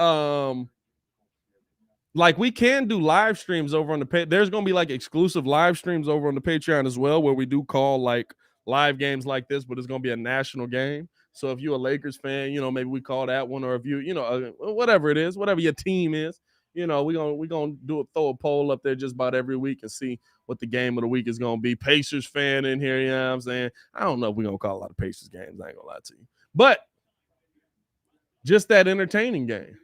Like we can do live streams over on the there's gonna be like exclusive live streams over on the Patreon as well, where we do call like live games like this, but it's gonna be a national game. So if you're a Lakers fan, maybe we call that one, or if you, whatever it is, whatever your team is, we're gonna throw a poll up there just about every week and see what the game of the week is gonna be. Pacers fan in here, you know what I'm saying? I don't know if we're gonna call a lot of Pacers games, I ain't gonna lie to you. But just that entertaining game.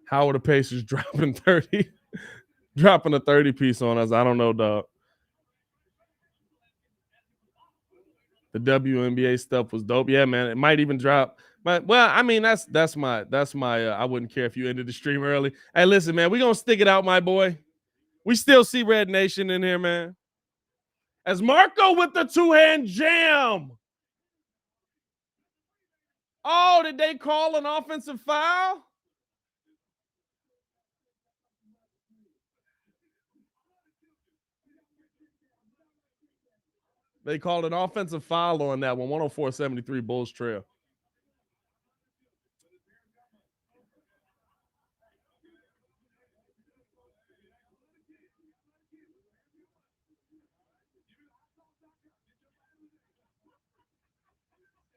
How are the Pacers dropping 30? Dropping a 30 piece on us? I don't know, dog. The WNBA stuff was dope. Yeah, man. It might even drop. But I mean, that's my I wouldn't care if you ended the stream early. Hey, listen, man, we gonna stick it out, my boy. We still see Red Nation in here, man. As Marco with the two-hand jam. Oh, did they call an offensive foul? They called an offensive foul on that one. 104-73 Bulls trail.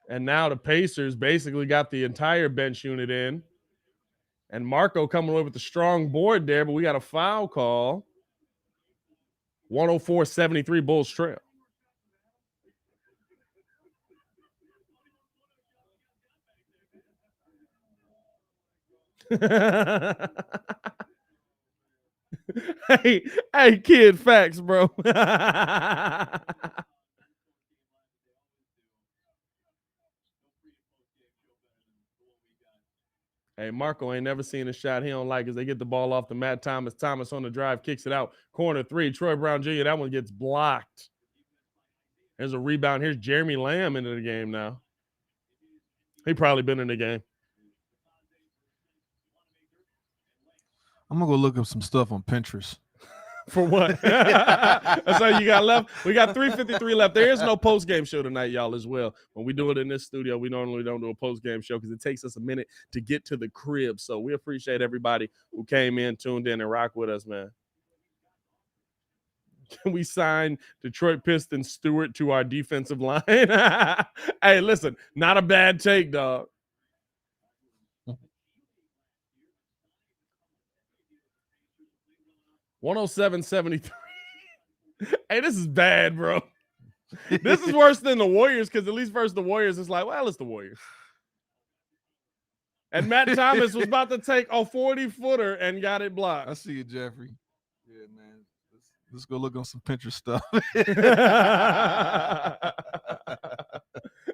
And now the Pacers basically got the entire bench unit in. And Marco coming away with the strong board there, but we got a foul call. 104-73 Bulls trail. hey, kid, facts, bro. Hey, Marco ain't never seen a shot he don't like as they get the ball off the mat. Thomas on the drive, kicks it out. Corner three, Troy Brown Jr., that one gets blocked. There's a rebound. Here's Jeremy Lamb into the game now. He probably been in the game. I'm going to go look up some stuff on Pinterest. For what? That's all you got left? We got 3:53 left. There is no post-game show tonight, y'all, as well. When we do it in this studio, we normally don't do a post-game show because it takes us a minute to get to the crib. So we appreciate everybody who came in, tuned in, and rock with us, man. Can we sign Detroit Pistons Stewart to our defensive line? Hey, listen, not a bad take, dog. $107.73. Hey, this is bad, bro. This is worse than the Warriors because at least versus the Warriors, it's like, well, it's the Warriors. And Matt Thomas was about to take a 40-footer and got it blocked. I see you, Jeffrey. Yeah, man. Let's go look on some Pinterest stuff.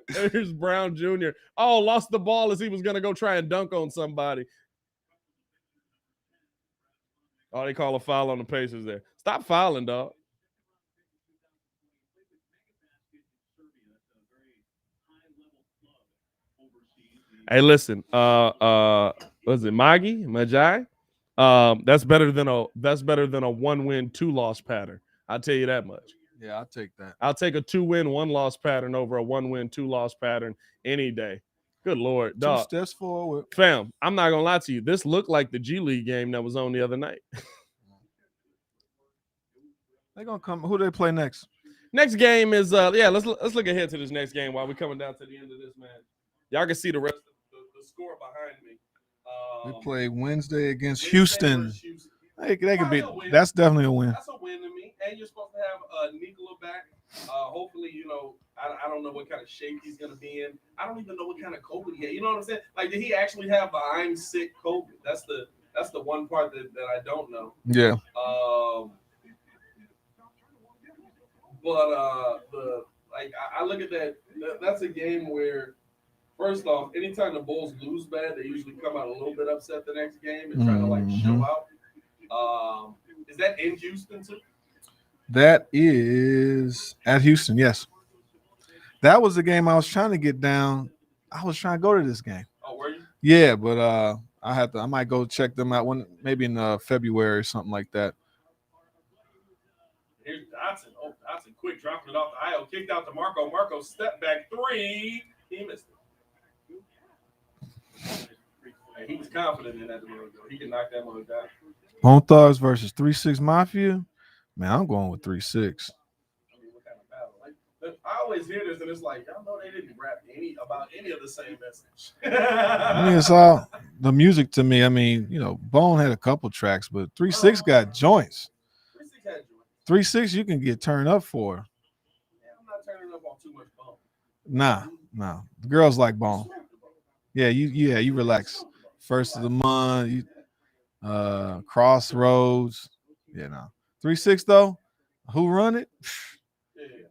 There's Brown Jr. Oh, lost the ball as he was going to go try and dunk on somebody. Oh, they call a foul on the Pacers there. Stop fouling, dog. Hey, listen. Was it Magi? That's better than a 1-win, 2-loss pattern. I'll tell you that much. Yeah, I'll take that. I'll take a 2-win, 1-loss pattern over a 1-win, 2-loss pattern any day. Good Lord, dog. 2 steps forward. Fam, I'm not gonna lie to you. This looked like the G League game that was on the other night. They're gonna come. Who do they play next? Next game is let's look ahead to this next game while we're coming down to the end of this, man. Y'all can see the rest of the score behind me. They play Wednesday against Houston. They can beat. That's definitely a win. That's a win to me. And you're supposed to have Nikola back. Hopefully, I don't know what kind of shape he's gonna be in. I don't even know what kind of COVID he had. You know what I'm saying? Like, did he actually have the I'm sick COVID? That's the one part that I don't know. Yeah. But I look at that. That's a game where, first off, anytime the Bulls lose bad, they usually come out a little bit upset the next game and try to show out. Is that in Houston too? That is at Houston. Yes. That was the game I was trying to get down. I was trying to go to this game. Oh, were you? Yeah, but I might go check them out maybe in February or something like that. Here's Dotson. Oh, Dotson quick dropping it off the aisle. Kicked out to Marco. Marco step back 3. He missed it. And he was confident in that a minute ago. He can knock that one down. Bone Thugs versus 3-6 Mafia. Man, I'm going with 3-6. I mean, what kind of battle? I always hear this, and it's like, y'all know they didn't rap about any of the same message. I mean, it's all the music to me. I mean, Bone had a couple tracks, but 3-6 got joints. 3-6 had joints. 3-6 you can get turned up for. Yeah, I'm not turning up on too much Bone. Nah. The girls like Bone. Yeah, you relax. First of the month, Crossroads. 3-6 though. Who run it?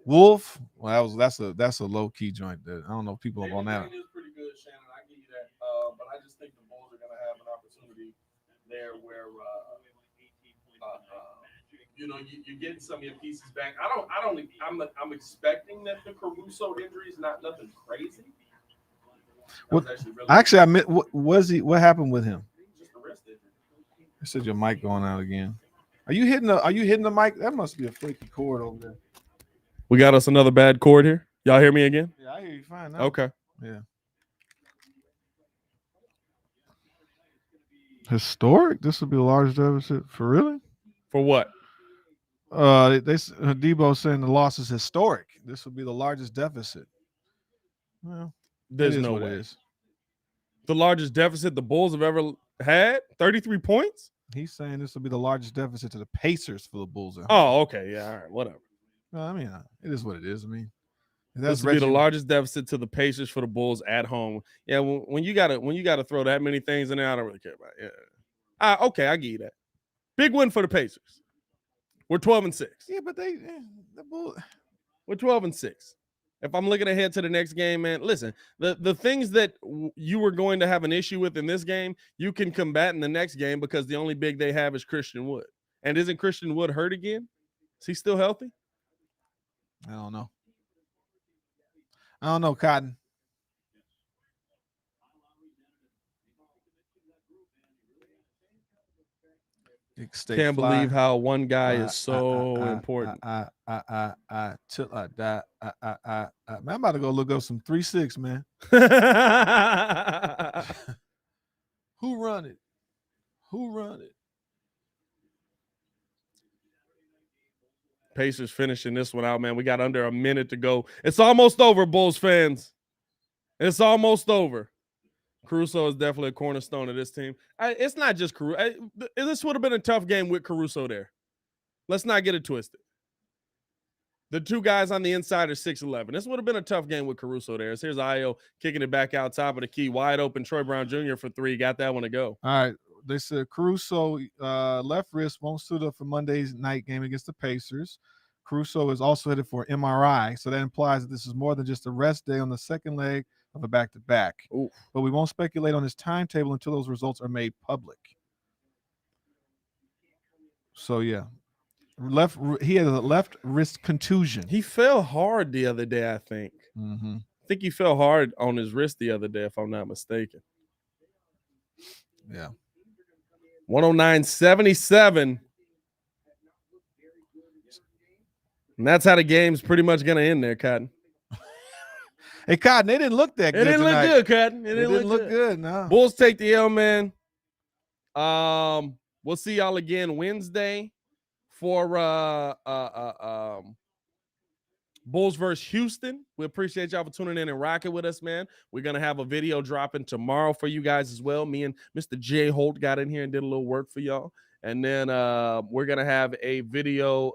Wolf. Well, that's a low key joint. I don't know people on that. It is pretty good, Shannon. I give you that. But I just think the Bulls are going to have an opportunity there where you're getting some of your pieces back. I'm expecting that the Caruso injury is not nothing crazy. What happened with him? Just a wrist injury. You said your mic going out again. Are you hitting the mic? That must be a flaky cord over there. We got us another bad cord here. Y'all hear me again? Yeah, I hear you fine now. Okay. Yeah. Historic? This would be the largest deficit for really? For what? Debo saying the loss is historic. This would be the largest deficit. Well, there's no way. The largest deficit the Bulls have ever had? 33 points? He's saying this will be the largest deficit to the Pacers for the Bulls. Oh, okay. Yeah, all right. Whatever. No, I mean, it is what it is. I mean, this will be the largest deficit to the Pacers for the Bulls at home. Yeah, when you gotta throw that many things in there, I don't really care about it. Yeah. Okay, I give you that. Big win for the Pacers. We're 12-6. Yeah, but the Bulls. We're 12-6. If I'm looking ahead to the next game, man, listen, the things that you were going to have an issue with in this game, you can combat in the next game because the only big they have is Christian Wood. And isn't Christian Wood hurt again? Is he still healthy? I don't know, Cotton. Can't believe how one guy is so important. Till I die. Man, I'm about to go look up some 3-6, man. Who run it? Pacers finishing this one out, man. We got under a minute to go. It's almost over, Bulls fans. It's almost over. Caruso is definitely a cornerstone of this team. It's not just Caruso. This would have been a tough game with Caruso there. Let's not get it twisted. The two guys on the inside are 6'11". This would have been a tough game with Caruso there. So here's Io kicking it back out top of the key, wide open. Troy Brown Jr. for three. Got that one to go. All right. They said Caruso left wrist won't suit up for Monday's night game against the Pacers. Caruso is also headed for MRI, so that implies that this is more than just a rest day on the second leg of a back-to-back. But we won't speculate on his timetable until those results are made public. So yeah, he had a left wrist contusion. He fell hard the other day, I think. Mm-hmm. I think he fell hard on his wrist the other day, if I'm not mistaken. Yeah. 109-77. And that's how the game's pretty much going to end there, Cotton. Hey, Cotton, they didn't look that good. It didn't tonight. look good, Cotton. It didn't look good. No. Bulls take the L, man. We'll see y'all again Wednesday for Bulls versus Houston. We appreciate y'all for tuning in and rocking with us, man. We're going to have a video dropping tomorrow for you guys as well. Me and Mr. Jay Holt got in here and did a little work for y'all. And then we're going to have a video.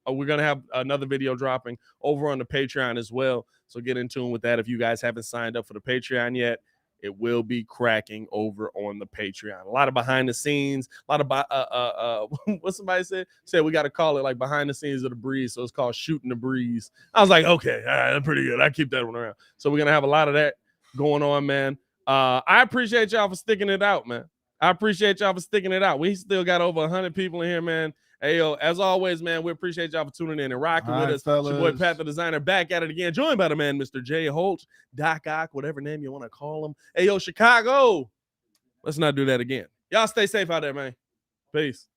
We're going to have another video dropping over on the Patreon as well. So get in tune with that. If you guys haven't signed up for the Patreon yet, it will be cracking over on the Patreon. A lot of behind the scenes, a lot of what somebody said we got to call it like behind the scenes of the breeze. So it's called shooting the breeze. I was like, okay, all right, that's pretty good. I keep that one around. So we're gonna have a lot of that going on, man. I appreciate y'all for sticking it out, man. I appreciate y'all for sticking it out. We still got over 100 people in here, man. Hey, yo, as always, man, we appreciate y'all for tuning in and rocking with us. It's your boy, Pat the Designer, back at it again, joined by the man, Mr. Jay Holt, Doc Ock, whatever name you want to call him. Hey, yo, Chicago, let's not do that again. Y'all stay safe out there, man. Peace.